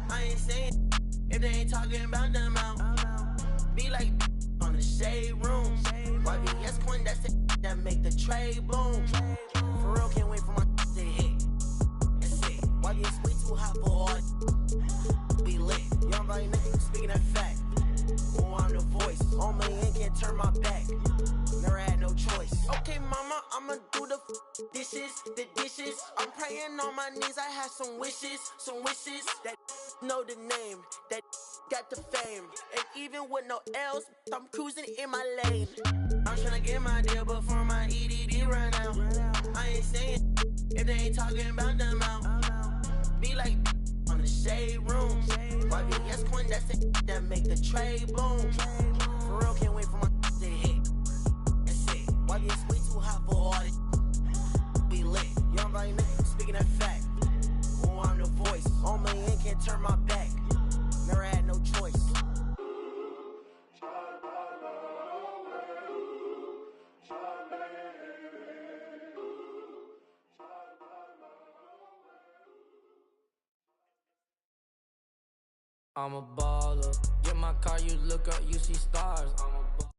S13: I ain't saying if they ain't talking about them out. Be like on the shade room. YBS coin, that's it, that make the trade boom. For real, can't wait for my to hit. That's it. YBS way too hot for all. Be lit. Young Valley nigga, speaking that fact. Oh, I'm the voice. On my end, can't turn my back. Never had no choice. Okay, mama, I'ma do the dishes. I'm praying on my knees. I have some wishes. That know the name, that got the fame. And even with no L's, I'm cruising in my lane. I'm tryna get my deal before my EDD run out. I ain't saying if they ain't talking about them out. Be like on the shade room. YBS coin, that's it, that make the trade boom. For real, can't wait for my to hit. That's it. YBS way too hot for all this. Be lit. Young Valley nigga, speaking that fact. Oh, I'm the voice. On my end, can't turn my back. Never had no choice.
S9: I'm a baller. Get my car, you look up, you see stars. I'm a baller.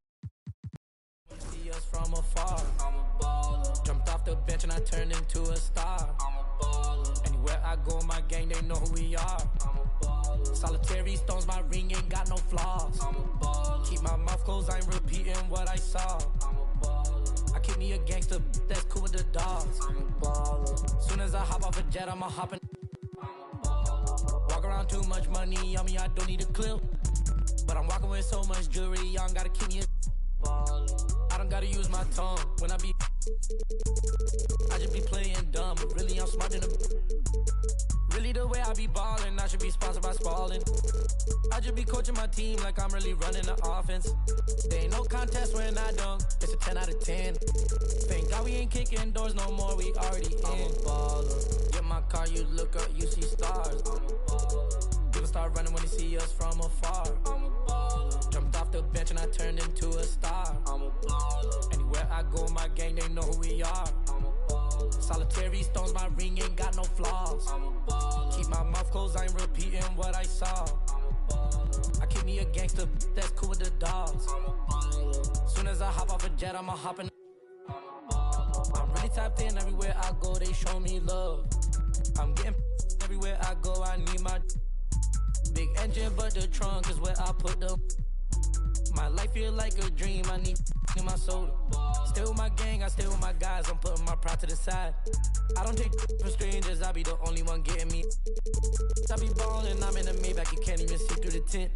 S9: See us from afar. I'm a baller. Jumped off the bench and I turned into a star. I'm a baller. Anywhere I go, my gang, they know who we are. I'm a baller. Solitary stones, my ring ain't got no flaws. I'm a baller. Keep my mouth closed, I ain't repeating what I saw. I'm a baller. I keep me a gangster, that's cool with the dogs. I'm a baller. Soon as I hop off a jet, I'ma hop in. Walk around too much money on me, I don't need a clip. But I'm walking with so much jewelry, y'all gotta keep me a ball. I don't gotta use my tongue when I be. I just be playing dumb, but really I'm smart than a. Really the way I be ballin', I should be sponsored by Spalding. I just be coaching my team like I'm really running the offense. There ain't no contest when I dunk, it's a 10 out of 10. Thank God we ain't kicking doors no more, we already in. I'm a baller. Get my car, you look up, you see stars. I'm a baller. People start running when they see us from afar. I'm a baller. Jumped off the bench and I turned into a star. I'm a baller. Anywhere I go, my gang, they know who we are. I'm a baller. Solitary stones, my ring ain't got no flaws. I'm a baller. Keep my mouth closed, I ain't repeating what I saw. I'm a baller. I keep me a gangster, that's cool with the dogs. I'm a baller. Soon as I hop off a jet, I'ma hop in. I'm really tapped in everywhere I go, they show me love. I'm getting everywhere I go, I need my big engine, but the trunk is where I put them. My life feel like a dream, I need in my soul. Stay with my gang, I stay with my guys, I'm putting my pride to the side. I don't take from strangers, I be the only one getting me. I be ballin', I'm in the Maybach, you can't even see through the tent.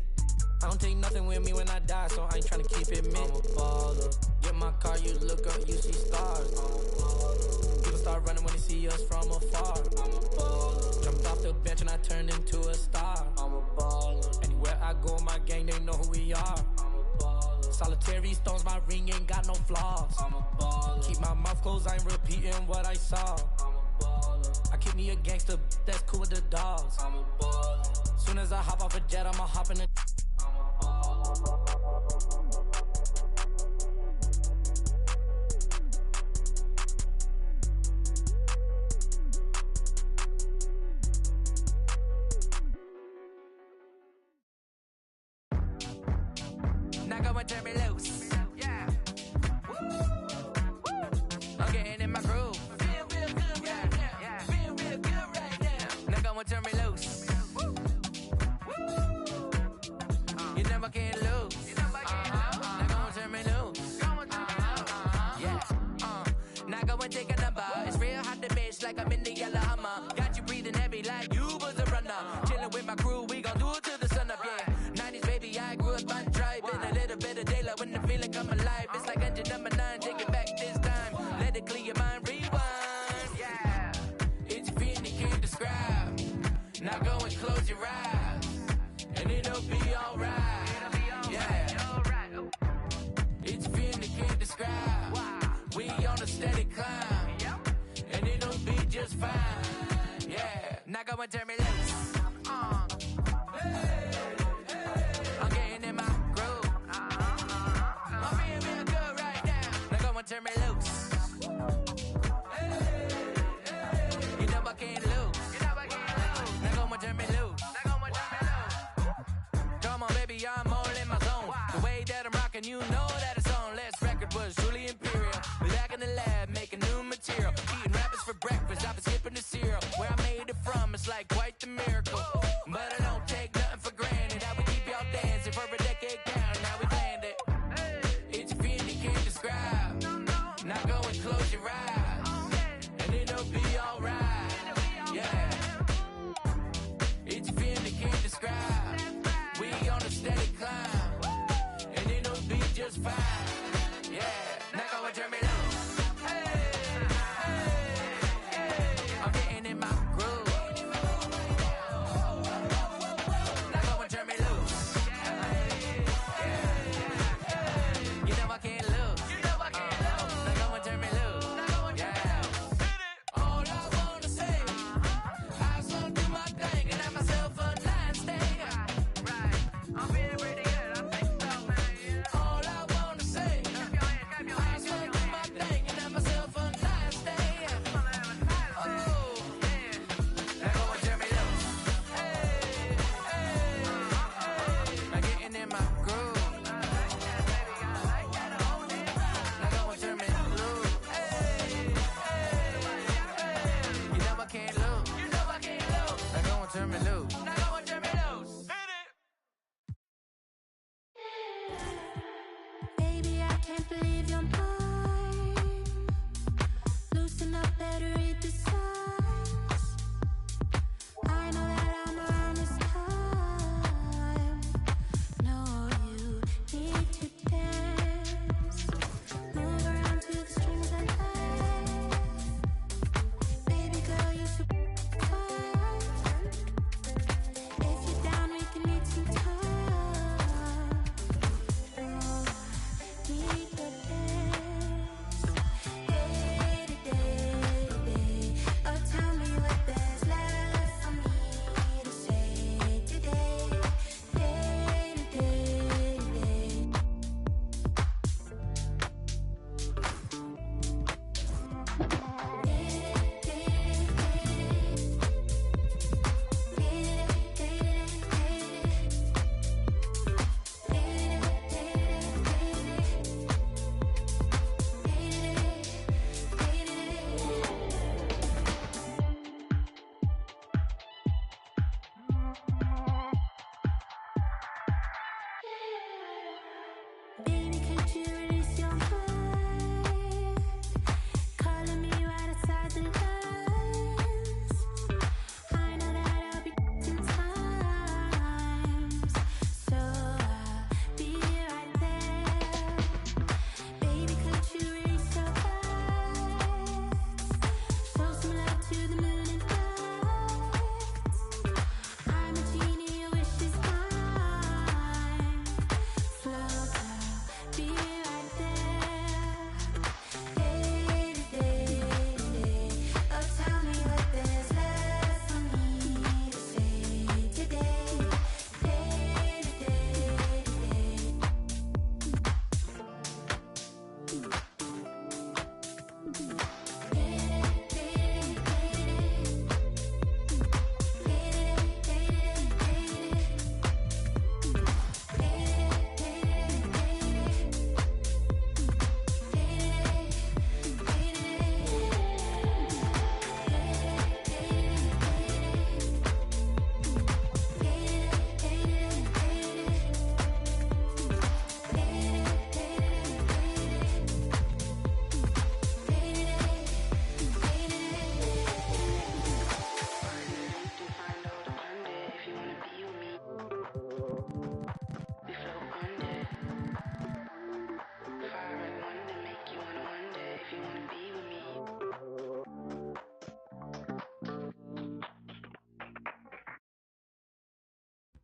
S9: I don't take nothing with me when I die, so I ain't tryna keep it mint. I'm a baller. Get my car, you look up, you see stars. I'm a baller. People start running when they see us from afar. I'm a baller. Jumped off the bench and I turned into a star. I'm a baller. Anywhere I go, my gang, they know who we are. I'm a baller. Solitary stones, my ring ain't got no flaws. I'm a baller. Keep my mouth closed, I ain't repeating what I saw. I'm a baller. I keep me a gangster, that's cool with the dogs. I'm a baller. Soon as I hop off a jet, I'ma hop in the.
S15: Now go and turn me loose. Yeah. Woo. I'm getting in my groove. Feel real good right now. Yeah. Feel real good right now. Now go and turn me loose. Woo.
S9: Now go and close your eyes, and it'll be alright. Yeah, it's a feeling they can't describe. We on a steady climb, and it'll be just fine. Yeah, now go and turn me loose. I'm getting in my groove. I'm being real good right now. Now go and turn me loose. You know I can't lose. Now go and turn me loose. Come on, baby, I'm all in my zone. The way that I'm rocking, you know that it's on. Last record was truly imperial. We're back in the lab, making new material. Eating rappers for breakfast, I've been skipping the cereal. Where I made it from, it's like quite the miracle. But I don't take nothing for granted. I would keep y'all dancing for a decade count. Now we planned it. It's a feeling you can't describe. Now go and close your eyes, and it'll be alright. Yeah, it's a feeling you can't describe. We on a steady climb, and it'll be just fine. Yeah, now go and turn me loose. I'm getting in my groove.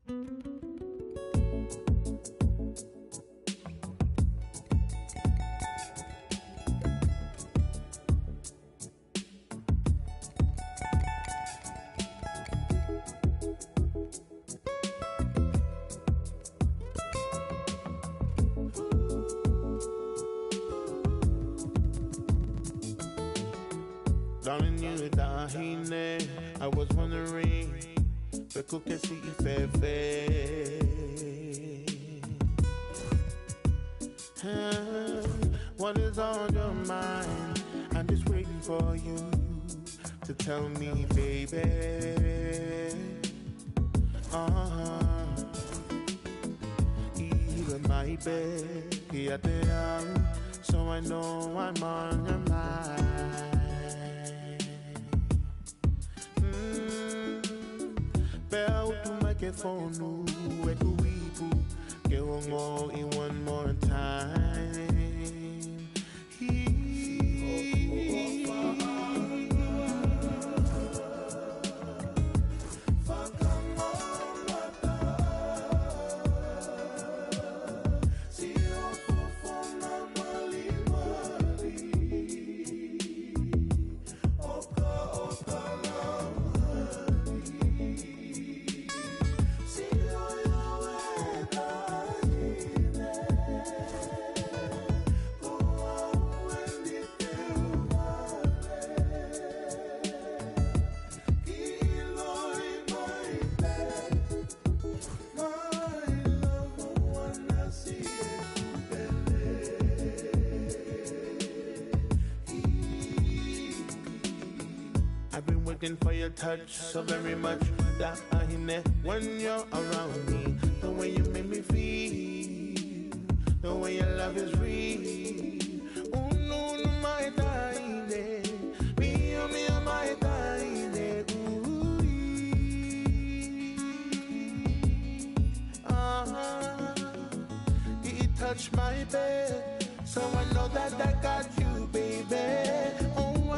S16: Darling, you dahine. I was wondering, Beko kesi ifefe. What is on your mind? I'm just waiting for you to tell me, baby. Even my bed, so I know I'm on your mind. Bell to microphone, where do we put? Get one more in one more time. I've been waiting for your touch so very much that I hear when you're around me. The way you make me feel, the way your love is real. Oh no, no, my darling, me, oh my darling. It touched my bed, so I know that I got you, baby. Oh,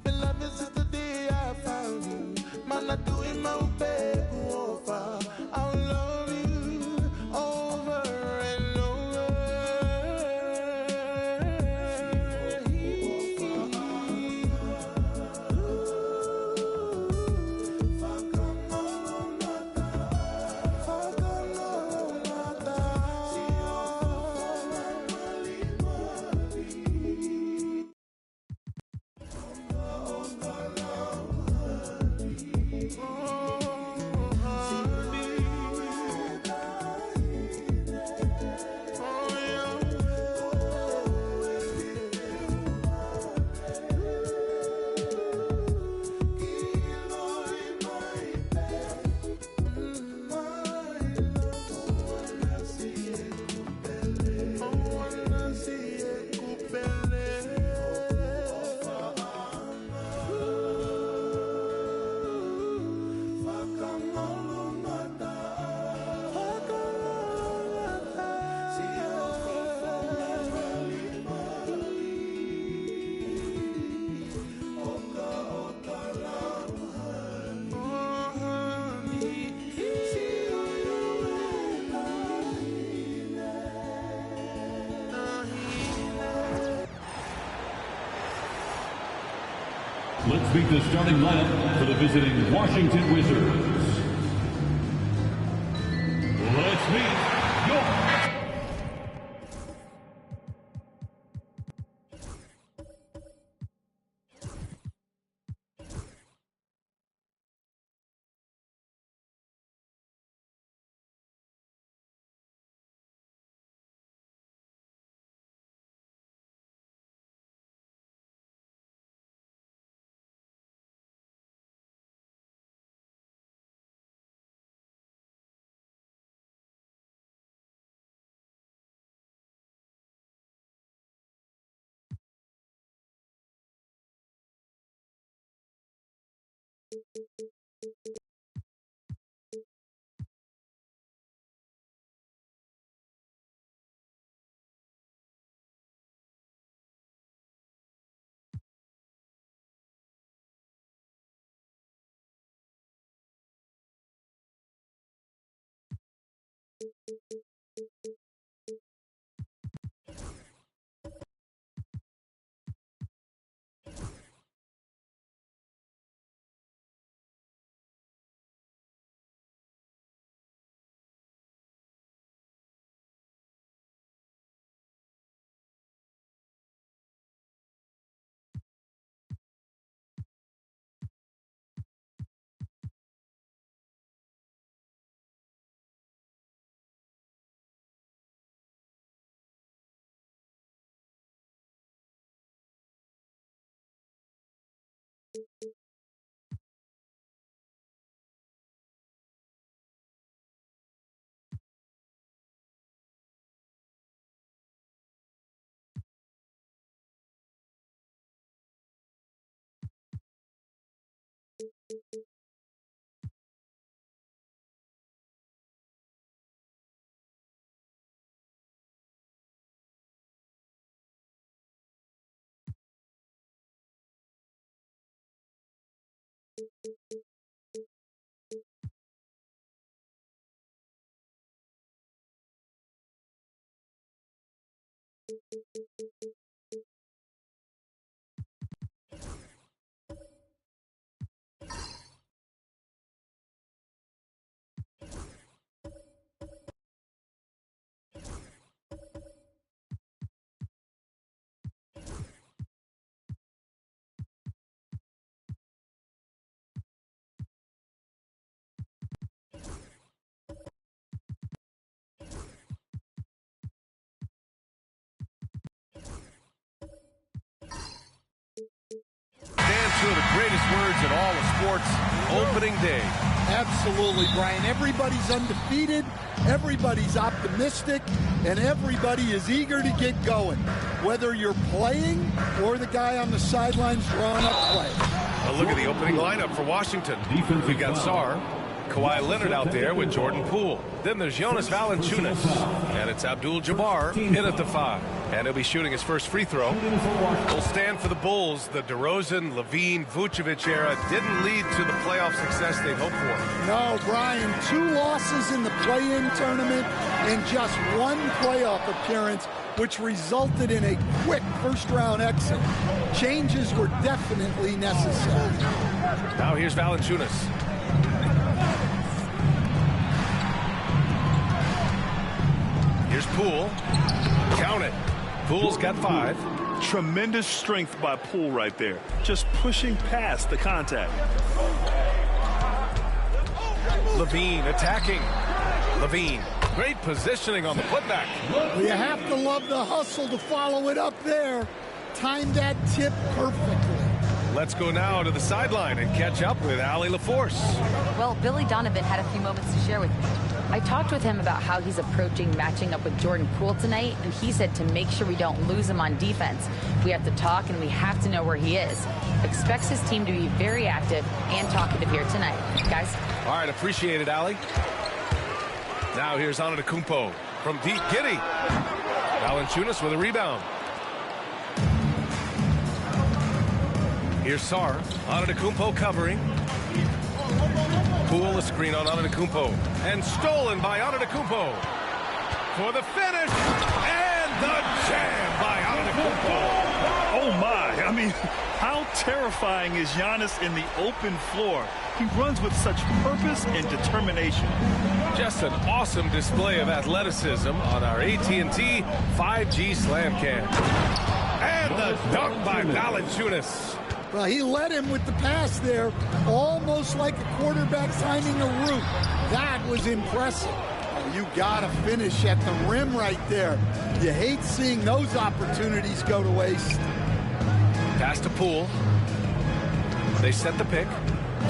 S16: and love is just the day I found you. Man, I do it my baby over. I'll love you over and over.
S11: Let's meet the starting lineup for the visiting Washington Wizards. Let's meet your
S8: Two of the greatest words in all of sports, opening day.
S17: Absolutely, Brian. Everybody's undefeated, everybody's optimistic, and everybody is eager to get going, whether you're playing or the guy on the sidelines drawing up play.
S8: A look at the opening lineup for Washington. We've got Sarr, Kawhi Leonard out there with Jordan Poole. Then there's Jonas Valanciunas, and it's Abdul-Jabbar in at the 5. And he'll be shooting his first free throw. Will stand for the Bulls. The DeRozan, Levine, Vucevic era didn't lead to the playoff success they'd hoped for.
S17: No, Brian, 2 losses in the play-in tournament and just 1 playoff appearance, which resulted in a quick first-round exit. Changes were definitely necessary.
S8: Now here's Valanciunas. Here's Poole. Count it. Poole's got 5.
S23: Tremendous strength by Poole right there. Just pushing past the contact.
S8: Levine attacking. Levine. Great positioning on the putback.
S17: Well, you have to love the hustle to follow it up there. Timed that tip perfectly.
S8: Let's go now to the sideline and catch up with Allie LaForce.
S3: Well, Billy Donovan had a few moments to share with me. I talked with him about how he's approaching matching up with Jordan Poole tonight, and he said to make sure we don't lose him on defense, we have to talk and we have to know where he is. Expects his team to be very active and talkative here tonight. Guys?
S8: All right, appreciate it, Allie. Now here's Antetokounmpo from deep. Giddey. Valanciunas with a rebound. Here's Sarr. Antetokounmpo covering. Poole a screen on Antetokounmpo. And stolen by Antetokounmpo. For the finish. And the jam by Antetokounmpo.
S23: Oh, my. I mean, how terrifying is Giannis in the open floor? He runs with such purpose and determination.
S8: Just an awesome display of athleticism on our AT&T 5G Slam Cam. And the dunk by Valanciunas.
S17: Well, he led him with the pass there, almost like a quarterback finding a route. That was impressive. You got to finish at the rim right there. You hate seeing those opportunities go to waste.
S8: Pass to Poole. They set the pick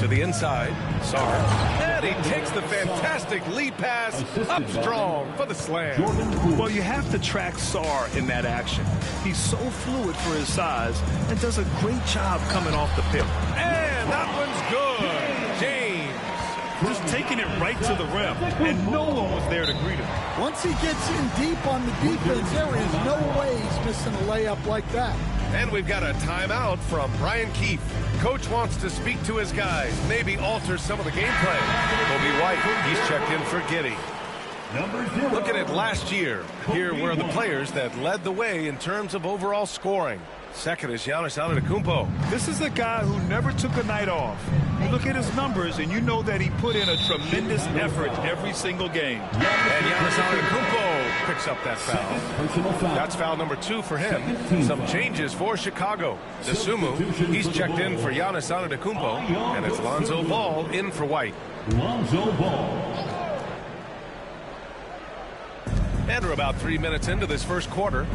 S8: to the inside. Sarr. And he takes the fantastic lead pass up strong for the slam.
S23: Well, you have to track Sarr in that action. He's so fluid for his size and does a great job coming off the pick.
S8: And that one's good. James.
S23: Just taking it right to the rim, and no one was there to greet him.
S17: Once he gets in deep on the defense, there is no way he's missing a layup like that.
S8: And we've got a timeout from Brian Keefe. Coach wants to speak to his guys, maybe alter some of the gameplay. Kobe White, he's checked in for Giddey. Looking at last year, here were the players that led the way in terms of overall scoring. Second is Giannis Antetokounmpo.
S23: This is a guy who never took a night off. You look at his numbers, and you know that he put in a tremendous effort every single game.
S8: And Giannis Antetokounmpo picks up that foul. That's foul number 2 for him. Some changes for Chicago. Dosunmu, he's checked in for Giannis Antetokounmpo, and it's Lonzo Ball in for White.
S11: Lonzo Ball.
S8: And we're about 3 minutes into this first quarter.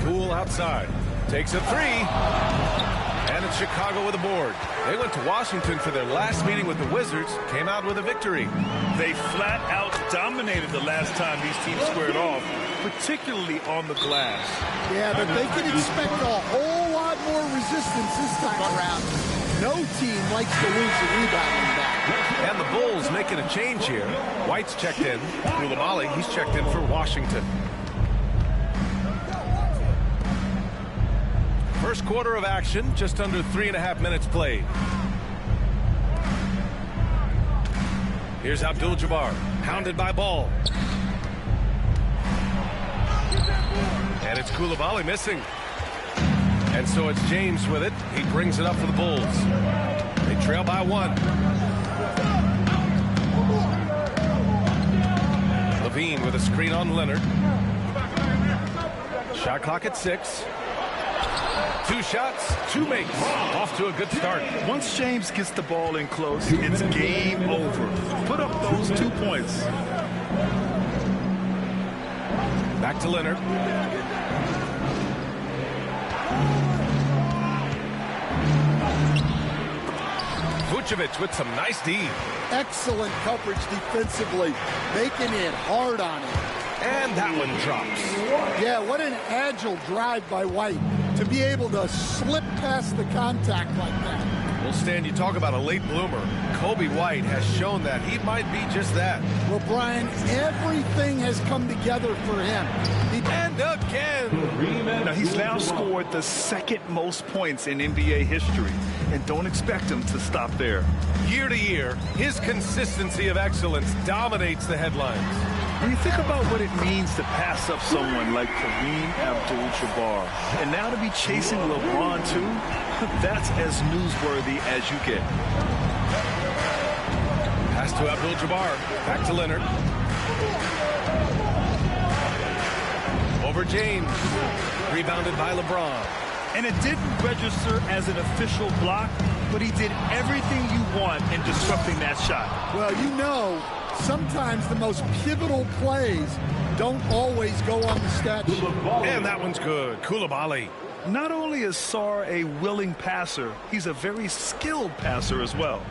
S8: Poole outside. Takes a 3. And it's Chicago with a board. They went to Washington for their last meeting with the Wizards. Came out with a victory.
S23: They flat out dominated the last time these teams squared off, particularly on the glass.
S17: Yeah, but they can expect a whole lot more resistance this time around. No team likes to lose a rebounding back.
S8: And the Bulls making a change here. White's checked in. Koulibaly, he's checked in for Washington. First quarter of action, just under 3.5 minutes played. Here's Abdul-Jabbar, hounded by Ball. And it's Koulibaly missing. And so it's James with it. He brings it up for the Bulls. They trail by 1. Levine with a screen on Leonard. Shot clock at 6. 2 shots, 2 makes. Off to a good start.
S23: Once James gets the ball in close, it's game over. Put up those 2 points.
S8: Back to Leonard. Vucevic with some nice D.
S17: Excellent coverage defensively, making it hard on him.
S8: And that one drops.
S17: Yeah, what an agile drive by White to be able to slip past the contact like that.
S8: Well, Stan, you talk about a late bloomer. Kobe White has shown that he might be just that.
S17: Well, Brian, everything has come together for him.
S8: And again.
S23: Now, he's now scored the 2nd most points in NBA history. And don't expect him to stop there.
S8: Year to year, his consistency of excellence dominates the headlines.
S23: When you think about what it means to pass up someone like Kareem Abdul-Jabbar, and now to be chasing LeBron too, that's as newsworthy as you get.
S8: Pass to Abdul-Jabbar. Back to Leonard. Over James. Rebounded by LeBron.
S23: And it didn't register as an official block, but he did everything you want in disrupting that shot.
S17: Well, you know, sometimes the most pivotal plays don't always go on the stat sheet.
S8: And that one's good. Koulibaly.
S23: Not only is Sarr a willing passer, he's a very skilled passer as well.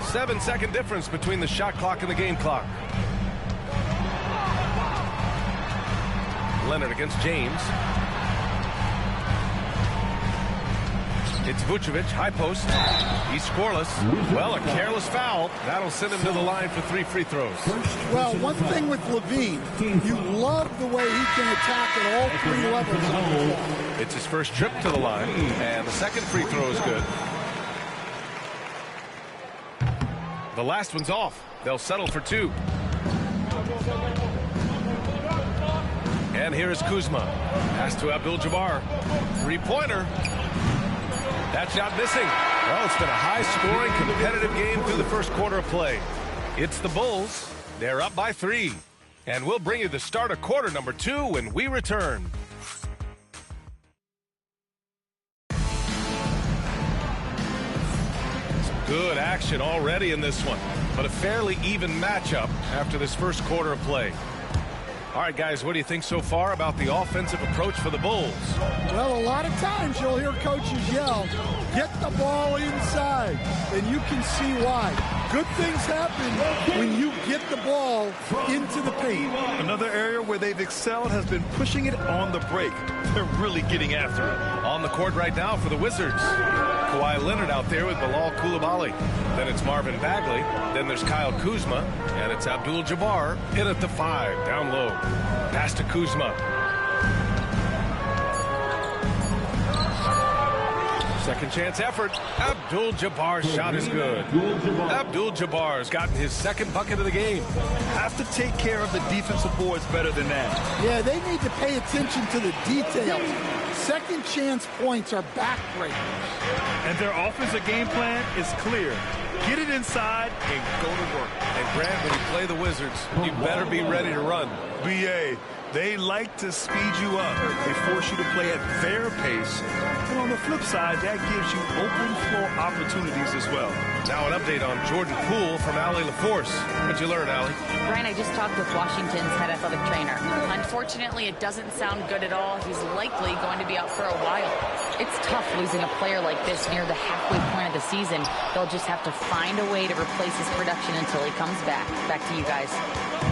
S8: 7-second difference between the shot clock and the game clock. Leonard against James. It's Vucevic, high post. He's scoreless. Well, a careless foul. That'll send him to the line for 3 free throws.
S17: Well, one thing with Levine, you love the way he can attack at all 3 levels.
S8: It's his first trip to the line, and the second free throw is good. The last one's off. They'll settle for 2. And here is Kuzma. Pass to Abdul-Jabbar. 3-pointer. That shot missing. Well, it's been a high-scoring, competitive game through the first quarter of play. It's the Bulls. They're up by 3. And we'll bring you the start of quarter number 2 when we return. Some good action already in this one, but a fairly even matchup after this first quarter of play. All right, guys, what do you think so far about the offensive approach for the Bulls?
S17: Well, a lot of times you'll hear coaches yell, get the ball inside, and you can see why. Good things happen when you get the ball into the paint.
S23: Another area where they've excelled has been pushing it on the break. They're really getting after it.
S8: On the court right now for the Wizards. Kawhi Leonard out there with Bilal Koulibaly. Then it's Marvin Bagley. Then there's Kyle Kuzma. And it's Abdul-Jabbar in at the 5, down low. Pass to Kuzma. Second chance effort. Abdul-Jabbar's shot is good. Abdul-Jabbar's gotten his second bucket of the game.
S2: Have to take care of the defensive boards better than that.
S17: Yeah, they need to pay attention to the details. Second chance points are backbreakers.
S2: And their offensive game plan is clear. Get it inside and go to work.
S8: And Grant, when you play the Wizards, you better be ready to run.
S2: BA, they like to speed you up. They force you to play at their pace. But on the flip side, that gives you open floor opportunities as well.
S8: Now an update on Jordan Poole from Allie LaForce. What'd you learn, Allie?
S3: Brian, I just talked with Washington's head athletic trainer. Unfortunately, it doesn't sound good at all. He's likely going to be out for a while. It's tough losing a player like this near the halfway point of the season. They'll just have to find a way to replace his production until he comes back. Back to you guys.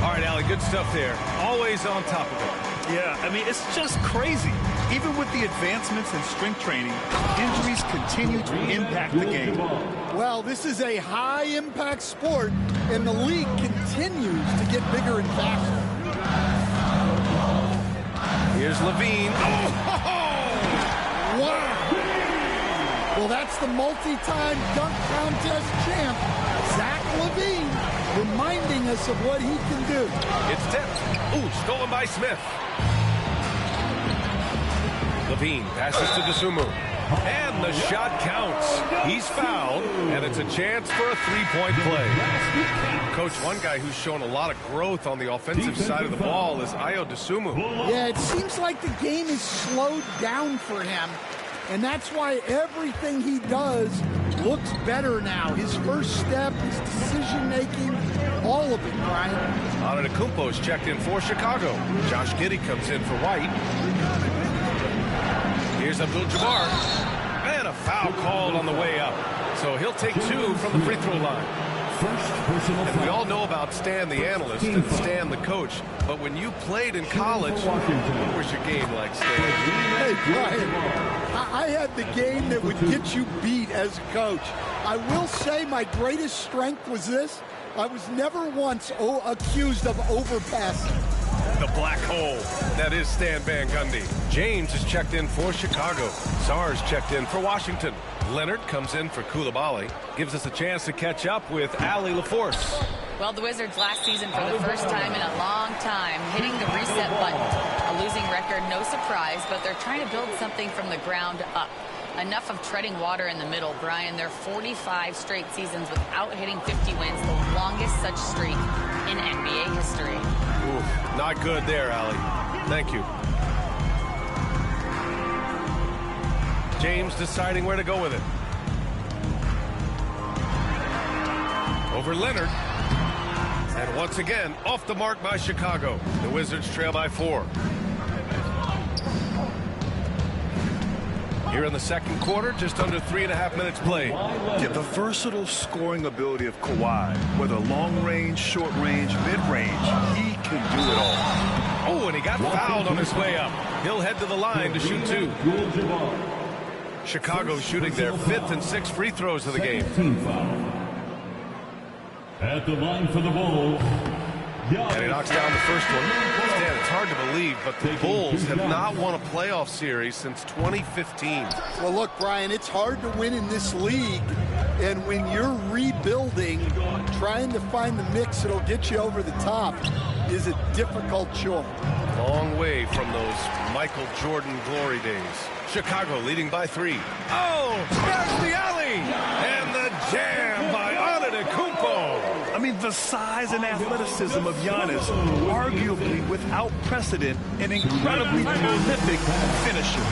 S8: All right, Allie, good stuff there. Always on top of it.
S2: Yeah, I mean, it's just crazy. Even with the advancements in strength training, injuries continue to impact the game.
S17: Well, this is a high-impact sport, and the league continues to get bigger and faster.
S8: Here's Levine.
S17: Wow! Well, that's the multi-time dunk contest champ, Zach Levine, reminding us of what he can do.
S8: It's tipped. Ooh, stolen by Smith. Levine passes to Dosunmu. And the shot counts. He's fouled, and it's a chance for a three-point play. Coach, one guy who's shown a lot of growth on the offensive side of the ball is Ayo Dosunmu.
S17: Yeah, it seems like the game is slowed down for him, and that's why everything he does looks better now. His first step, his decision-making, all of it, Brian.
S8: Antetokounmpo's checked in for Chicago. Josh Giddey comes in for White. Here's Abdul-Jabbar. And a foul called on the way up. So he'll take two from the free throw line. And we all know about Stan the analyst and Stan the coach. But when you played in college, what was your game like, Stan?
S17: Hey, Brian, I had the game that would get you beat as a coach. I will say my greatest strength was this. I was never once accused of overpassing.
S8: The black hole. That is Stan Van Gundy. James is checked in for Chicago. Sarr's checked in for Washington. Leonard comes in for Coulibaly. Gives us a chance to catch up with Allie LaForce.
S3: Well, the Wizards last season, for the first time in a long time, hitting the reset button. A losing record, no surprise, but they're trying to build something from the ground up. Enough of treading water in the middle, Brian. They're 45 straight seasons without hitting 50 wins, the longest such streak in NBA history.
S8: Ooh, not good there, Allie. Thank you. James deciding where to go with it. Over Leonard. And once again, off the mark by Chicago. The Wizards trail by 4. Here in the second quarter, just under 3.5 minutes played.
S2: Yeah, the versatile scoring ability of Kawhi, whether long range, short range, mid range, he can do it all.
S8: Oh, and he got fouled on his way up. He'll head to the line to shoot 2. Chicago shooting their 5th and 6th free throws of the game.
S11: At the line for the Bulls.
S8: And he knocks down the first one. Stan, it's hard to believe, but the Bulls have not won a playoff series since 2015.
S17: Well, look, Brian, it's hard to win in this league. And when you're rebuilding, trying to find the mix that'll get you over the top is a difficult chore.
S8: Long way from those Michael Jordan glory days. Chicago leading by 3. Oh, there's the alley! And the jam by Antetokounmpo.
S2: I mean, the size and athleticism of Giannis, arguably without precedent, an incredibly prolific finisher.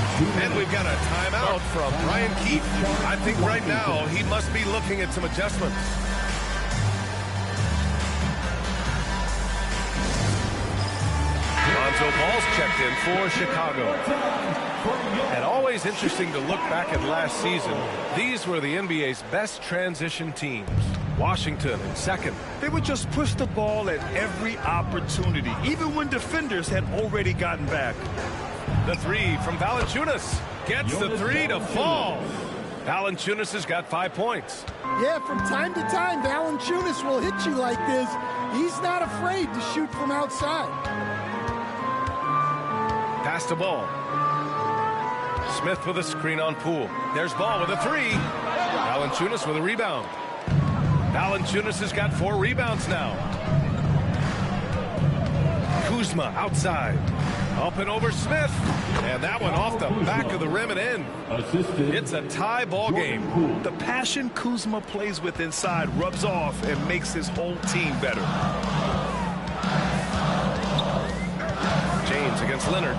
S8: And we've got a timeout from Brian Keefe. I think right now he must be looking at some adjustments. Lonzo Ball's checked in for Chicago. And always interesting to look back at last season. These were the NBA's best transition teams. Washington in second.
S2: They would just push the ball at every opportunity, even when defenders had already gotten back.
S8: The 3 from Valanciunas. Gets the 3 to fall. Valanciunas has got 5 points.
S17: Yeah, from time to time, Valanciunas will hit you like this. He's not afraid to shoot from outside.
S8: Pass the ball. Smith with a screen on Poole. There's Ball with a three. Valanciunas with a rebound. Valanciunas has got 4 rebounds now. Kuzma outside. Up and over Smith. And that one off the back of the rim and in. It's a tie ball game.
S2: The passion Kuzma plays with inside rubs off and makes his whole team better.
S8: James against Leonard.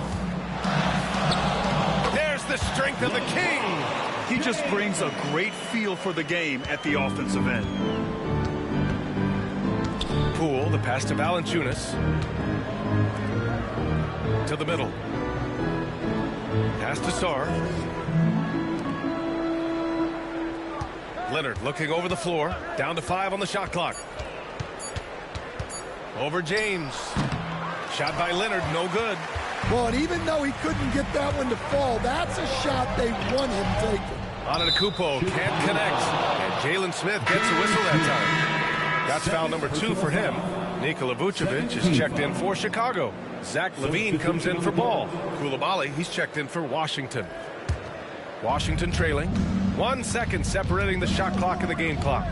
S8: There's the strength of the King.
S2: He just brings a great feel for the game at the offensive end.
S8: Poole, the pass to Valanciunas. To the middle. Pass to Sarr. Leonard looking over the floor. Down to 5 on the shot clock. Over James. Shot by Leonard, no good.
S17: Well, and even though he couldn't get that one to fall, that's a shot they want him taking.
S8: Antetokounmpo can't connect. And Jalen Smith gets a whistle that time. That's foul number 2 for him. Nikola Vucevic is checked in for Chicago. Zach LaVine comes in for Ball. Coulibaly, he's checked in for Washington. Washington trailing. 1 second separating the shot clock and the game clock.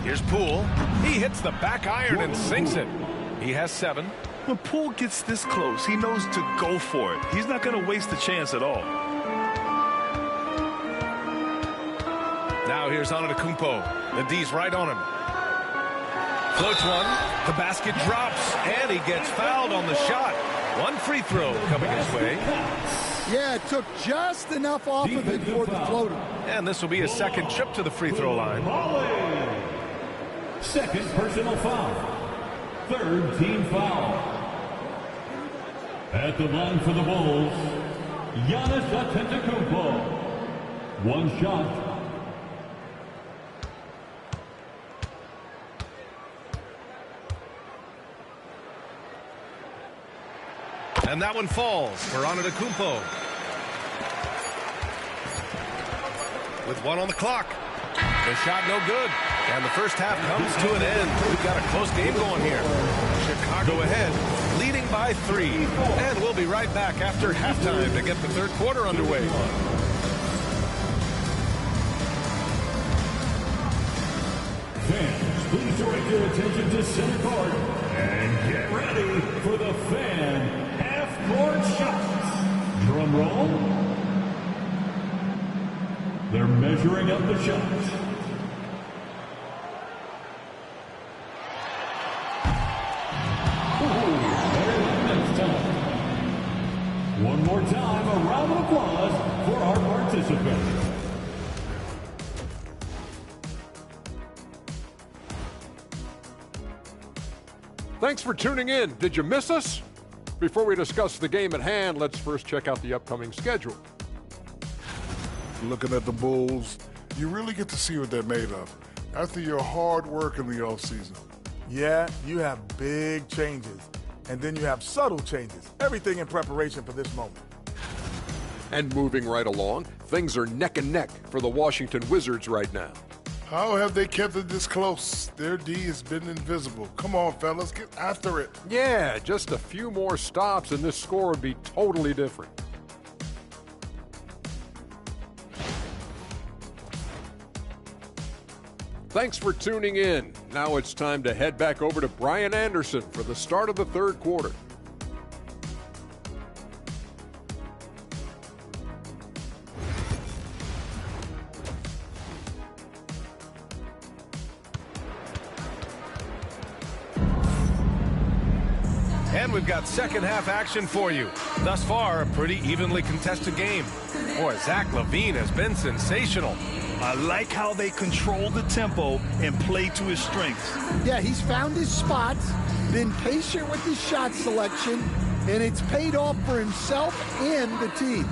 S8: Here's Poole. He hits the back iron and sinks it. He has 7.
S2: When Poole gets this close, he knows to go for it. He's not going to waste the chance at all.
S8: Now here's Antetokounmpo. The D's right on him. Floats one. The basket drops, and he gets fouled on the shot. 1 free throw coming his way.
S17: Yeah, it took just enough off of it for the floater.
S8: And this will be his second trip to the free throw line.
S11: Second personal foul. Third team foul. At the line for the Bulls, Giannis Antetokounmpo. 1 shot.
S8: And that one falls for Antetokounmpo. With 1 on the clock. The shot no good. And the first half comes to an end. We've got a close game going here. Chicago ahead, leading by 3. And we'll be right back after halftime to get the third quarter underway.
S11: Fans, please direct your attention to center court and get ready for the Fan half-court shots. Drum roll. They're measuring up the shots. One more time, a round of applause for our participants.
S12: Thanks for tuning in. Did you miss us? Before we discuss the game at hand, let's first check out the upcoming schedule.
S1: Looking at the Bulls, you really get to see what they're made of after your hard work in the offseason. Yeah, you have big changes, and then you have subtle changes. Everything in preparation for this moment.
S12: And moving right along, things are neck and neck for the Washington Wizards right now.
S1: How have they kept it this close? Their D has been invisible. Come on, fellas, get after it.
S12: Yeah, just a few more stops and this score would be totally different. Thanks for tuning in. Now it's time to head back over to Brian Anderson for the start of the third quarter.
S8: And we've got second half action for you. Thus far, a pretty evenly contested game. Boy, Zach LaVine has been sensational.
S2: I like how they control the tempo and play to his strengths.
S17: Yeah, he's found his spots, been patient with his shot selection, and it's paid off for himself and the team.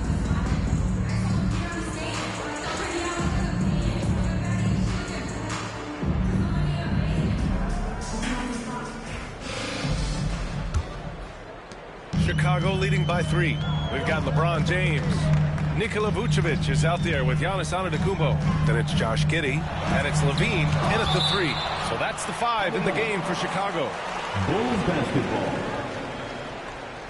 S8: Chicago leading by 3. We've got LeBron James. Nikola Vucevic is out there with Giannis Antetokounmpo. Then it's Josh Giddey, and it's LaVine in at the 3. So that's the 5 in the game for Chicago.
S11: Bulls basketball.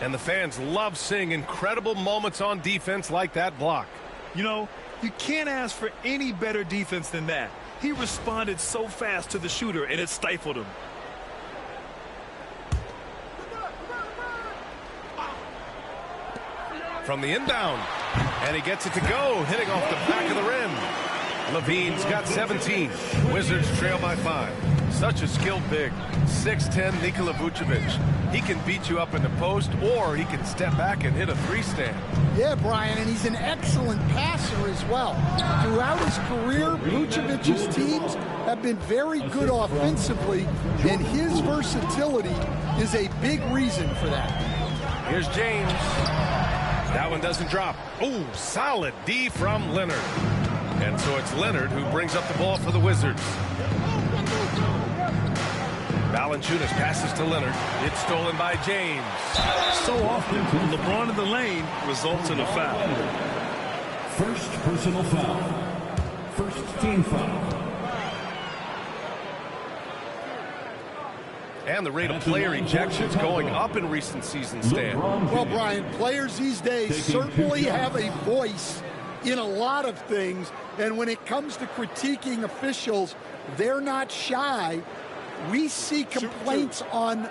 S8: And the fans love seeing incredible moments on defense like that block.
S2: You know, you can't ask for any better defense than that. He responded so fast to the shooter, and it stifled him.
S8: From the inbound, and he gets it to go, hitting off the back of the rim. Levine's got 17. Wizards trail by 5. Such a skilled big. 6'10" Nikola Vucevic. He can beat you up in the post, or he can step back and hit a 3-stand.
S17: Yeah, Brian, and he's an excellent passer as well. Throughout his career, Vucevic's teams have been very good offensively, and his versatility is a big reason for that.
S8: Here's James. That one doesn't drop. Oh, solid D from Leonard. And so it's Leonard who brings up the ball for the Wizards. Valanciunas passes to Leonard. It's stolen by James.
S2: So often, LeBron in the lane results in a foul.
S11: First personal foul. First team foul.
S8: And the rate of player ejections going up in recent seasons, Stan.
S17: Well, Brian, players these days certainly have a voice in a lot of things, and when it comes to critiquing officials, they're not shy. We see complaints on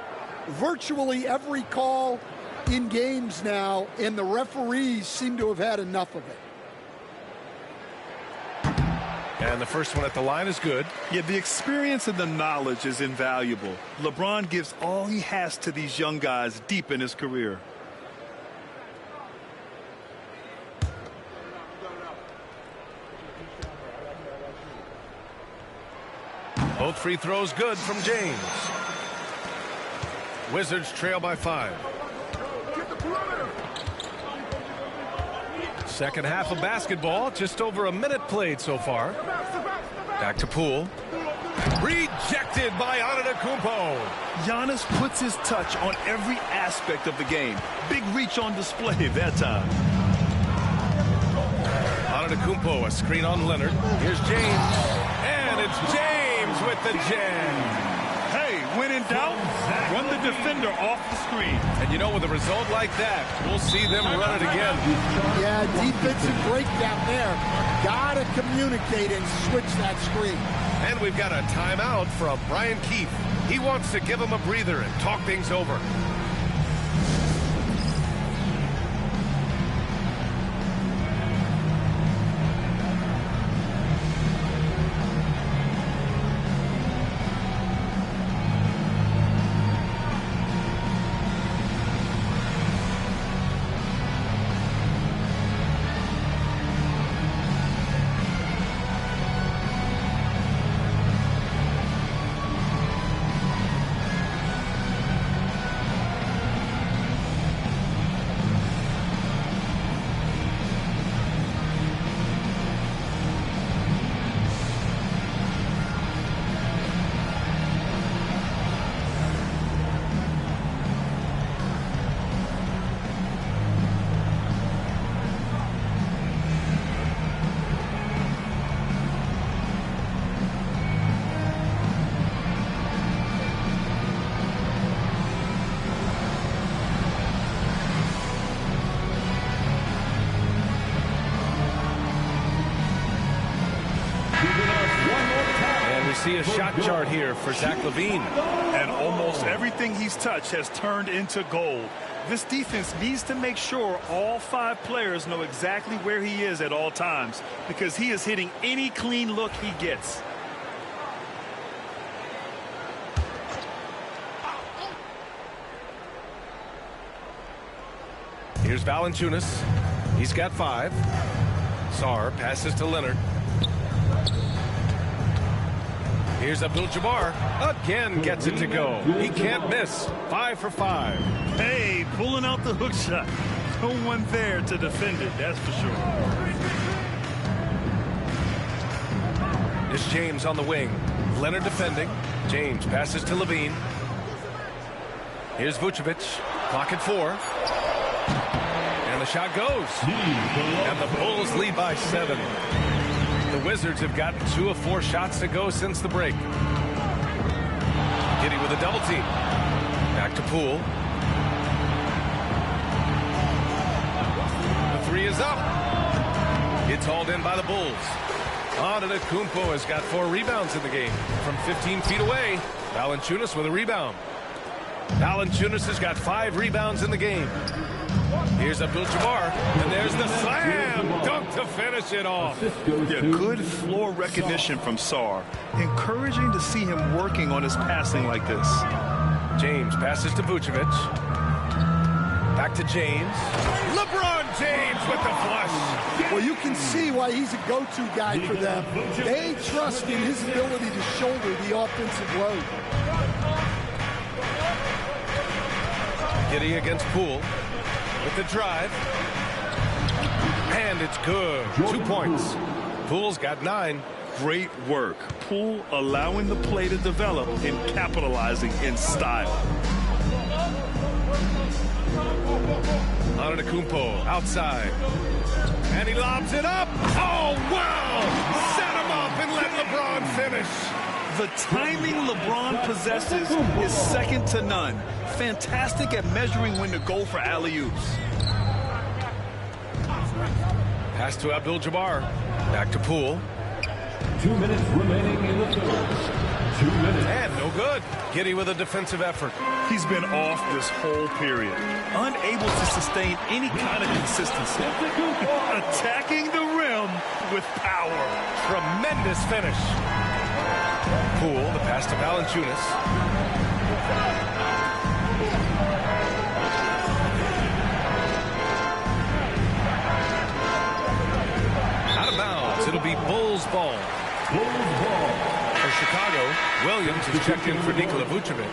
S17: virtually every call in games now, and the referees seem to have had enough of it.
S8: And the first one at the line is good.
S2: Yeah, the experience and the knowledge is invaluable. LeBron gives all he has to these young guys deep in his career.
S8: Both free throws good from James. Wizards trail by 5. Second half of basketball, just over a minute played so far. Back to Poole. Rejected by Antetokounmpo.
S2: Giannis puts his touch on every aspect of the game. Big reach on display that time.
S8: Antetokounmpo, a screen on Leonard. Here's James. And it's James with the jam.
S2: Hey, when in doubt, run the defender off the screen.
S8: And you know, with a result like that, we'll see them run it again.
S17: Yeah, defensive breakdown there. Gotta communicate and switch that screen.
S8: And we've got a timeout from Brian Keefe. He wants to give him a breather and talk things over. See a shot chart here for Zach LaVine.
S2: And almost everything he's touched has turned into gold. This defense needs to make sure all 5 players know exactly where he is at all times, because he is hitting any clean look he gets.
S8: Here's Valanciunas. He's got 5. Sarr passes to Leonard. Here's Abdul-Jabbar. Again gets it to go. He can't miss. 5 for 5.
S2: Hey, pulling out the hook shot. No one there to defend it, that's for sure.
S8: It's James on the wing. Leonard defending. James passes to LaVine. Here's Vucevic. Clock at 4. And the shot goes. And the Bulls lead by 7. The Wizards have gotten 2 of 4 shots to go since the break. Giddey with a double team. Back to Poole. is up. It's hauled in by the Bulls. Antetokounmpo has got 4 rebounds in the game from 15 feet away. Valanciunas with a rebound. Valanciunas has got 5 rebounds in the game. Here's Abdul-Jabbar, and there's the slam dunk to finish it off.
S2: Yeah, good floor recognition from Sarr. Encouraging to see him working on his passing like this.
S8: James passes to Vucevic. Back to James. LeBron James with the flush.
S17: Well, you can see why he's a go-to guy for them. They trust in his ability to shoulder the offensive load.
S8: Giddey against Poole with the drive. And it's good. 2 points. Poole's got 9.
S2: Great work. Poole allowing the play to develop and capitalizing in style.
S8: Antetokounmpo outside. And he lobs it up. Oh, wow! Set him up and let LeBron finish.
S2: The timing LeBron possesses is second to none. Fantastic at measuring when to go for alley-oops.
S8: Pass to Abdul-Jabbar. Back to Poole.
S11: 2 minutes remaining in the third. 2 minutes.
S8: And no good. Giddey with a defensive effort.
S2: He's been off this whole period. Unable to sustain any kind of consistency. Attacking the rim with power.
S8: Tremendous finish. Poole, the pass to Valanciunas. Out of bounds. It'll be Bulls ball.
S11: Bulls ball.
S8: For Chicago, Williams is checked in for Nikola Vucevic.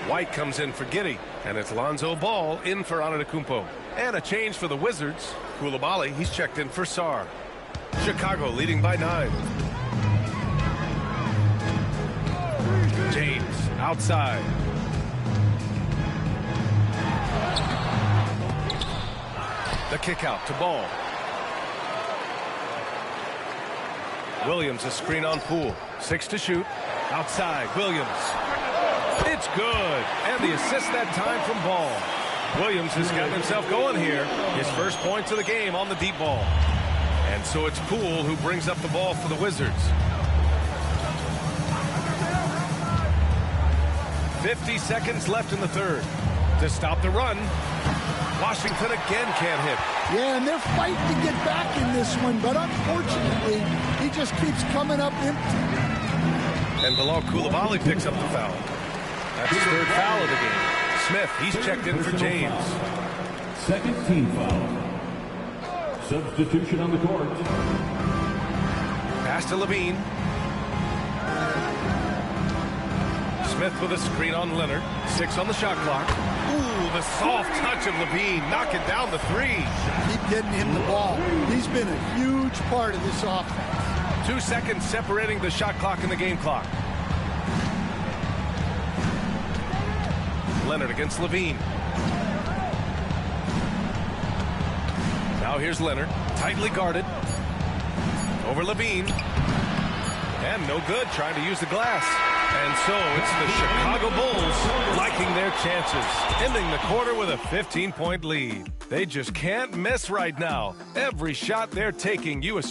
S8: White comes in for Giddey. And it's Lonzo Ball in for Antetokounmpo. And a change for the Wizards. Koulibaly, he's checked in for Sarr. Chicago leading by 9. James outside. The kick out to Ball. Williams a screen on Poole. 6 to shoot. Outside, Williams. It's good. And the assist that time from Ball. Williams has gotten himself going here. His first points of the game on the deep ball. And so it's Poole who brings up the ball for the Wizards. 50 seconds left in the third. To stop the run, Washington again can't hit.
S17: Yeah, and they're fighting to get back in this one, but unfortunately, he just keeps coming up empty.
S8: And Bilal Koulibaly picks up the foul. That's his 3rd foul of the game. Smith, he's checked in for James.
S11: Second team foul. Substitution on the court.
S8: Pass to Levine. Smith with a screen on Leonard. 6 on the shot clock. Ooh, the soft touch of Levine knocking down the 3.
S17: Keep getting him the ball. He's been a huge part of this offense.
S8: 2 seconds separating the shot clock and the game clock. Leonard against Levine. Now here's Leonard, tightly guarded. Over Levine. And no good, trying to use the glass. And so it's the Chicago Bulls liking their chances, ending the quarter with a 15-point lead. They just can't miss right now. Every shot they're taking,